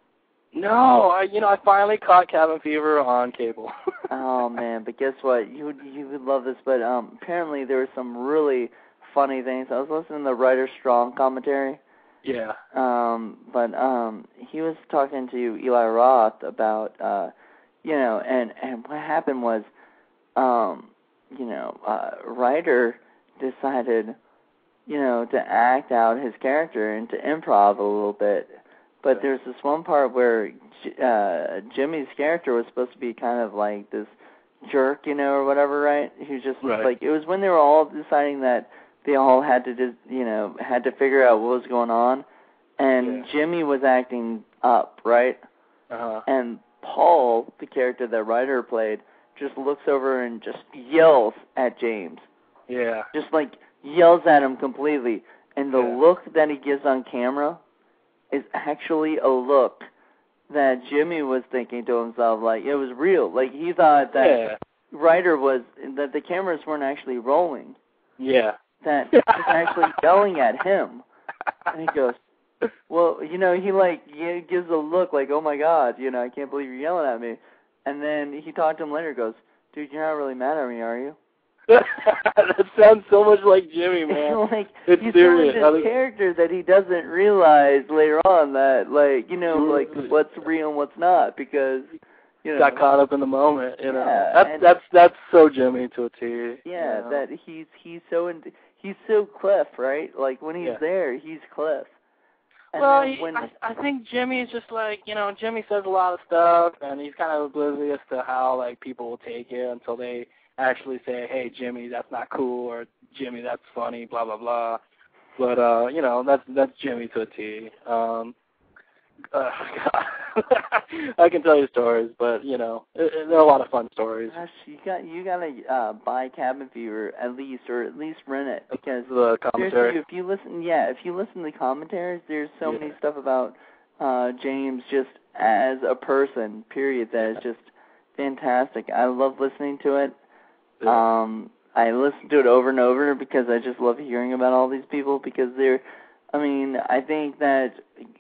Speaker 1: No, I finally caught Cabin Fever on cable.
Speaker 3: Oh man, but guess what? You would love this, but apparently there were some really funny things. I was listening to the Writer Strong commentary.
Speaker 1: Yeah.
Speaker 3: But he was talking to Eli Roth about and what happened was Ryder decided to act out his character and to improv a little bit. But there's this one part where Jimmy's character was supposed to be kind of like this jerk, or whatever, right? He was just like, it was when they were all deciding that they all had to just, had to figure out what was going on. And Jimmy was acting up, right?
Speaker 1: Uh-huh.
Speaker 3: And Paul, the character that Ryder played, just looks over and just yells at James.
Speaker 1: Yeah.
Speaker 3: Just like yells at him completely. And the look that he gives on camera is actually a look that Jimmy was thinking to himself, like, it was real. Like, he thought that Ryder that the cameras weren't actually rolling.
Speaker 1: Yeah.
Speaker 3: That he was actually yelling at him. And he goes, well, he gives a look like, oh my God, I can't believe you're yelling at me. And then he talked to him later, goes, dude, you're not really mad at me, are you?
Speaker 1: That sounds so much like Jimmy, man.
Speaker 3: Like,
Speaker 1: it's
Speaker 3: he's
Speaker 1: serious.
Speaker 3: doing this character that he doesn't realize later on that, like, what's real and what's not, because,
Speaker 1: got caught up in the moment,
Speaker 3: Yeah,
Speaker 1: that's so Jimmy to a T.
Speaker 3: Yeah, that he's so Cliff, right? Like, when he's there, he's Cliff. And
Speaker 1: well, I think Jimmy is just like, Jimmy says a lot of stuff, and he's kind of oblivious to how, like, people will take it until they actually say, hey, Jimmy, that's not cool, or Jimmy, that's funny, blah, blah, blah. But, that's Jimmy to a T. I can tell you stories, but, they're a lot of fun stories.
Speaker 3: Gosh, you gotta buy Cabin Fever at least rent it, because
Speaker 1: the commentary.
Speaker 3: If you listen to the commentaries, there's so many stuff about James just as a person, period, that is just fantastic. I love listening to it. I listen to it over and over because I just love hearing about all these people, because I think that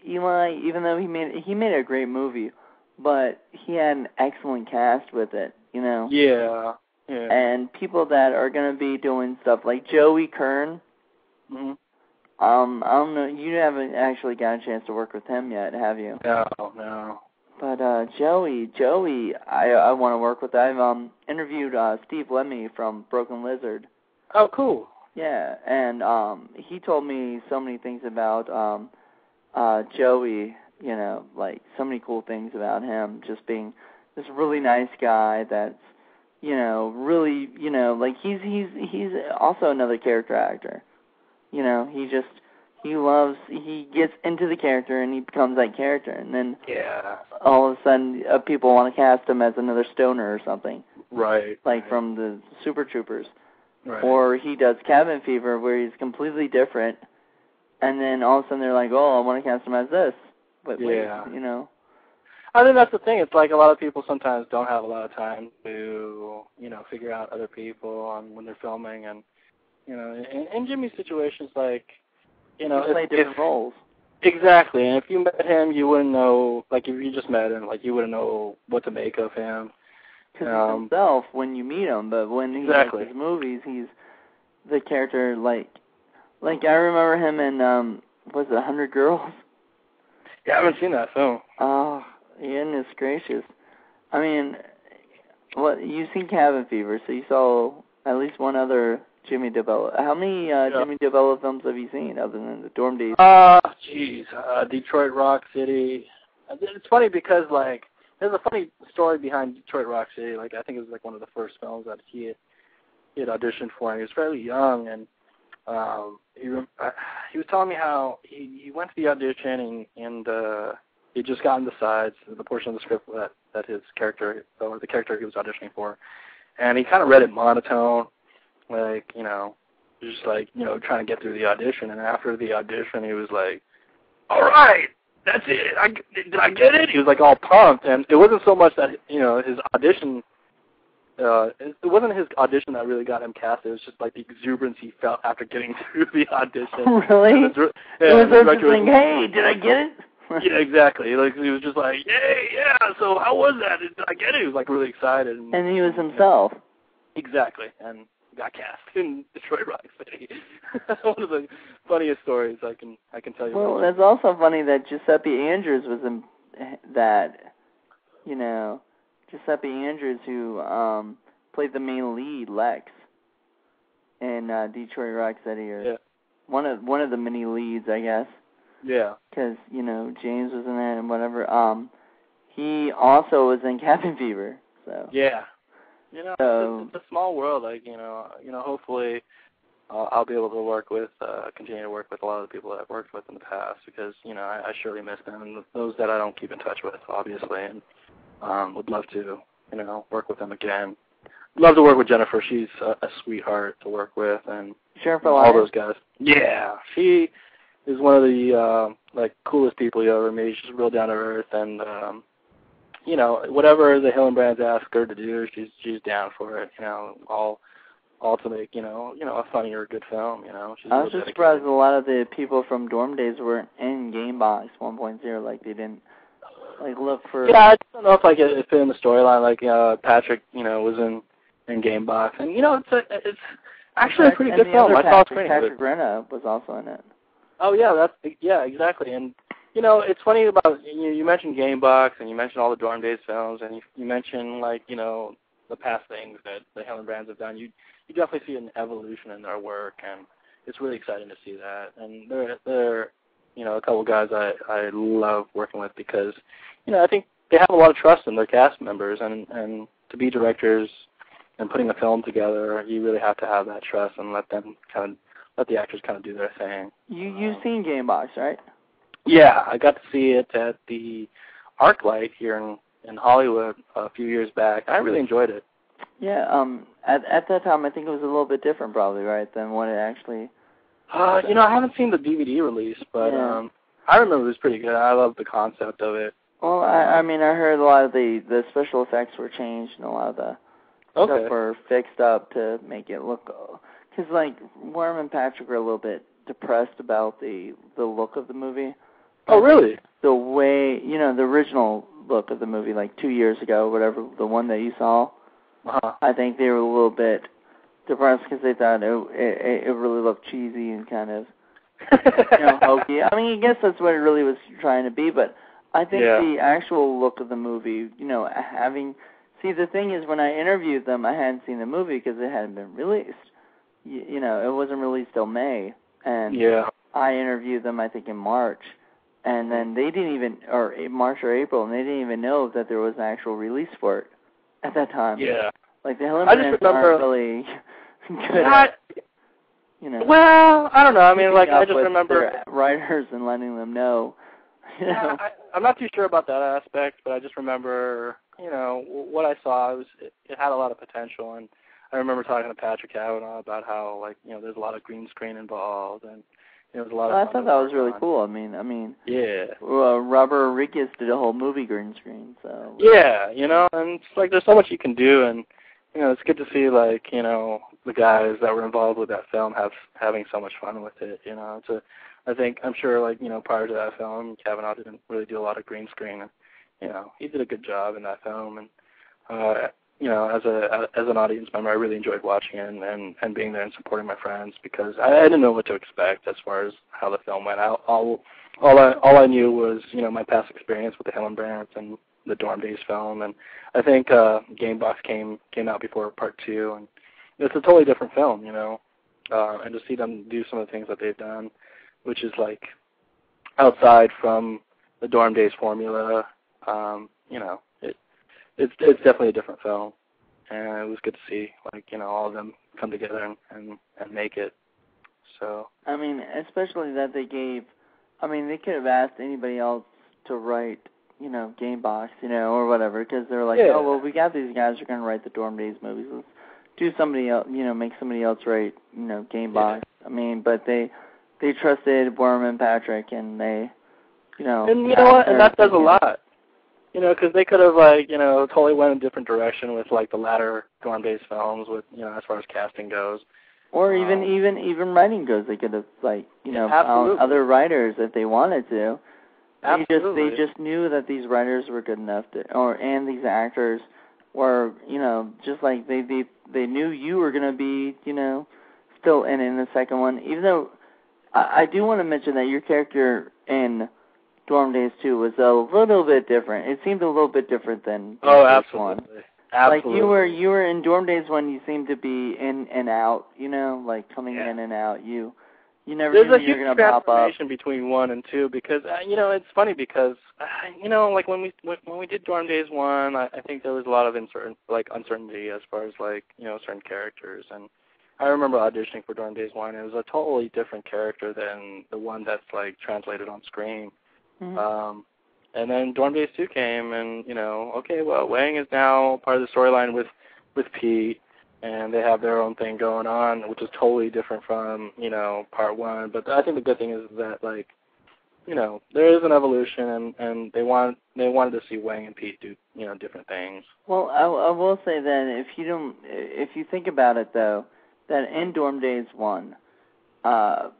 Speaker 3: Eli, even though he made a great movie, but he had an excellent cast with it,
Speaker 1: Yeah.
Speaker 3: And people that are going to be doing stuff like Joey Kern.
Speaker 1: Mm-hmm.
Speaker 3: I don't know, you haven't actually got a chance to work with him yet, have you?
Speaker 1: No.
Speaker 3: But Joey, I want to work with. I've interviewed Steve Lemmy from Broken Lizard.
Speaker 1: Oh, cool.
Speaker 3: Yeah, and he told me so many things about Joey, like so many cool things about him, just being this really nice guy that's, really, like he's also another character actor. He gets into the character and he becomes that character, and then all of a sudden people want to cast him as another stoner or something.
Speaker 1: Right.
Speaker 3: Like from the Super Troopers.
Speaker 1: Right.
Speaker 3: Or he does Cabin Fever where he's completely different, and then all of a sudden they're like, oh, I want to cast him as this. But wait,
Speaker 1: I think that's the thing. It's like a lot of people sometimes don't have a lot of time to, figure out other people on when they're filming, and, in Jimmy's situation, it's like,
Speaker 3: you play different roles.
Speaker 1: Exactly, and if you met him, you wouldn't know, like, if you just met him, like, you wouldn't know what to make of him.
Speaker 3: Because he's himself when you meet him, but when he makes his movies, he's the character, like I remember him in, was it 100 Girls?
Speaker 1: Yeah, I haven't seen that film.
Speaker 3: Oh, goodness gracious. I mean, you've seen Cabin Fever, so you saw at least one other Jimmy DeVello. How many Jimmy DeVello films have you seen other than the Dorm Days?
Speaker 1: Detroit Rock City. It's funny because, like, there's a funny story behind Detroit Rock City. Like, I think it was like one of the first films that he had auditioned for, and he was fairly young, and he was telling me how he went to the audition, and he'd just gotten the sides, the portion of the script that his character, or the character he was auditioning for, and he kind of read it monotone, like, just like, trying to get through the audition. And after the audition, he was like, all right, that's it. Did I get it? He was like all pumped. And it wasn't so much that, his audition, it wasn't his audition that really got him cast. It was just like the exuberance he felt after getting through the audition.
Speaker 3: Really? It was just like, hey, did I get it?
Speaker 1: Yeah, exactly. Like, he was just like, hey, yeah, so how was that? Did I get it? He was like really excited.
Speaker 3: And he was himself.
Speaker 1: Exactly. And got cast in Detroit Rock City. One of the funniest stories I can tell you.
Speaker 3: Well, it's also funny that Giuseppe Andrews was in that. Giuseppe Andrews, who played the main lead, Lex, in Detroit Rock City, or one of the many leads, I guess.
Speaker 1: Yeah.
Speaker 3: Because James was in that and whatever. He also was in Cabin Fever. So.
Speaker 1: Yeah. It's a small world. Like, hopefully I'll be able to continue to work with a lot of the people that I've worked with in the past, because, I surely miss them, and those that I don't keep in touch with, obviously, and would love to, work with them again. Love to work with Jennifer. She's a sweetheart to work with, and all those guys. Yeah, she is one of the, coolest people you ever meet. She's real down to earth, and, whatever the Hillenbrands ask her to do, she's down for it. All to make a funny or good film. She's
Speaker 3: I was just surprised a lot of the people from Dorm Days weren't in Gamebox 1.0. Like, they didn't look for.
Speaker 1: Yeah, I don't know if it fit in the storyline. Like, Patrick, was in Gamebox, and it's actually a pretty good film. I saw a screening of it.
Speaker 3: Patrick Renna was also in it.
Speaker 1: Oh yeah, exactly. And it's funny about, you mentioned Gamebox, and you mentioned all the Dorm Days films, and you mentioned, the past things that the Hillenbrands have done. You definitely see an evolution in their work, and it's really exciting to see that. And they're a couple of guys I love working with, because, I think they have a lot of trust in their cast members, and to be directors and putting a film together, you really have to have that trust and let the actors kind of do their thing.
Speaker 3: You've seen Gamebox, right?
Speaker 1: Yeah, I got to see it at the ArcLight here in Hollywood a few years back. I really enjoyed it.
Speaker 3: Yeah, at that time I think it was a little bit different, probably, right, than what it actually.
Speaker 1: I haven't seen the DVD release, but I remember it was pretty good. I love the concept of it.
Speaker 3: Well, I heard a lot of the special effects were changed, and a lot of the stuff were fixed up to make it look. Because Worm and Patrick were a little bit depressed about the look of the movie.
Speaker 1: Oh, really?
Speaker 3: The way, the original look of the movie, 2 years ago, whatever, the one that you saw, I think they were a little bit depressed because they thought it really looked cheesy and kind of, hokey. I guess that's what it really was trying to be, but I think the actual look of the movie, see, the thing is, when I interviewed them, I hadn't seen the movie because it hadn't been released. It wasn't released till May, and I interviewed them, I think, in March. And then they didn't even, or March or April, and they didn't even know that there was an actual release for it at that time.
Speaker 1: Yeah.
Speaker 3: The Hillenbrands aren't really good at,
Speaker 1: Well, I don't know. I just remember
Speaker 3: writers and letting them know.
Speaker 1: Yeah, I'm not too sure about that aspect, but I just remember, what I saw. It had a lot of potential, and I remember talking to Patrick Cavanaugh about how, there's a lot of green screen involved, and it was a lot of
Speaker 3: I thought that was really cool.
Speaker 1: Yeah.
Speaker 3: Robert Rodriguez did a whole movie green screen, so.
Speaker 1: Yeah, and it's there's so much you can do, and it's good to see the guys that were involved with that film having so much fun with it. I'm sure prior to that film, Cavanaugh didn't really do a lot of green screen, and he did a good job in that film, and as an audience member, I really enjoyed watching it and being there and supporting my friends, because I didn't know what to expect as far as how the film went out. All I knew was my past experience with the Hillenbrands and the Dorm Days film, and I think Gamebox came out before Part 2, and it's a totally different film, and to see them do some of the things that they've done, which is outside from the Dorm Days formula, It's definitely a different film, and it was good to see, all of them come together and make it. So.
Speaker 3: Especially that they gave. They could have asked anybody else to write, Gamebox, or whatever, because they're like, oh, well, we got these guys who are going to write the Dorm Daze movies. Let's do somebody else, make somebody else write, Gamebox. Yeah. I mean, but they trusted Worm and Patrick, and they,
Speaker 1: And you know what? And that says a lot. Because they could have, totally went in a different direction with, the latter Dorm Daze films with, as far as casting goes.
Speaker 3: Or even writing goes. They could have, found other writers if they wanted to.
Speaker 1: Absolutely.
Speaker 3: They just knew that these writers were good enough and these actors were, just like they knew you were going to be, still in the second one. Even though I do want to mention that your character in Dorm Daze 2 was a little bit different. It seemed a little bit different than
Speaker 1: absolutely.
Speaker 3: One.
Speaker 1: Absolutely.
Speaker 3: Like you were in Dorm Daze 1, you seemed to be in and out, coming in and out. You never
Speaker 1: There's
Speaker 3: knew
Speaker 1: a
Speaker 3: you were
Speaker 1: huge
Speaker 3: going to pop up.
Speaker 1: transformation between 1 and 2 because, it's funny because, when we did Dorm Daze 1, I think there was a lot of uncertainty as far as, certain characters. And I remember auditioning for Dorm Daze 1. It was a totally different character than the one that's, translated on screen.
Speaker 3: Mm-hmm.
Speaker 1: And then Dorm Daze 2 came, and, okay, well, Wang is now part of the storyline with Pete. And they have their own thing going on, which is totally different from, part 1. But I think the good thing is that, there is an evolution, and they wanted to see Wang and Pete do, different things.
Speaker 3: Well, I will say that if you think about it though, that in Dorm Daze 1, was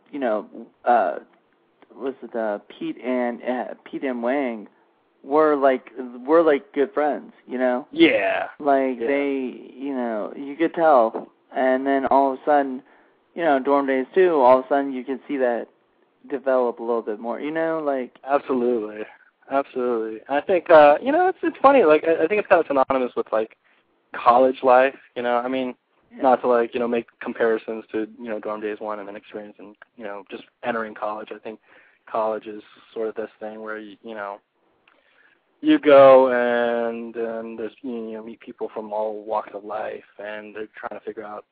Speaker 3: it Pete and Wang were good friends,
Speaker 1: Yeah.
Speaker 3: They, you could tell. And then all of a sudden, Dorm Daze 2, all of a sudden you can see that develop a little bit more,
Speaker 1: Absolutely. Absolutely. I think, it's funny, I think it's kind of synonymous with, college life, I mean, not to, make comparisons to, Dorm Daze 1 and then experience and, just entering college. I think college is sort of this thing where, you go and there's meet people from all walks of life, and they're trying to figure out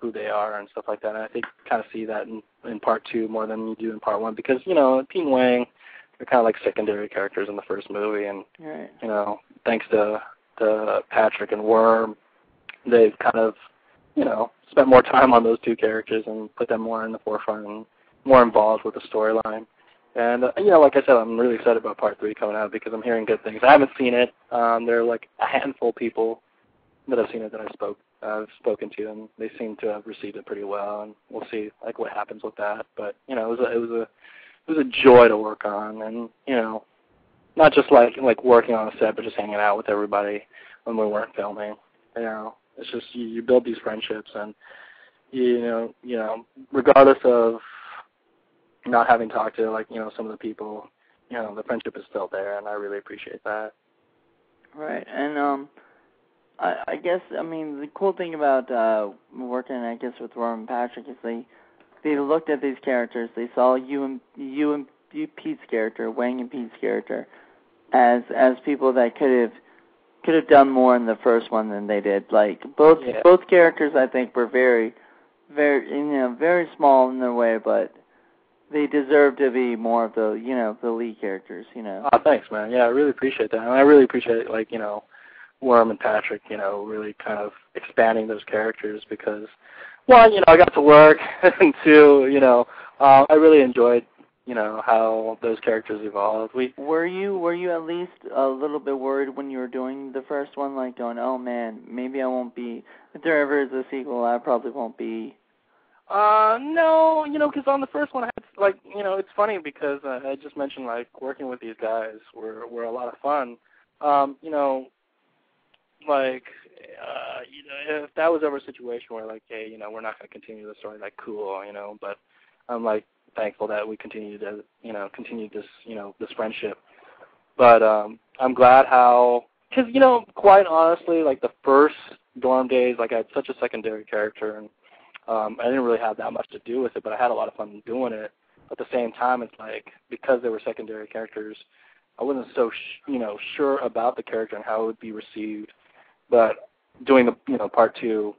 Speaker 1: who they are and stuff like that. And I think you kind of see that in part 2 more than you do in part 1 because Pete and Wang are kind of like secondary characters in the first movie, and
Speaker 3: right.
Speaker 1: Thanks to Patrick and Worm, they've kind of spent more time on those two characters and put them more in the forefront and more involved with the storyline. And, like I said, I'm really excited about Part 3 coming out because I'm hearing good things. I haven't seen it. There are, a handful of people that have seen it that I've spoken to, and they seem to have received it pretty well, and we'll see, what happens with that. But, it was a joy to work on, and, not just, working on a set, but just hanging out with everybody when we weren't filming. It's just you build these friendships, and, regardless of not having talked to, some of the people, the friendship is still there, and I really appreciate that.
Speaker 3: Right, and I guess, the cool thing about working, I guess, with Worm and Patrick is they looked at these characters, they saw you and Pete's character, Wang and Pete's character, as people that could have done more in the first one than they did. Both characters, I think, were very, very, very small in their way, but they deserve to be more of the, the lead characters,
Speaker 1: Oh, thanks, man. Yeah, I really appreciate that. And I really appreciate, Worm and Patrick, really kind of expanding those characters because, one, I got to work, and two, I really enjoyed, how those characters evolved.
Speaker 3: Were you at least a little bit worried when you were doing the first one, going, oh, man, maybe I won't be, if there ever is a sequel, I probably won't be.
Speaker 1: No, because on the first one, I had, it's funny because I just mentioned, working with these guys were a lot of fun. If that was ever a situation where, hey, we're not going to continue the story, cool, but I'm, thankful that we continue to, continue this, this friendship. But I'm glad how, because, quite honestly, the first Dorm Daze, I had such a secondary character, and I didn't really have that much to do with it, but I had a lot of fun doing it. At the same time, it's because they were secondary characters, I wasn't so sure about the character and how it would be received. But doing the part 2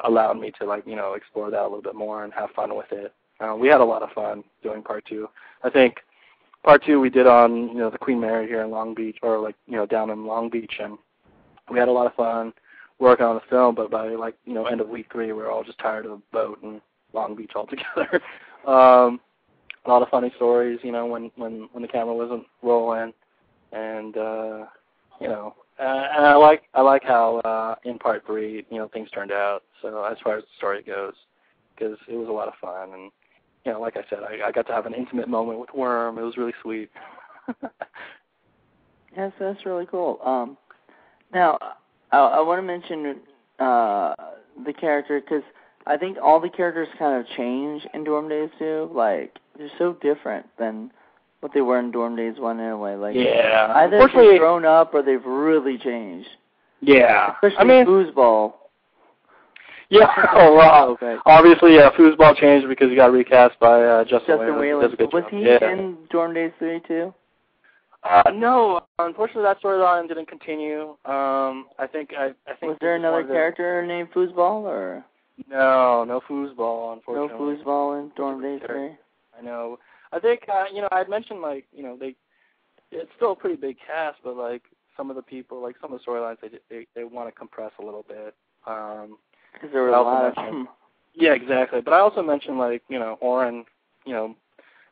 Speaker 1: allowed me to explore that a little bit more and have fun with it. We had a lot of fun doing part 2. I think part 2 we did on, the Queen Mary here in Long Beach, or like, down in Long Beach, and we had a lot of fun working on the film, but by like, end of week 3, we were all just tired of the boat and Long Beach altogether. A lot of funny stories, when the camera wasn't rolling, and and I like how in part 3, things turned out. So as far as the story goes, because it was a lot of fun, and like I said, I got to have an intimate moment with Worm. It was really sweet.
Speaker 3: Yes, that's really cool. Now, I want to mention the character, because I think all the characters kind of change in Dorm Days 2. Like, they're so different than what they were in Dorm Days 1 in a way. Like,
Speaker 1: yeah.
Speaker 3: either they've grown up or they've really changed.
Speaker 1: Yeah.
Speaker 3: Especially Foosball.
Speaker 1: Yeah, oh, wow. Okay. Obviously, Foosball changed because he got recast by Justin Whalen.
Speaker 3: Was he in Dorm Days 3 too?
Speaker 1: No, unfortunately, that storyline didn't continue. I think.
Speaker 3: Was there another character named Foosball, or?
Speaker 1: No Foosball, unfortunately.
Speaker 3: No Foosball in Dorm Days 3.
Speaker 1: I know. I think I had mentioned it's still a pretty big cast, but like some of the people, like some of the storylines, they want to compress a little bit.
Speaker 3: Because there were a lot of them.
Speaker 1: Yeah, exactly. But I also mentioned, Oren,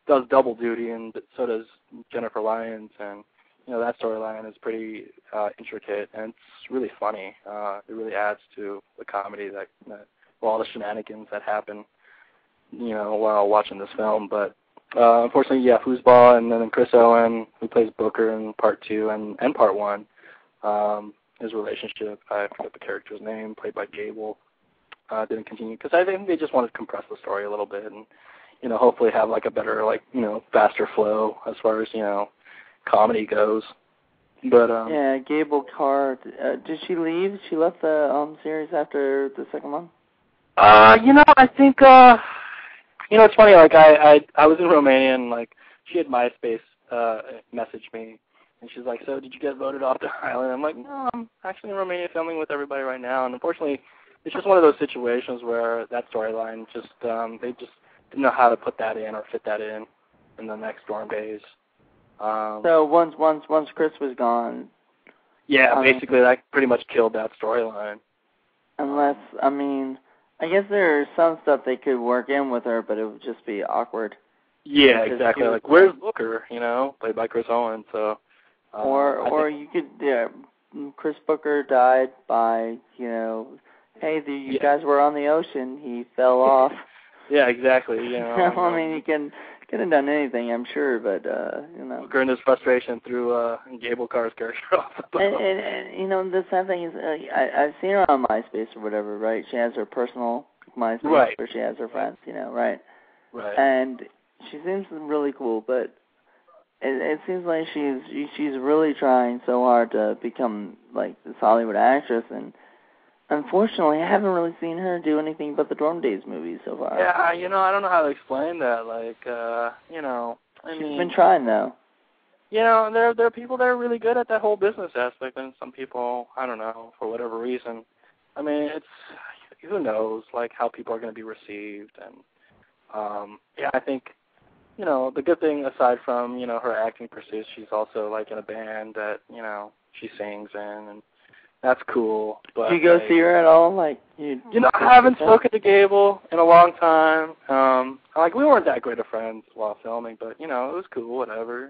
Speaker 1: does double duty, and so does Jennifer Lyons, and, that storyline is pretty intricate, and it's really funny. It really adds to the comedy all the shenanigans that happen, while watching this film. But unfortunately, Foosball, and then Chris Owen, who plays Booker in part 2 and part 1, his relationship, I forget the character's name, played by Gable, didn't continue, because I think they just wanted to compress the story a little bit and, hopefully have a better, faster flow as far as, comedy goes. But
Speaker 3: yeah, Gable Carr, did she leave? She left the series after the second one?
Speaker 1: I think, it's funny, I was in Romania, and, she had MySpace message me, and she's like, so did you get voted off the island? I'm like, no, I'm actually in Romania filming with everybody right now. And unfortunately, it's just one of those situations where that storyline they just didn't know how to put that in or fit that in the next Dorm Days.
Speaker 3: So once Chris was gone.
Speaker 1: Yeah, basically that pretty much killed that storyline.
Speaker 3: Unless, I guess there's some stuff they could work in with her, but it would just be awkward.
Speaker 1: Yeah, exactly. Where's Booker, played by Chris Owen, so...
Speaker 3: Or you could, Chris Booker died by, hey, you guys were on the ocean, he fell off.
Speaker 1: Yeah, exactly.
Speaker 3: He could have done anything, I'm sure, but,
Speaker 1: Booker and his frustration threw Gable Carr's character off the boat.
Speaker 3: And, the sad thing is, I've seen her on MySpace or whatever, right? She has her personal MySpace
Speaker 1: right.
Speaker 3: where she has her friends, right?
Speaker 1: Right.
Speaker 3: And she seems really cool, but it seems like she's really trying so hard to become this Hollywood actress, and unfortunately, I haven't really seen her do anything but the Dorm Days movies so far.
Speaker 1: Yeah, I don't know how to explain that.
Speaker 3: She's been trying though.
Speaker 1: There are people that are really good at that whole business aspect, and some people, I don't know, for whatever reason. It's who knows, how people are going to be received, and I think. The good thing, aside from, her acting pursuits, she's also, in a band that, she sings in, and that's cool. But,
Speaker 3: do you go see her at all?
Speaker 1: I haven't spoken to Gable in a long time. We weren't that great of friends while filming, but, it was cool, whatever,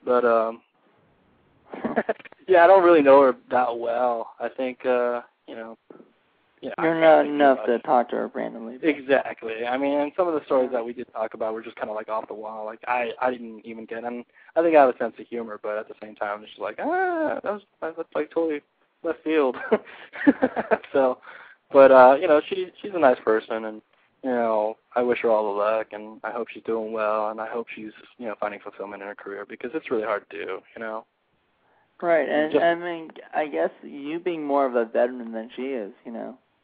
Speaker 1: But, yeah, I don't really know her that well. I think,
Speaker 3: You're not enough to talk to her randomly.
Speaker 1: Exactly. And some of the stories that we did talk about were just kind of off the wall. I didn't even get them. I think I have a sense of humor, but at the same time, it's just that's totally left field. So, but she's a nice person, and I wish her all the luck, and I hope she's doing well, and I hope she's finding fulfillment in her career, because it's really hard to do.
Speaker 3: Right, and I guess you being more of a veteran than she is,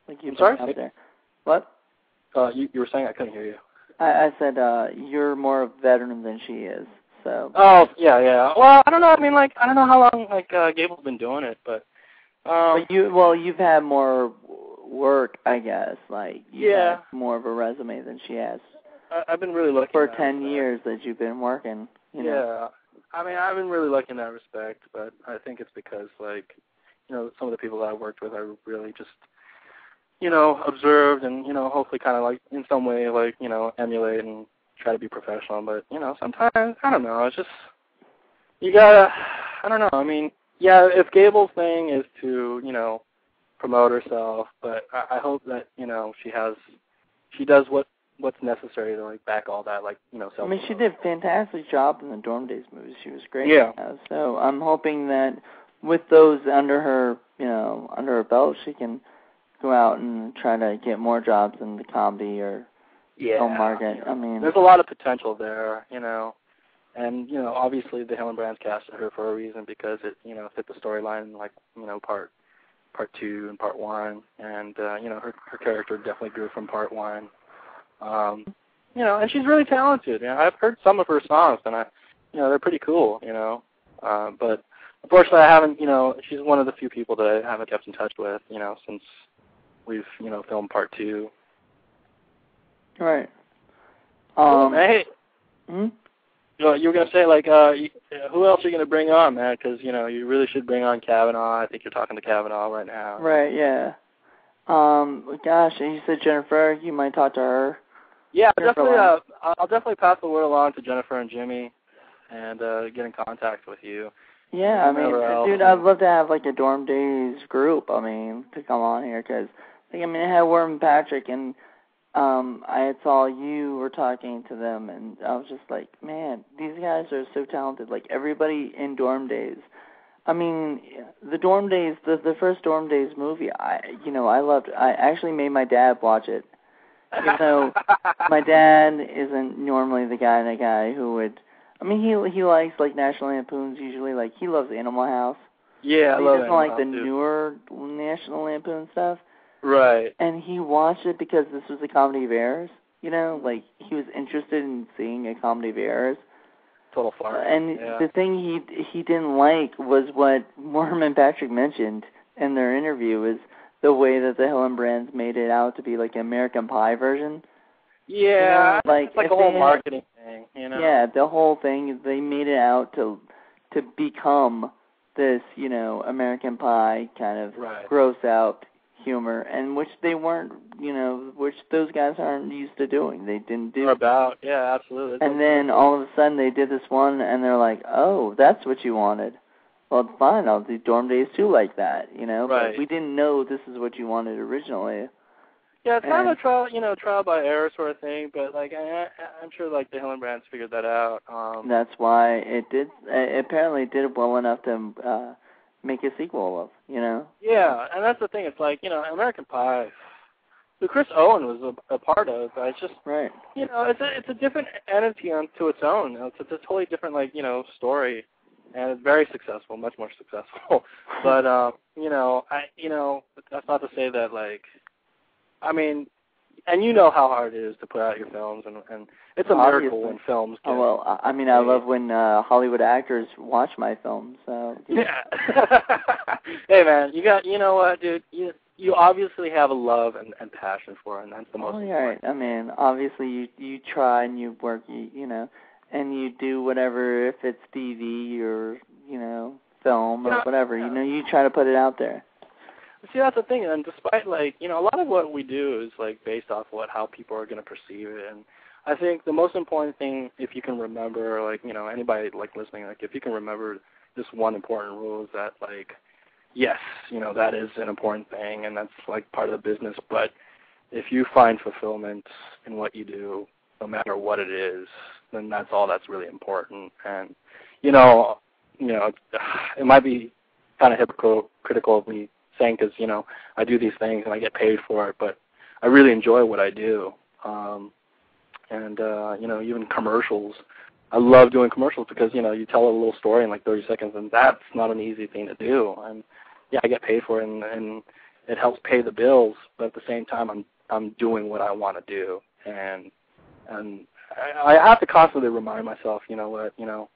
Speaker 1: I'm sorry?
Speaker 3: Out there. What?
Speaker 1: You were saying? I couldn't hear you.
Speaker 3: I said you're more of a veteran than she is, so.
Speaker 1: Oh, yeah. Well, I don't know. I don't know how long, Gable's been doing it, but.
Speaker 3: But you've had more work, I guess. You've had more of a resume than she has.
Speaker 1: I've been really looking
Speaker 3: for 10 years that you've been working. You know?
Speaker 1: Yeah. I mean, I've been really lucky in that respect, but I think it's because, like, you know, some of the people that I worked with, I really just, you know, observed and, you know, hopefully kind of, like, in some way, like, you know, emulate and try to be professional. But, you know, sometimes, I don't know, it's just, you gotta, I don't know, I mean, yeah, if Gable's thing is to, you know, promote herself, but I hope that, you know, she does what's necessary to, like, back all that, like, you know, self.
Speaker 3: I mean, she did a fantastic job in the Dorm Days movies. She was great.
Speaker 1: Yeah.
Speaker 3: So I'm hoping that with those under her, you know, under her belt, she can go out and try to get more jobs in the comedy or film market.
Speaker 1: You know,
Speaker 3: I mean,
Speaker 1: there's a lot of potential there, you know. And, you know, obviously the Hillenbrands casted her for a reason because it, you know, fit the storyline, like, you know, part 2 and part 1. And, you know, her character definitely grew from part 1. You know, and she's really talented. You know, I've heard some of her songs, and you know, they're pretty cool, you know. But unfortunately, I haven't, you know, she's one of the few people that I haven't kept in touch with, you know, since we've, you know, filmed part 2.
Speaker 3: Right.
Speaker 1: Hey.
Speaker 3: Hmm?
Speaker 1: You were going to say, like, who else are you going to bring on, man? Because, you know, you really should bring on Kavanaugh. I think you're talking to Kavanaugh right now.
Speaker 3: Right, yeah. Gosh, and you said Jennifer, you might talk to her.
Speaker 1: Yeah, definitely. I'll definitely pass the word along to Jennifer and Jimmy and get in contact with you.
Speaker 3: Yeah, I mean, dude, I'd love to have, like, a Dorm Days group, I mean, to come on here, because, like, I mean, I had Worm and Patrick, and I saw you were talking to them, and I was just like, man, these guys are so talented. Like, everybody in Dorm Days. I mean, the Dorm Days, the first Dorm Days movie, I loved. I actually made my dad watch it. Even though my dad isn't normally the guy who would. I mean, he likes, like, National Lampoons usually. Like, he loves Animal House.
Speaker 1: Yeah, I love
Speaker 3: it. He doesn't like the newer National Lampoon stuff.
Speaker 1: Right.
Speaker 3: And he watched it because this was a comedy of errors. You know, like, he was interested in seeing a comedy of errors.
Speaker 1: Total fart.
Speaker 3: And the thing he didn't like was what Worm and Patrick mentioned in their interview is the way that the Hillenbrands made it out to be like an American Pie version.
Speaker 1: Yeah,
Speaker 3: you know, like,
Speaker 1: it's like a whole marketing thing, you know?
Speaker 3: Yeah, the whole thing, they made it out to become this, you know, American Pie kind of gross out humor, and which they weren't, you know, which those guys aren't used to doing. They didn't do.
Speaker 1: Yeah, absolutely.
Speaker 3: And then all of a sudden they did this one, and they're like, "Oh, that's what you wanted. Well, fine, I'll do Dorm Days 2 like that, you know."
Speaker 1: Right.
Speaker 3: But we didn't know this is what you wanted originally.
Speaker 1: Yeah, it's kind of a trial by error sort of thing, but, like, I'm sure, like, the Hillenbrands figured that out.
Speaker 3: That's why it did. It apparently did well enough to make a sequel of, you know.
Speaker 1: Yeah, and that's the thing. It's like, you know, American Pie, who Chris Owen was a part of, but it's just, you know, it's a different entity unto its own. It's a totally different, like, you know, story, and it's very successful, much more successful. But you know, that's not to say that, like, I mean, and you know how hard it is to put out your films, and it's a miracle when films get
Speaker 3: well, I mean, I love when Hollywood actors watch my films. So
Speaker 1: yeah. Hey, man, you know what, dude? You obviously have a love and passion for it, and that's the most important.
Speaker 3: Right. I mean, obviously you try and you work, you know, and you do whatever, if it's TV or, you know, film or whatever, you know, you try to put it out there.
Speaker 1: See, that's the thing, and despite, like, you know, a lot of what we do is, like, based off how people are going to perceive it, and I think the most important thing, if you can remember, like, you know, anybody, like, listening, like, if you can remember this one important rule is that, like, yes, you know, that is an important thing, and that's, like, part of the business, but if you find fulfillment in what you do, no matter what it is, then that's all that's really important, and, you know, it might be kind of hypocritical of me saying, because, you know, I do these things and I get paid for it, but I really enjoy what I do. And you know, even commercials, I love doing commercials because, you know, you tell a little story in like 30 seconds, and that's not an easy thing to do. And yeah, I get paid for it, and it helps pay the bills, but at the same time, I'm doing what I want to do, and I have to constantly remind myself, you know what, you know,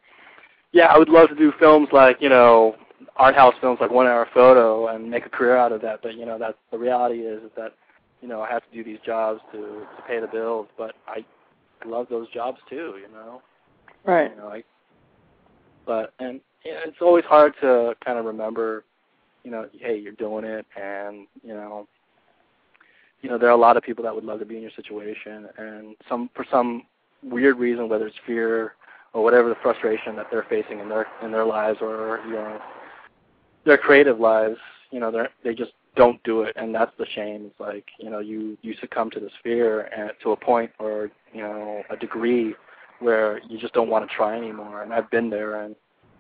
Speaker 1: yeah, I would love to do films like, you know, art house films like 1 Hour Photo and make a career out of that, but, you know, that's the reality is that, you know, I have to do these jobs to pay the bills, but I love those jobs too, you know.
Speaker 3: Right.
Speaker 1: You know, But it's always hard to kind of remember, hey, you're doing it, and there are a lot of people that would love to be in your situation, and for some weird reason, whether it's fear or whatever the frustration that they're facing in their lives or their creative lives, they just don't do it, and that's the shame. It's like you succumb to this fear and to a point or a degree where you just don't want to try anymore. And I've been there, and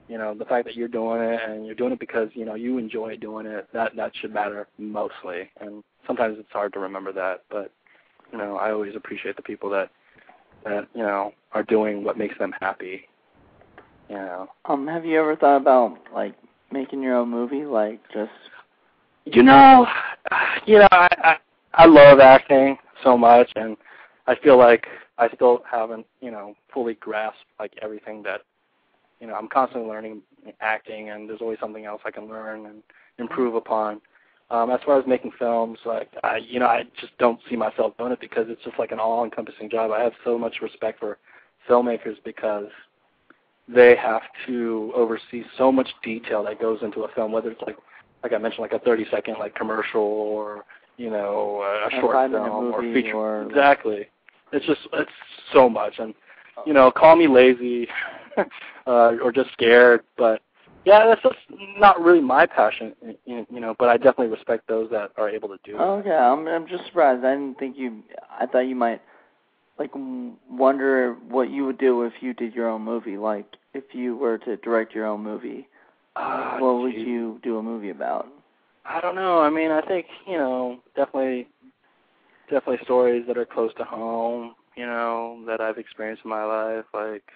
Speaker 1: the fact that you're doing it and you're doing it because you enjoy doing it, that should matter mostly. And sometimes it's hard to remember that, but I always appreciate the people that are doing what makes them happy.
Speaker 3: Have you ever thought about like making your own movie, like just?
Speaker 1: I love acting so much, and I feel like I still haven't fully grasped like everything that I'm constantly learning acting, and there's always something else I can learn and improve upon. As far as making films, like I just don't see myself doing it because it's just like an all-encompassing job. I have so much respect for filmmakers because they have to oversee so much detail that goes into a film, whether it's like I mentioned, like a 30-second like commercial or a short film or feature.
Speaker 3: Or
Speaker 1: exactly. It's so much, and call me lazy or just scared, but yeah, that's just not really my passion, but I definitely respect those that are able to do it.
Speaker 3: Okay, I'm just surprised. I thought you might like wonder what you would do if you did your own movie, like if you were to direct your own movie. What would you do a movie about?
Speaker 1: I don't know. I mean, I think, definitely stories that are close to home, that I've experienced in my life, like,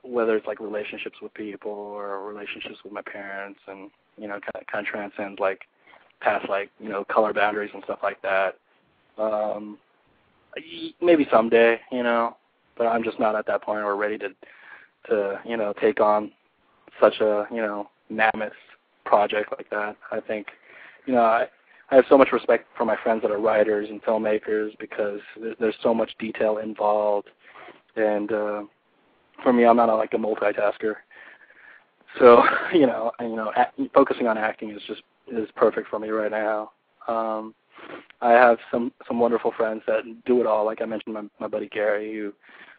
Speaker 1: whether it's like relationships with people or relationships with my parents, and, kind of transcend like past like, color boundaries and stuff like that. Maybe someday, but I'm just not at that point or ready to take on such a, mammoth project like that. I think, I have so much respect for my friends that are writers and filmmakers because there's so much detail involved. And for me, I'm not like a multitasker. So, focusing on acting is perfect for me right now. I have some wonderful friends that do it all. Like I mentioned, my buddy Gary,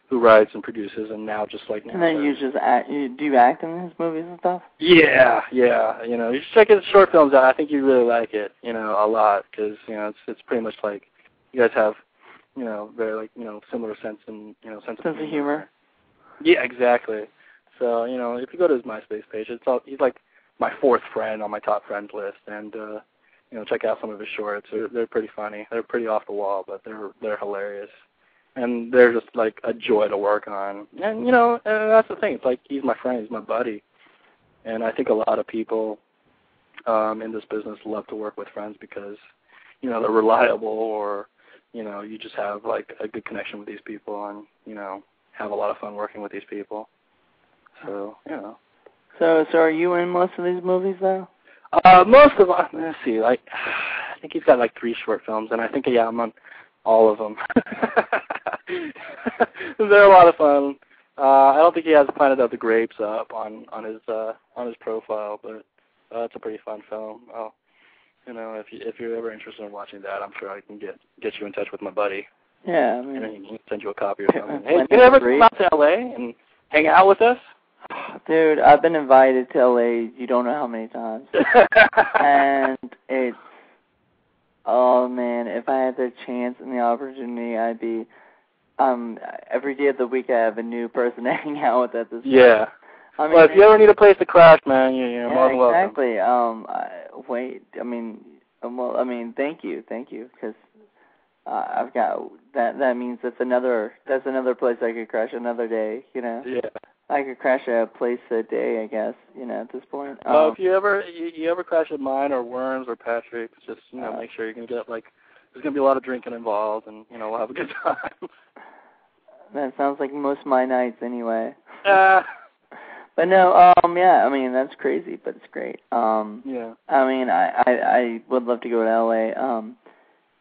Speaker 1: who writes and produces, and now just like now.
Speaker 3: And then you just act. Do you act in his movies and stuff?
Speaker 1: Yeah. You should check his short films out. I think you really like it, a lot, because it's pretty much like you guys have, very like similar sense of
Speaker 3: humor.
Speaker 1: Yeah, exactly. So if you go to his MySpace page, he's like my fourth friend on my top friends list, and check out some of his shorts. They're pretty funny. They're pretty off the wall, but they're hilarious. And they're just like a joy to work on. And, that's the thing. It's like he's my friend. He's my buddy. And I think a lot of people in this business love to work with friends because, they're reliable or, you just have like a good connection with these people and, have a lot of fun working with these people. So,
Speaker 3: So are you in most of these movies, though?
Speaker 1: Most of them. Let's see. Like, I think he's got like 3 short films, and I think, I'm on all of them. They're a lot of fun. I don't think he has Planet of the Grapes up on his profile, but it's a pretty fun film. If you're ever interested in watching that, I'm sure I can get you in touch with my buddy.
Speaker 3: Yeah,
Speaker 1: and then he can send you a copy or something. Hey, you ever come out to LA and hang out with us?
Speaker 3: Dude, I've been invited to LA. You don't know how many times, and it's. Oh man, if I had the chance and the opportunity, I'd be. Every day of the week, I have a new person to hang out with at this point.
Speaker 1: Yeah. Well, if you ever need a place to crash, man, you're more than welcome.
Speaker 3: Exactly. Thank you, because I've got that. That means that's another place I could crash another day.
Speaker 1: Yeah.
Speaker 3: I could crash a place a day, I guess. At this point.
Speaker 1: Well, if you ever crash at mine or Worms or Patrick's, just make sure you can get like. There's gonna be a lot of drinking involved, and we'll have a good time.
Speaker 3: That sounds like most of my nights, anyway. But no, that's crazy, but it's great.
Speaker 1: Yeah.
Speaker 3: I would love to go to LA.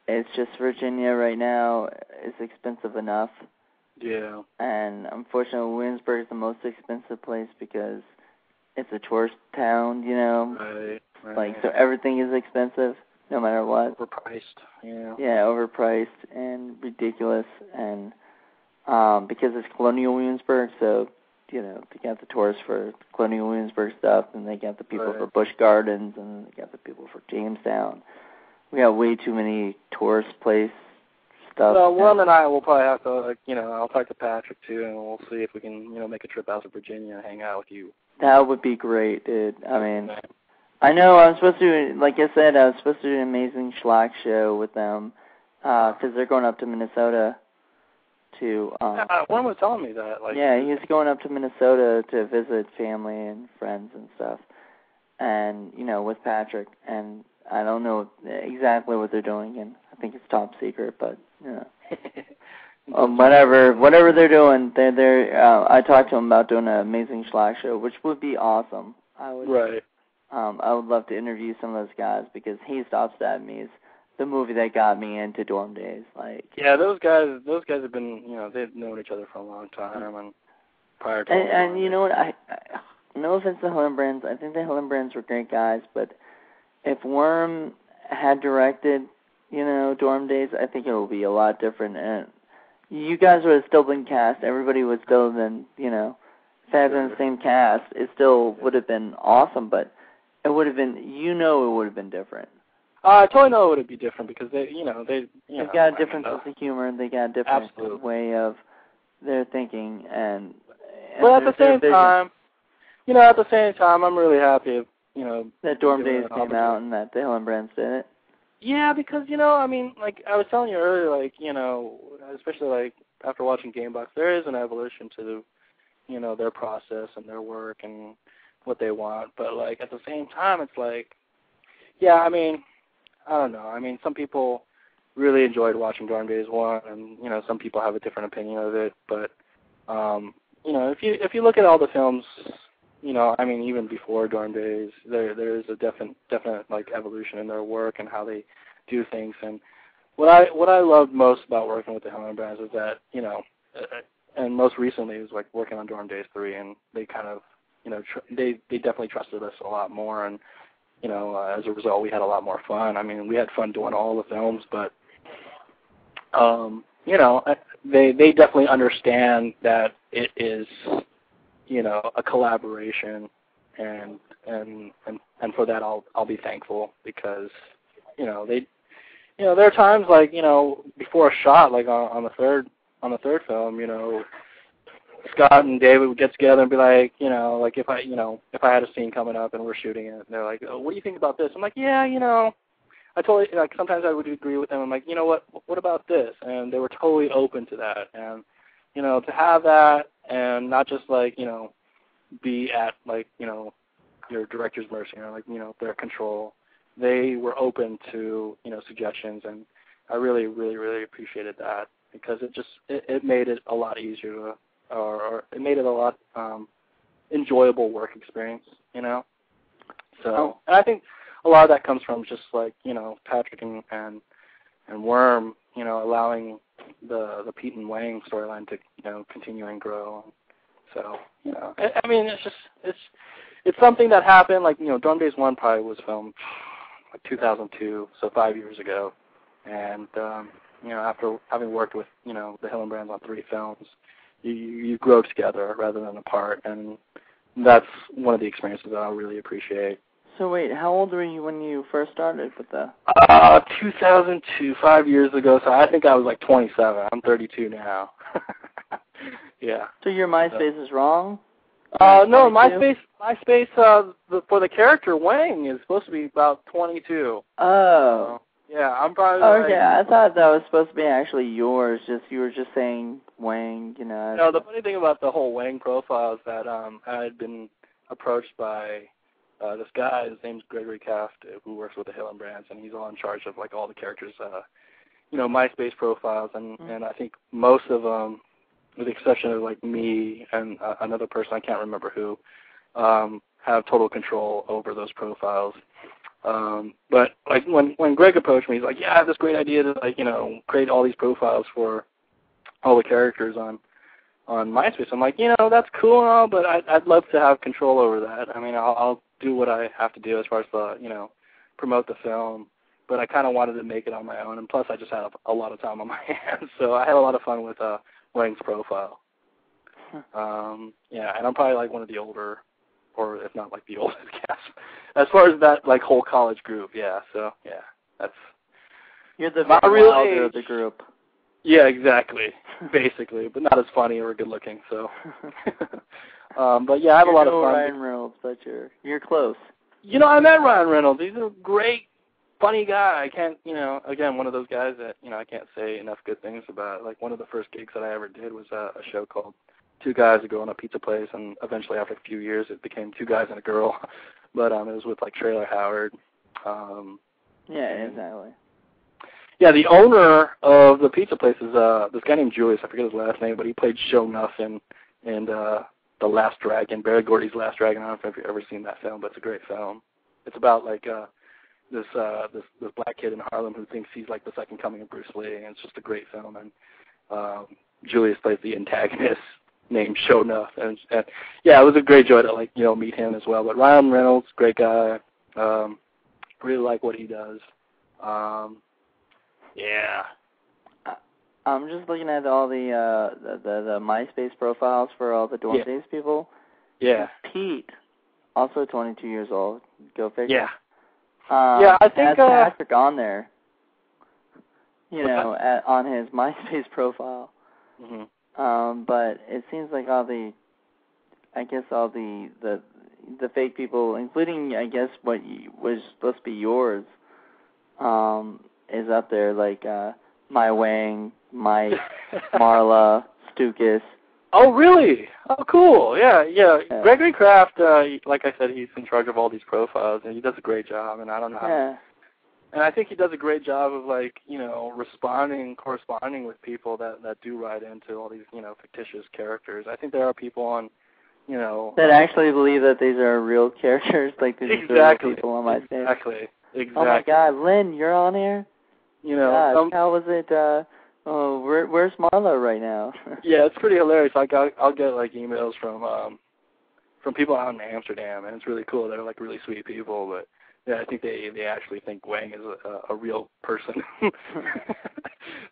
Speaker 3: It's just Virginia right now is expensive enough.
Speaker 1: Yeah.
Speaker 3: And unfortunately, Williamsburg is the most expensive place because it's a tourist town, you know.
Speaker 1: Right.
Speaker 3: Like, so everything is expensive, no matter what.
Speaker 1: Overpriced, yeah.
Speaker 3: Yeah, overpriced and ridiculous. And because it's Colonial Williamsburg, so, you know, they got the tourists for Colonial Williamsburg stuff, and they got the people for Busch Gardens, and they got the people for Jamestown. We got way too many tourist place stuff.
Speaker 1: Well, Will and I will probably have to, like, you know, I'll talk to Patrick, too, and we'll see if we can, you know, make a trip out to Virginia and hang out with you.
Speaker 3: That would be great, dude. I mean, I know I was supposed to, like I said, I was supposed to do an Amazing Schlock show with them, because they're going up to Minnesota to...
Speaker 1: One was telling me that. Like,
Speaker 3: yeah, he's going up to Minnesota to visit family and friends and stuff, and, you know, with Patrick, and I don't know exactly what they're doing, and I think it's top secret, but, you know. Whatever they're doing, I talked to them about doing an Amazing Schlock show, which would be awesome. I would love to interview some of those guys, because He Stops Stabbing Me is the movie that got me into Dorm Daze. Like, yeah,
Speaker 1: those guys have been, you know, they've known each other for a long time, and prior to
Speaker 3: and you know what, I no offense to Hillenbrands, I think the Hillenbrands were great guys, but if Worm had directed, you know, Dorm Daze, I think it would be a lot different, and you guys would have still been cast. Everybody would still have been, you know, if it had been the same cast, it still would have been awesome, but it would have been, you know, it would have been different.
Speaker 1: I totally know it would be different because they've
Speaker 3: got a different sense of humor, and they got a different way of their thinking, and
Speaker 1: but at the same time, you know, I'm really happy, you know,
Speaker 3: that Dorm Daze came out and that the Hillenbrands did it.
Speaker 1: Yeah, because, you know, I mean, like I was telling you earlier, like, you know, especially like after watching Gamebox, there is an evolution to, you know, their process and their work and what they want. But like at the same time, it's like, yeah, I mean, I don't know. I mean, some people really enjoyed watching Dorm Daze 1, and, you know, some people have a different opinion of it. But, you know, if you look at all the films, you know, I mean, even before Dorm Daze, there is a definite like evolution in their work and how they do things. And what I loved most about working with the Hillenbrands is that, you know, and most recently it was like working on Dorm Daze 3, and they kind of, you know, they definitely trusted us a lot more, and, you know, as a result, we had a lot more fun. I mean, we had fun doing all the films, but, you know, they definitely understand that it is, you know, a collaboration, and for that I'll be thankful, because, you know, there are times, like, you know, before a shot, like on the third third film, you know, Scott and David would get together and be like, you know, like if I had a scene coming up and we're shooting it, and they're like, oh, what do you think about this? I'm like, yeah, you know, I totally, like, sometimes I would agree with them. I'm like, you know what about this? And they were totally open to that. And, you know, to have that and not just, like, you know, be at, like, you know, your director's mercy, you know, like, you know, their control. They were open to, you know, suggestions, and I really, really, really appreciated that, because it made it a lot easier, or it made it a lot enjoyable work experience, you know. So, and I think a lot of that comes from just, like, you know, Patrick and Worm, you know, allowing the Pete and Wang storyline to, you know, continue and grow. So, you know, I mean, it's something that happened, like, you know, Dorm Daze 1 probably was filmed like 2002, so 5 years ago. And, you know, after having worked with, you know, the Hillenbrands on 3 films, you grow together rather than apart, and that's one of the experiences that I really appreciate.
Speaker 3: So wait, how old were you when you first started with the...
Speaker 1: 2002, 5 years ago, so I think I was like 27. I'm 32 now. Yeah.
Speaker 3: So your MySpace is wrong?
Speaker 1: No, MySpace for the character Wang is supposed to be about 22.
Speaker 3: Oh.
Speaker 1: Yeah, I'm probably...
Speaker 3: Okay, I thought that was supposed to be actually yours, you were just saying Wang, you know.
Speaker 1: No, the funny thing about the whole Wang profile is that I had been approached by this guy. His name's Gregory Kaft, who works with the Hillenbrands, and he's all in charge of, like, all the characters, you know, MySpace profiles, and I think most of them, with the exception of, like, me and another person, I can't remember who, have total control over those profiles. But, like, when Greg approached me, he's like, yeah, I have this great idea to, like, you know, create all these profiles for all the characters on MySpace. I'm like, that's cool and all, but I'd love to have control over that. I mean, I'll do what I have to do as far as the, promote the film, but I kind of wanted to make it on my own, and plus I just had a lot of time on my hands, so I had a lot of fun with Wang's profile. Yeah, and I'm probably like one of the older, or if not like the oldest cast, as far as that like whole college group. Yeah, so yeah, that's.
Speaker 3: You're the
Speaker 1: not
Speaker 3: very
Speaker 1: really
Speaker 3: wilder of the group.
Speaker 1: Yeah, exactly, basically, but not as funny or good looking. So, but yeah, I have a lot of fun.
Speaker 3: Ryan Reynolds, but you're close.
Speaker 1: I met Ryan Reynolds. He's a great, funny guy. I can't, again, one of those guys that I can't say enough good things about. Like one of the first gigs that I ever did was a show called Two Guys That Go on a Pizza Place, and eventually after a few years it became Two Guys and a Girl. But it was with like Trailer Howard.
Speaker 3: Yeah, exactly.
Speaker 1: Yeah, the owner of the pizza place is this guy named Julius. I forget his last name, but he played Show Nothing in The Last Dragon, Barry Gordy's Last Dragon. I don't know if you've ever seen that film, but it's a great film. It's about like this black kid in Harlem who thinks he's like the second coming of Bruce Lee, and it's just a great film. And Julius plays the antagonist named Show Nothing. And yeah, it was a great joy to meet him as well. But Ryan Reynolds, great guy. Really like what he does. Yeah.
Speaker 3: I'm just looking at all the MySpace profiles for all the Dorm Daze people.
Speaker 1: Yeah.
Speaker 3: Pete, also 22 years old. Go figure.
Speaker 1: Yeah. Yeah, I think
Speaker 3: that's Patrick on there. On his MySpace profile.
Speaker 1: Mm-hmm.
Speaker 3: But it seems like all the fake people, including I guess what was supposed to be yours, is up there, like My Wang, Mike, Marla, Stukas.
Speaker 1: Oh, really? Oh, cool. Yeah. Gregory Kraft, like I said, he's in charge of all these profiles, and he does a great job, and I don't know how. And I think he does a great job of, corresponding with people that do write into all these, fictitious characters. I think there are people on,
Speaker 3: that actually believe that these are real characters, like these are real people on MySpace.
Speaker 1: Exactly.
Speaker 3: Oh my God, Lynn, you're on here? God, how was it? Where's Marla right now?
Speaker 1: Yeah, it's pretty hilarious. I'll get emails from people out in Amsterdam, and it's really cool. They're really sweet people, but yeah, I think they actually think Wang is a real person.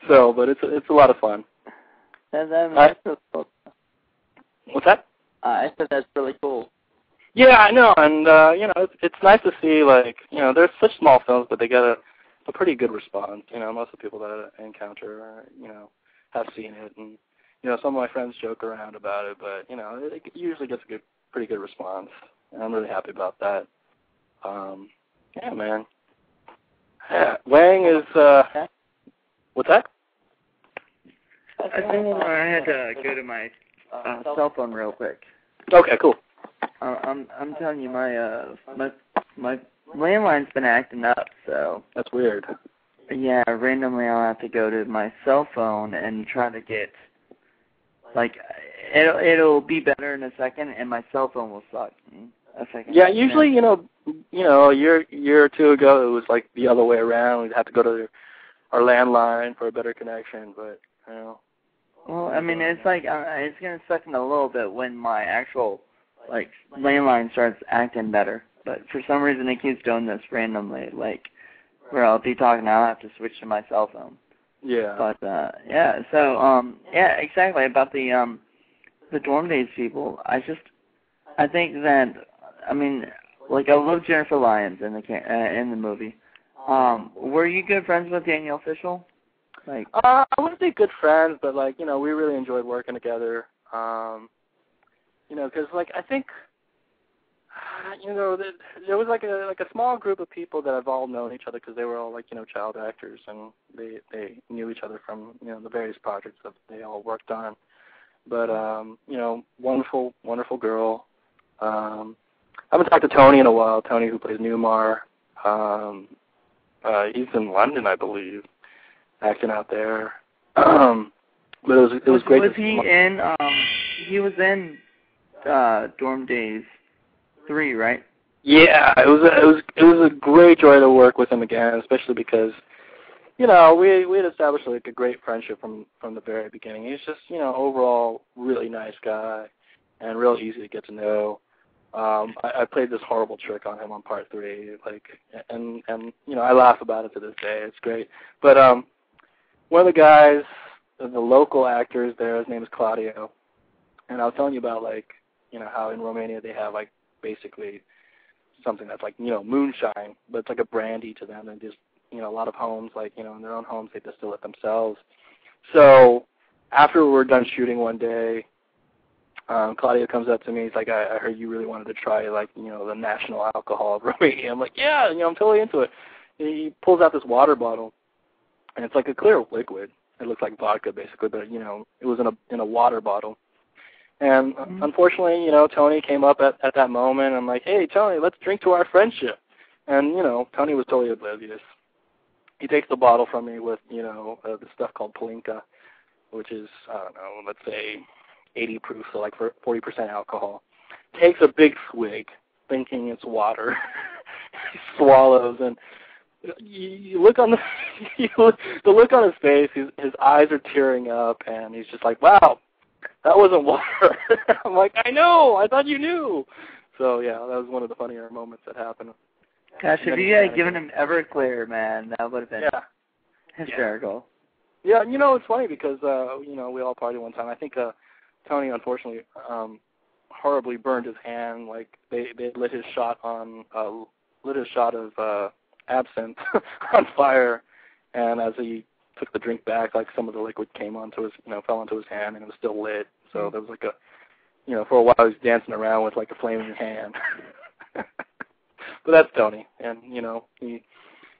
Speaker 1: So, but it's a lot of fun.
Speaker 3: That's really cool.
Speaker 1: What's that?
Speaker 3: I said that's really cool.
Speaker 1: Yeah, I know, and it's nice to see there's such small films, but they get a pretty good response. Most of the people that I encounter have seen it, and some of my friends joke around about it, but it usually gets a pretty good response, and I'm really happy about that. Yeah, man. Yeah, Wang is what's that?
Speaker 3: I had to go to my cell phone real quick.
Speaker 1: Okay, cool.
Speaker 3: I'm telling you, my landline's been acting up, so.
Speaker 1: That's weird.
Speaker 3: Yeah, randomly I'll have to go to my cell phone and try to get, it'll be better in a second, and my cell phone will suck in a second.
Speaker 1: Yeah, usually, a year or two ago, it was the other way around. We'd have to go to our landline for a better connection, but,
Speaker 3: Well, I mean, it's it's going to suck in a little bit when my actual, landline starts acting better. But for some reason, it keeps doing this randomly, where I'll be talking, I'll have to switch to my cell phone.
Speaker 1: Yeah.
Speaker 3: But, yeah, so, yeah, exactly, about the Dorm Daze people, I think that, I mean, I love Jennifer Lyons in the movie. Were you good friends with Danielle Fishel?
Speaker 1: I wouldn't say good friends, but we really enjoyed working together. Because I think, there was a small group of people that have all known each other because they were all child actors, and they knew each other from the various projects that they all worked on. But wonderful girl. I haven't talked to Tony in a while. Tony, who plays Newmar. He's in London, I believe, acting out there. But it was great.
Speaker 3: Was he in? He was in Dorm Daze 3, right?
Speaker 1: Yeah, it was a great joy to work with him again, especially because you know, we had established like a great friendship from the very beginning. He's just, you know, overall really nice guy and real easy to get to know. I played this horrible trick on him on part 3, like, and you know, I laugh about it to this day. It's great. But one of the guys, the local actors there, his name is Claudio, and I was telling you about, like, you know, how in Romania they have, like, basically something that's like, you know, moonshine, but it's like a brandy to them, and just, you know, a lot of homes, like, you know, in their own homes, they distill it themselves. So after we're done shooting one day, Claudio comes up to me. He's like, I heard you really wanted to try, like, you know, the national alcohol of Romania. I'm like, yeah, you know, I'm totally into it. He pulls out this water bottle, and it's like a clear liquid. It looks like vodka, basically, but, you know, it was in a water bottle. And unfortunately, you know, Tony came up at that moment. I'm like, hey, Tony, let's drink to our friendship. And, you know, Tony was totally oblivious. He takes the bottle from me with, you know, this stuff called Palinka, which is, I don't know, let's say 80 proof, so like for 40% alcohol. Takes a big swig, thinking it's water. He swallows, and you look on the look on his face. His eyes are tearing up, and he's just like, "Wow, that wasn't water." I'm like, "I know. I thought you knew." So yeah, that was one of the funnier moments that happened.
Speaker 3: Gosh, if you had given him Everclear, man, that would have been hysterical.
Speaker 1: Yeah, you know, it's funny because you know, we all partied one time. I think Tony, unfortunately, horribly burned his hand. Like they lit his shot of absinthe on fire, and as he took the drink back, like some of the liquid came onto his, you know, fell onto his hand, and it was still lit. So there was like a, you know, for a while he was dancing around with like a flaming hand. But that's Tony, and you know, he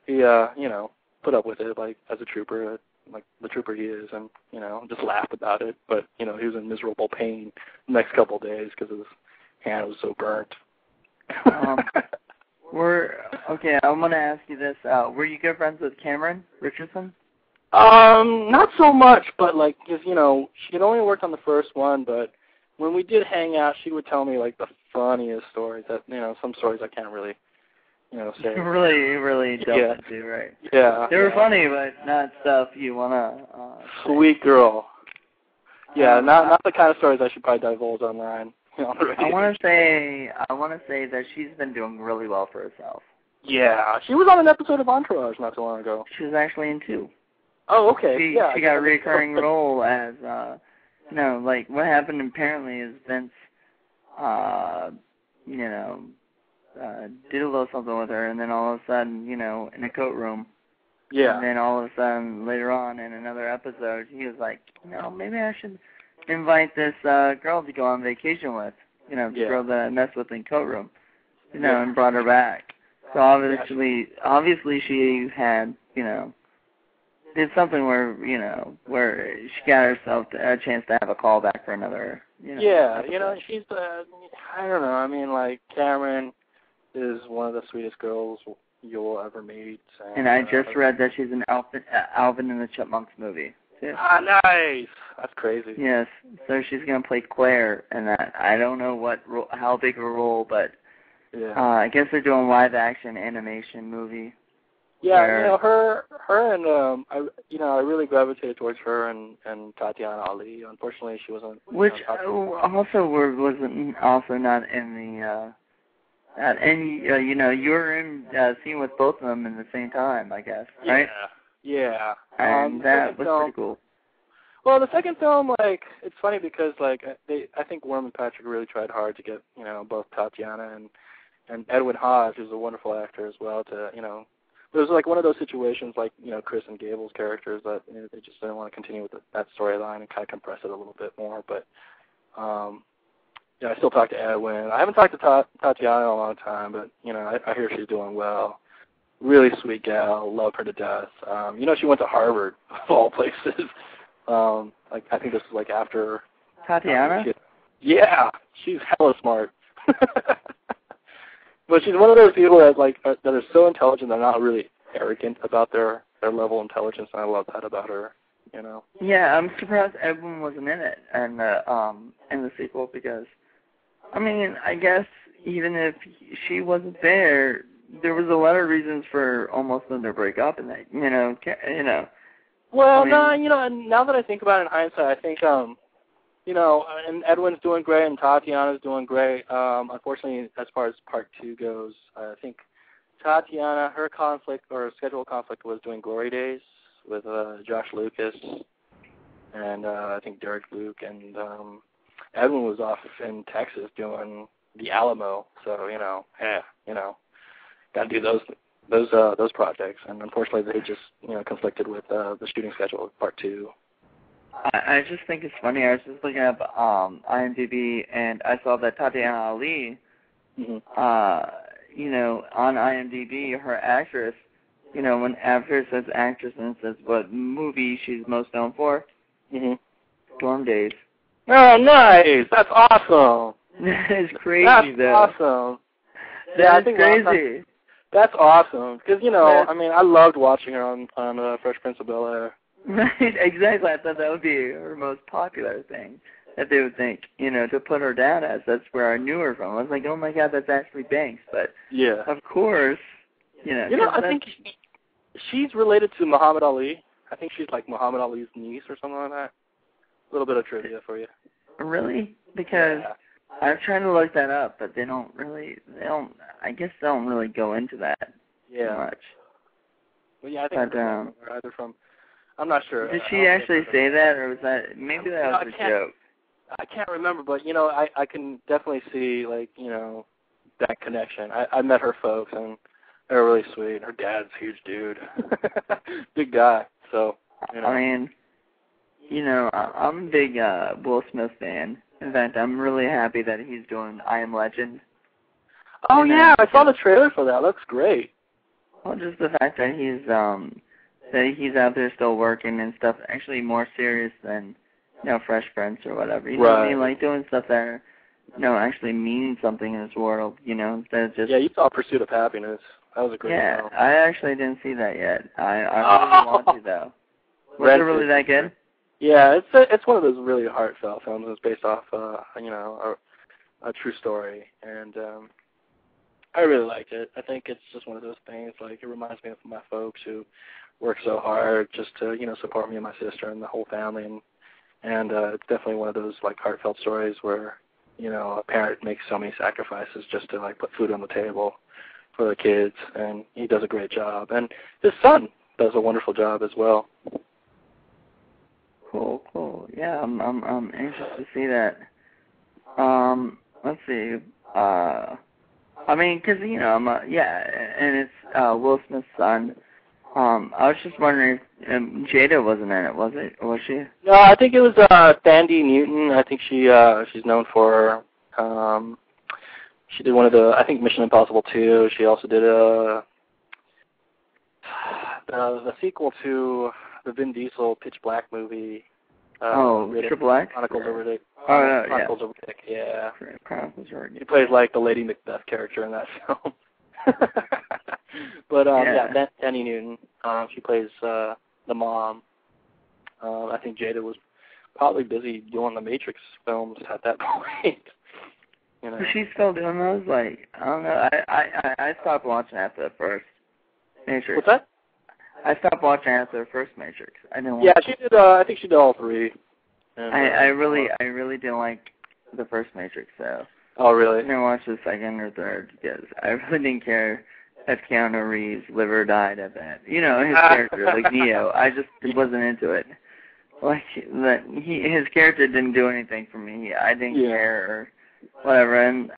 Speaker 1: you know, put up with it like as a trooper. Like the trooper he is, and, you know, just laughed about it. But, you know, he was in miserable pain the next couple of days because his hand was so burnt.
Speaker 3: Okay, I'm going to ask you this. Were you good friends with Cameron Richardson?
Speaker 1: Not so much, but, like, because, you know, she had only worked on the first one, but when we did hang out, she would tell me, like, the funniest stories that, you know, some stories I can't really, you know, say.
Speaker 3: really delve into, right?
Speaker 1: Yeah.
Speaker 3: They were funny, but not stuff you want to
Speaker 1: Sweet girl. Yeah, not the kind of stories I should probably divulge online. You know,
Speaker 3: I want to say that she's been doing really well for herself.
Speaker 1: Yeah, she was on an episode of Entourage not too long ago.
Speaker 3: She was actually in 2.
Speaker 1: Oh, okay.
Speaker 3: She got a recurring role as, you know, like what happened apparently is Vince, you know, did a little something with her, and then all of a sudden, you know, in a coat room.
Speaker 1: Yeah.
Speaker 3: And then all of a sudden, later on in another episode, he was like, you know, maybe I should invite this girl to go on vacation with, you know, the girl that I messed with in coat room, you know, and brought her back. So obviously she had, you know, did something where, you know, where she got herself a chance to have a call back for another, you know.
Speaker 1: Yeah,
Speaker 3: episode.
Speaker 1: you know, she's, I don't know, I mean, like, Cameron is one of the sweetest girls you'll ever meet.
Speaker 3: And I just read that she's in Alvin and the Chipmunks movie. too.
Speaker 1: Ah, nice! That's crazy.
Speaker 3: Yes, so she's going to play Claire in that. I don't know how big of a role, but I guess they're doing live-action animation movie.
Speaker 1: Yeah, you know, her and, I really gravitated towards her and Tatiana Ali. Unfortunately, she wasn't.
Speaker 3: Which wasn't also not in the, you know, you were in scene with both of them in the same time, I guess, right?
Speaker 1: Yeah.
Speaker 3: And that was pretty cool.
Speaker 1: Well, the second film, like, it's funny because, like, I think Worm and Patrick really tried hard to get, you know, both Tatiana and Edwin Hodge, who's a wonderful actor as well, to, you know, it was like one of those situations like, you know, Chris and Gable's characters that, you know, they just didn't want to continue with that storyline and kind of compress it a little bit more. But, I still talk to Edwin. I haven't talked to Tatiana in a long time, but, you know, I hear she's doing well. Really sweet gal. Love her to death. You know, she went to Harvard, of all places. Like, I think this was like after
Speaker 3: Tatiana?
Speaker 1: Yeah, she's hella smart. But she's one of those people that that are so intelligent they're not really arrogant about their level of intelligence, and I love that about her. You know.
Speaker 3: Yeah, I'm surprised Edwin wasn't in it and in the sequel because, I mean, I guess even if she wasn't there, there was a lot of reasons for almost them to break up, and that, you know.
Speaker 1: Well,
Speaker 3: I mean,
Speaker 1: no, you know, and now that I think about it in hindsight, I think, you know, and Edwin's doing great, and Tatiana's doing great. Unfortunately, as far as part 2 goes, I think Tatiana, her conflict or schedule conflict was doing Glory Days with Josh Lucas, and I think Derek Luke, and Edwin was off in Texas doing the Alamo. So got to do those projects, and unfortunately they just conflicted with the shooting schedule of part 2.
Speaker 3: I just think it's funny. I was just looking up IMDb, and I saw that Tatiana Ali, on IMDb, her actress, when after it says actress and it says what movie she's most known for, Storm Daze.
Speaker 1: Oh, nice! That's awesome.
Speaker 3: It's crazy.
Speaker 1: That's
Speaker 3: though.
Speaker 1: Awesome.
Speaker 3: That's crazy.
Speaker 1: That's awesome because I mean, I loved watching her on Fresh Prince of Bel-Air.
Speaker 3: Right, exactly. I thought that would be her most popular thing that they would think, to put her down as. That's where I knew her from. I was like, oh my God, that's Ashley Banks. But
Speaker 1: yeah,
Speaker 3: of course,
Speaker 1: I think she's related to Muhammad Ali. I think she's like Muhammad Ali's niece or something like that. A little bit of trivia for you.
Speaker 3: Really? Because I'm trying to look that up, but I guess they don't really go into that too much.
Speaker 1: Well, yeah, I think either from, I'm not sure.
Speaker 3: Did she actually say that, or was that, maybe that was a joke?
Speaker 1: I can't remember, but, I can definitely see, like, that connection. I met her folks, and they're really sweet. Her dad's a huge dude. Big guy, so,
Speaker 3: I mean, I'm a big Will Smith fan. In fact, I'm really happy that he's doing I Am Legend.
Speaker 1: Oh, yeah, I saw the trailer for that. Looks great.
Speaker 3: Well, just the fact that he's out there still working and stuff, actually more serious than, Fresh Prince or whatever. You know what I mean? Like doing stuff that, actually means something in this world, instead of just...
Speaker 1: Yeah, you saw Pursuit of Happiness. That was a great film.
Speaker 3: I actually didn't see that yet. I really want to, though. Was it really that good?
Speaker 1: Yeah, it's one of those really heartfelt films. It's based off, a true story, and I really liked it. I think it's just one of those things, like, it reminds me of my folks who work so hard just to, support me and my sister and the whole family, and it's definitely one of those, like, heartfelt stories where, a parent makes so many sacrifices just to, like, put food on the table for the kids, and he does a great job. And his son does a wonderful job as well.
Speaker 3: Cool. Yeah, I'm anxious to see that. Let's see. I mean, because, and it's Will Smith's son. I was just wondering if Jada wasn't in it, was it? Or was she?
Speaker 1: No, I think it was Thandie Newton. I think she's known for, she did one of the, I think, Mission Impossible 2. She also did the sequel to the Vin Diesel Pitch Black movie.
Speaker 3: Pitch Black?
Speaker 1: Chronicles of Riddick.
Speaker 3: Chronicles
Speaker 1: of Riddick, yeah.
Speaker 3: Chronicles of Riddick.
Speaker 1: She plays, like, the Lady Macbeth character in that film. But, Thandie Newton, she plays the mom. I think Jada was probably busy doing the Matrix films at that point.
Speaker 3: Was she still doing those? Like, I don't know. I stopped watching after the first Matrix.
Speaker 1: What's that?
Speaker 3: I stopped watching after the first Matrix. I didn't.
Speaker 1: Yeah, she did. I think she did all 3. And,
Speaker 3: I really didn't like the first Matrix. So.
Speaker 1: Oh, really?
Speaker 3: I didn't watch the second or third because I really didn't care if Keanu Reeves live or died at that. His character, like Neo. I just wasn't into it. Like his character didn't do anything for me. I didn't care or whatever. And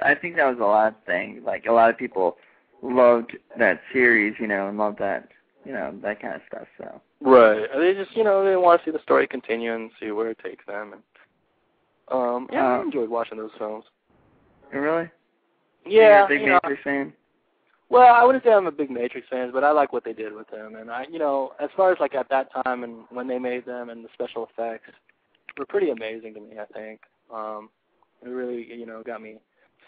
Speaker 3: I think that was a lot of things. Like a lot of people loved that series, and loved that. That kind of stuff, so.
Speaker 1: Right. They just, they want to see the story continue and see where it takes them. And, I enjoyed watching those films.
Speaker 3: Really?
Speaker 1: Yeah.
Speaker 3: You're a big Matrix fan?
Speaker 1: Well, I wouldn't say I'm a big Matrix fan, but I like what they did with them. And, as far as, like, at that time and when they made them and the special effects were pretty amazing to me, I think. It really, got me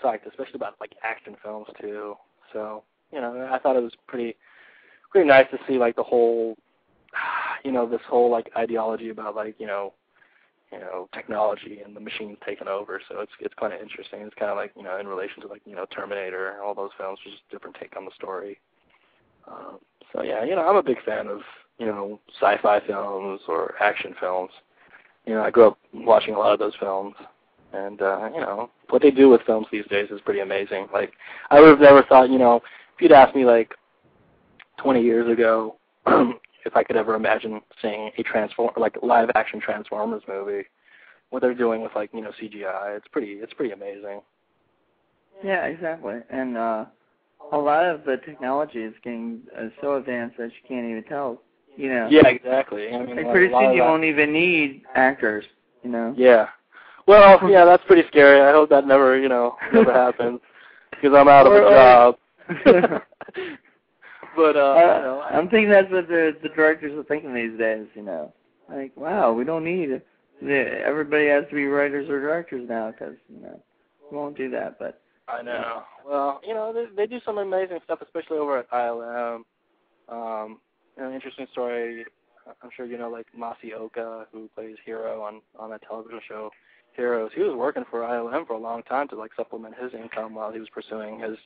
Speaker 1: psyched, especially about, like, action films, too. So, I thought it was pretty nice to see, like, the whole, this whole, like, ideology about, like, technology and the machines taking over. So it's kind of interesting. It's kind of like, in relation to like, Terminator, all those films, just a different take on the story. So yeah, I'm a big fan of, sci-fi films or action films. I grew up watching a lot of those films. And, what they do with films these days is pretty amazing. Like, I would have never thought, if you'd asked me, like, 20 years ago, if I could ever imagine seeing a live-action Transformers movie, what they're doing with, like, CGI, it's pretty amazing.
Speaker 3: Yeah, exactly. And a lot of the technology is getting so advanced that you can't even tell,
Speaker 1: Yeah, exactly. I mean,
Speaker 3: like, pretty soon you won't even need actors,
Speaker 1: Yeah. Well, yeah, that's pretty scary. I hope that never happens, because I'm out of a job. But
Speaker 3: I'm thinking that's what the directors are thinking these days. Like, wow, we don't need everybody has to be writers or directors now, because we won't do that. But
Speaker 1: I know. Well, they do some amazing stuff, especially over at ILM. An interesting story. I'm sure like Masaoka, who plays Hiro on that television show Heroes. He was working for ILM for a long time to like supplement his income while he was pursuing his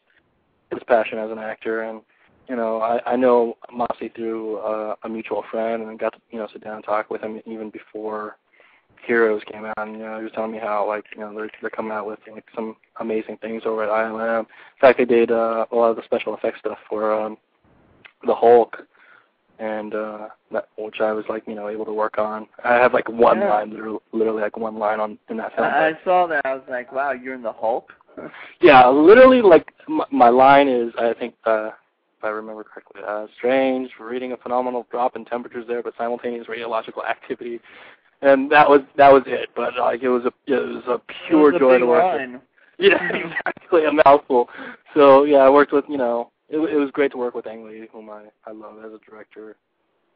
Speaker 1: passion as an actor. And I know Masi through a mutual friend, and got to sit down and talk with him even before Heroes came out. And he was telling me how like they're coming out with like some amazing things over at ILM. In fact, they did a lot of the special effects stuff for the Hulk. And which I was like, able to work on. I have like one line, literally like one line in that film.
Speaker 3: I saw that. I was like, wow, you're in the Hulk?
Speaker 1: Yeah, literally, like my line is, I think, if I remember correctly, strange, reading a phenomenal drop in temperatures there, but simultaneous radiological activity, and that was it. But like it was a pure joy to work with. Yeah, exactly, a mouthful. So yeah, I worked with It was great to work with Ang Lee, whom I love as a director.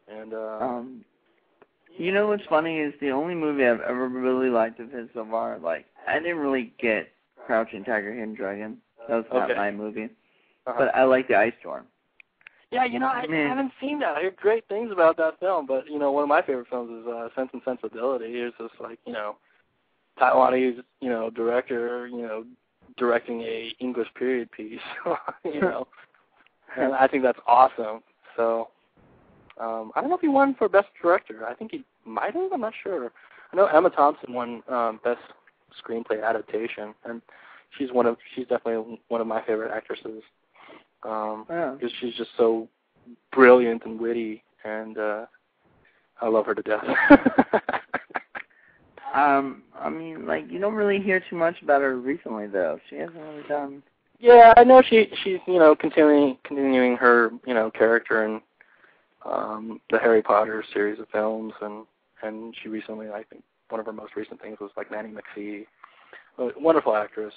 Speaker 1: And
Speaker 3: what's funny is the only movie I've ever really liked of his so far, like, I didn't really get Crouching Tiger, Hidden Dragon. That was not my movie. But I like The Ice Storm. Yeah,
Speaker 1: I haven't seen that. I heard great things about that film, but, one of my favorite films is Sense and Sensibility. It's just like, Taiwanese, director, directing a English period piece, And I think that's awesome. So, I don't know if he won for Best Director. I think he might have. I'm not sure. I know Emma Thompson won Best Screenplay Adaptation, and she's definitely one of my favorite actresses. Because she's just so brilliant and witty, and I love her to death.
Speaker 3: I mean, like, you don't really hear too much about her recently, though. She hasn't really done.
Speaker 1: Yeah, I know she's continuing her character in the Harry Potter series of films, and she recently, I think one of her most recent things was like Nanny McPhee. A wonderful actress,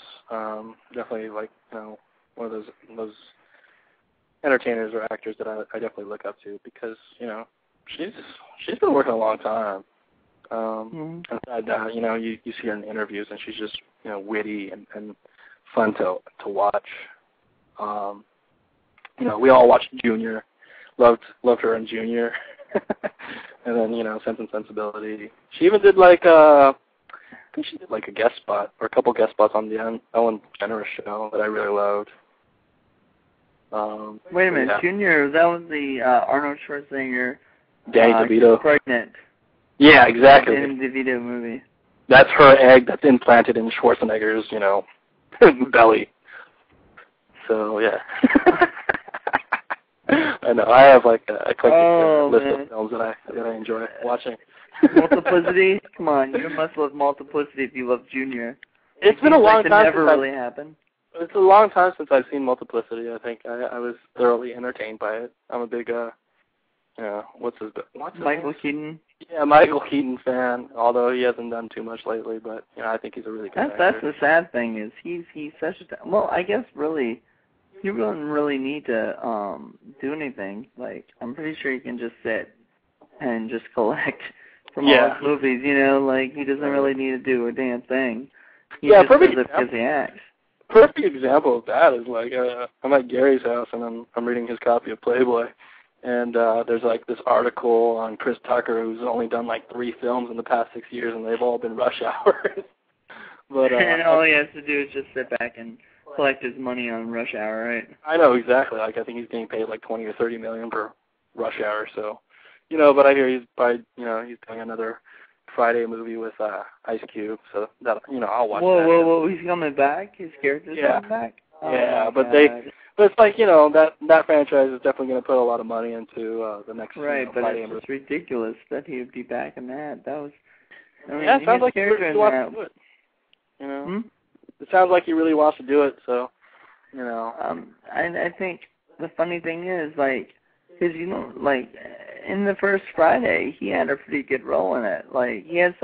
Speaker 1: definitely like one of those entertainers or actors that I definitely look up to, because she's been working a long time. And you see her in interviews, and she's just witty and fun to watch. We all watched Junior, loved her in Junior, and then Sense and Sensibility. She even did like I think she did like a guest spot or a couple guest spots on the Ellen DeGeneres show that I really loved.
Speaker 3: Wait a minute, yeah. Junior, that was the Arnold Schwarzenegger.
Speaker 1: Danny DeVito.
Speaker 3: Pregnant.
Speaker 1: Yeah, exactly.
Speaker 3: Danny DeVito movie.
Speaker 1: That's her egg that's implanted in Schwarzenegger's, belly. So yeah. I know. I have like a eclectic list of films that I enjoy watching.
Speaker 3: Multiplicity? Come on, you must love Multiplicity if you love Junior.
Speaker 1: It's been a long time.
Speaker 3: Never really happened.
Speaker 1: It's a long time since I've seen Multiplicity. I think I was thoroughly entertained by it. I'm a big what's his
Speaker 3: Michael
Speaker 1: name?
Speaker 3: Keaton.
Speaker 1: Yeah, Michael Keaton fan. Although he hasn't done too much lately, but I think he's a really good actor.
Speaker 3: That's the sad thing is he's such a well. I guess really, you don't really need to do anything. Like, I'm pretty sure you can just sit and just collect from all his movies. Like, he doesn't really need to do a damn thing. He just
Speaker 1: perfect
Speaker 3: does it because he acts.
Speaker 1: Perfect example of that is like I'm at Gary's house and I'm reading his copy of Playboy, And there's like this article on Chris Tucker, who's only done like 3 films in the past 6 years, and they've all been Rush Hour. But
Speaker 3: and all he has to do is just sit back and collect his money on Rush Hour, right?
Speaker 1: I know, exactly. Like, I think he's getting paid like $20 or $30 million for Rush Hour. So, you know, but I hear he's probably, you know, he's doing another Friday movie with Ice Cube. So that, you know, I'll watch that.
Speaker 3: Whoa! He's coming back. His character's coming back.
Speaker 1: Yeah, but it's like, you know, that franchise is definitely going to put a lot of money into the next
Speaker 3: right.
Speaker 1: You know,
Speaker 3: but
Speaker 1: Friday
Speaker 3: it's
Speaker 1: movie.
Speaker 3: just ridiculous that he would be back in that. That was. I mean,
Speaker 1: Yeah, it sounds like he
Speaker 3: character
Speaker 1: really wants to do it. You know, it sounds like he really wants to do it. So, you know.
Speaker 3: I think the funny thing is, like, because, you know, like, in the first Friday, he had a pretty good role in it. Like, he had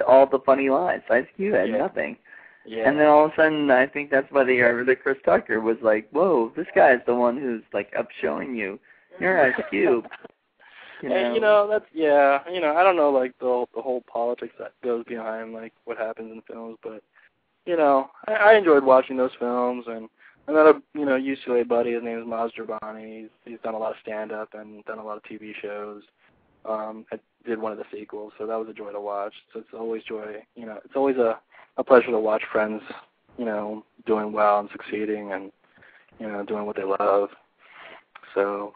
Speaker 3: all the funny lines. Ice Cube had nothing. Yeah. And then all of a sudden, I think that's why the Chris Tucker was like, whoa, this guy's the one who's, like, up showing you. You're Ice Cube.
Speaker 1: And, you know, that's, yeah, you know, I don't know, like, the whole politics that goes behind, like, what happens in films, but, you know, I enjoyed watching those films, and another, you know, UCLA buddy, his name is Maz Jabani. He's done a lot of stand-up and done a lot of TV shows. I did one of the sequels, so that was a joy to watch. So it's always joy, you know, it's always a pleasure to watch friends, you know, doing well and succeeding and, you know, doing what they love. So,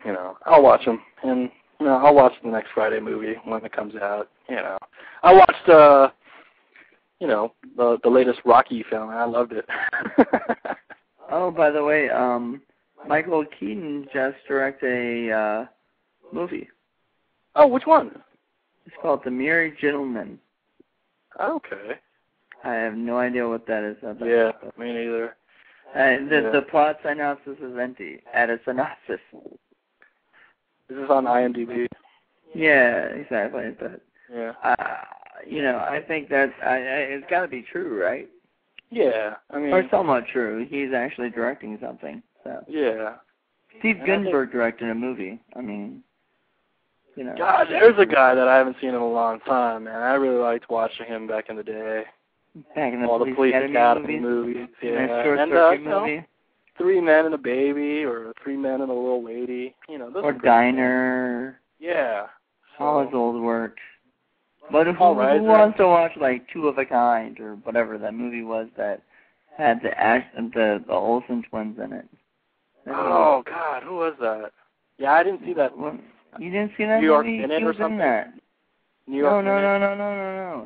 Speaker 1: you know, I'll watch them, and, you know, I'll watch the next Friday movie when it comes out, you know. I watched, you know, the latest Rocky film, and I loved it.
Speaker 3: Oh, by the way, Michael Keaton just directed a movie.
Speaker 1: Oh, which one?
Speaker 3: It's called The Merry Gentleman.
Speaker 1: Okay.
Speaker 3: I have no idea what that is.
Speaker 1: Yeah, me neither.
Speaker 3: The plot synopsis is empty. Add a synopsis.
Speaker 1: This is on IMDb.
Speaker 3: Yeah, exactly. But
Speaker 1: yeah,
Speaker 3: you know, I think that it's got to be true, right?
Speaker 1: Yeah, I mean,
Speaker 3: or somewhat true. He's actually directing something. So
Speaker 1: yeah.
Speaker 3: Steve Guttenberg directed a movie. I mean, you know.
Speaker 1: God, there's a guy that I haven't seen in a long time, man. I really liked watching him back in the day.
Speaker 3: Back in the
Speaker 1: all the Police Academy movies. Yeah,
Speaker 3: and
Speaker 1: you know, 3 Men and a Baby, or 3 Men and a Little Lady. You know, those
Speaker 3: or Diner.
Speaker 1: Yeah.
Speaker 3: All his old work. But who wants to watch, like, Two of a Kind, or whatever that movie was that had the Olsen twins in it?
Speaker 1: Oh, God, who was that? Yeah, I didn't see that.
Speaker 3: Well, you didn't see that
Speaker 1: New York
Speaker 3: movie?
Speaker 1: Minute
Speaker 3: He was
Speaker 1: or something?
Speaker 3: in that.
Speaker 1: New York
Speaker 3: No.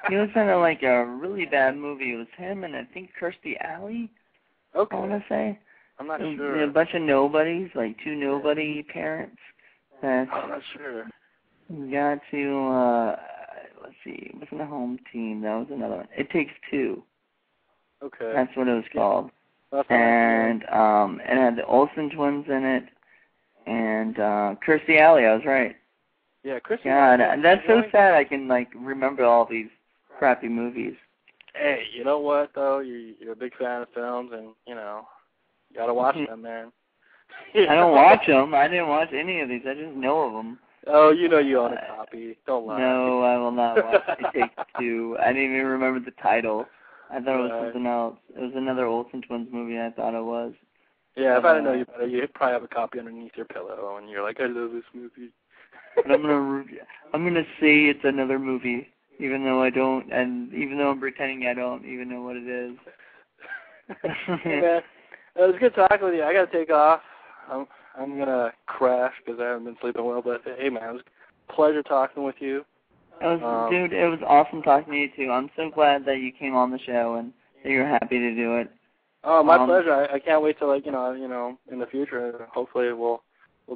Speaker 3: He was in like a really bad movie. It was him and I think Kirstie Alley.
Speaker 1: Okay.
Speaker 3: I want to say.
Speaker 1: I'm not sure.
Speaker 3: A bunch of nobodies, like 2 nobody parents.
Speaker 1: I'm not sure.
Speaker 3: Got to, let's see, it wasn't a home team. That was another one. It Takes Two.
Speaker 1: Okay.
Speaker 3: That's what it was called.
Speaker 1: That's
Speaker 3: and it had the Olsen twins in it, and Kirstie Alley. I was right.
Speaker 1: Yeah, Kirstie.
Speaker 3: God, that's so sad. I can like remember all these crappy movies.
Speaker 1: Hey, you know what though? You're a big fan of films, and you know, you gotta watch them, man.
Speaker 3: I don't watch them. I didn't watch any of these. I just know of them.
Speaker 1: Oh, you know you own a copy. Don't lie.
Speaker 3: No, I will not watch It Takes Two. I didn't even remember the title. I thought it was something else. It was another Olsen twins movie. I thought it was.
Speaker 1: Yeah, if I didn't know you better, you'd probably have a copy underneath your pillow, and you're like, I love this movie.
Speaker 3: But I'm gonna say it's another movie, even though I don't, and even though I'm pretending I don't even know what it is.
Speaker 1: Hey, man, it was good talking with you. I gotta take off. I'm gonna crash because I haven't been sleeping well. But hey, man, it was a pleasure talking with you.
Speaker 3: Dude, it was awesome talking to you too. I'm so glad that you came on the show and that you're happy to do it.
Speaker 1: Oh, my pleasure. I can't wait till like you know in the future. Hopefully we'll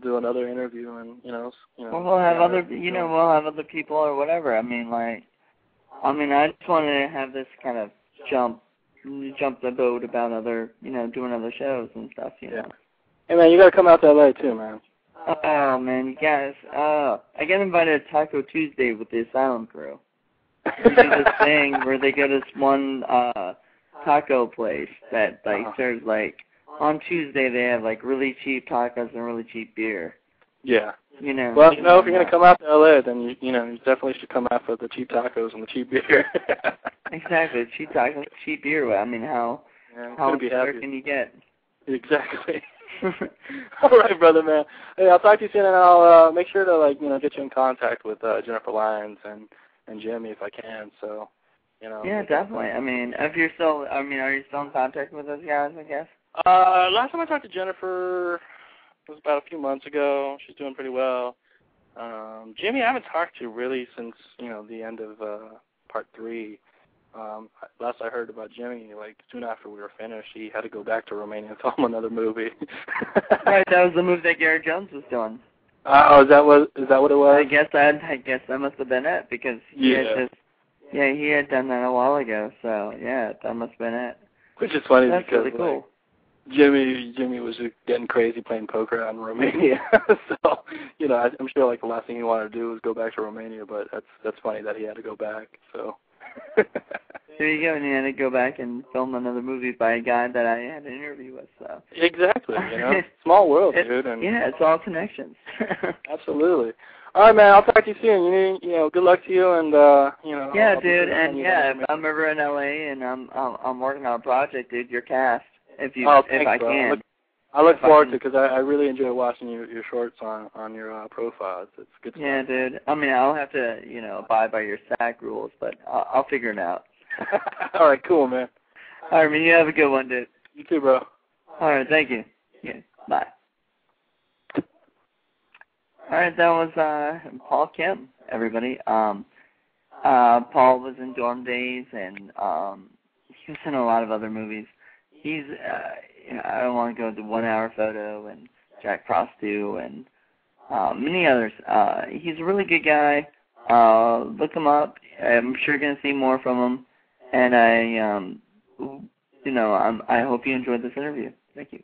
Speaker 1: do another interview and Well,
Speaker 3: we'll have other we'll have other people or whatever. I I just wanted to have this kind of jump the boat about other doing other shows and stuff. You know.
Speaker 1: Hey man, you gotta come out to LA too, man.
Speaker 3: Oh man, you guys. I got invited to Taco Tuesday with the Asylum crew. They do this thing where they go to this one taco place that serves like on Tuesday they have like really cheap tacos and really cheap beer.
Speaker 1: Yeah.
Speaker 3: Well,
Speaker 1: if you're gonna come out to LA, then you definitely should come out for the cheap tacos and the cheap beer.
Speaker 3: Exactly, cheap tacos, cheap beer. I mean, how
Speaker 1: where
Speaker 3: can you get?
Speaker 1: Exactly. All right, brother, man. Hey, I'll talk to you soon, and I'll make sure to get you in contact with Jennifer Lyons and Jimmy if I can. So,
Speaker 3: Yeah, definitely. I mean, if you're still, are you still in contact with those guys? I guess.
Speaker 1: Last time I talked to Jennifer was about a few months ago. She's doing pretty well. Jimmy, I haven't talked to really since the end of part 3. Last I heard about Jimmy, soon after we were finished, he had to go back to Romania and film another movie.
Speaker 3: Right, that was the movie that Garrett Jones was doing.
Speaker 1: Oh, is that what it was?
Speaker 3: I guess that must have been it because he had done that a while ago. So yeah, that must have been it.
Speaker 1: Which is funny
Speaker 3: That's
Speaker 1: because
Speaker 3: really cool.
Speaker 1: Jimmy was just getting crazy playing poker out in Romania. So I'm sure the last thing he wanted to do was go back to Romania, but that's funny that he had to go back. So.
Speaker 3: There you go, and you had to go back and film another movie by a guy that I had an interview with. So
Speaker 1: exactly, small world, dude. And
Speaker 3: yeah, it's all connections.
Speaker 1: Absolutely. All right, man. I'll talk to you soon. Good luck to you, and
Speaker 3: Yeah, dude, and if I'm ever in LA and I'm working on a project, dude, you're cast if I can.
Speaker 1: I look forward to it because I really enjoy watching your shorts on your profile. It's good stuff.
Speaker 3: Yeah, dude. I'll have to abide by your SAG rules, but I'll figure it out.
Speaker 1: All right, cool, man.
Speaker 3: All right, man. You have a good one, dude.
Speaker 1: You too, bro.
Speaker 3: All right, thank you. Yeah, bye. All right, that was Paul Kim, everybody. Paul was in Dorm Days, and he was in a lot of other movies. He's, I don't want to go into 1 Hour Photo and Jack Frost 2 and many others. He's a really good guy. Look him up. I'm sure you're going to see more from him. And I hope you enjoyed this interview. Thank you.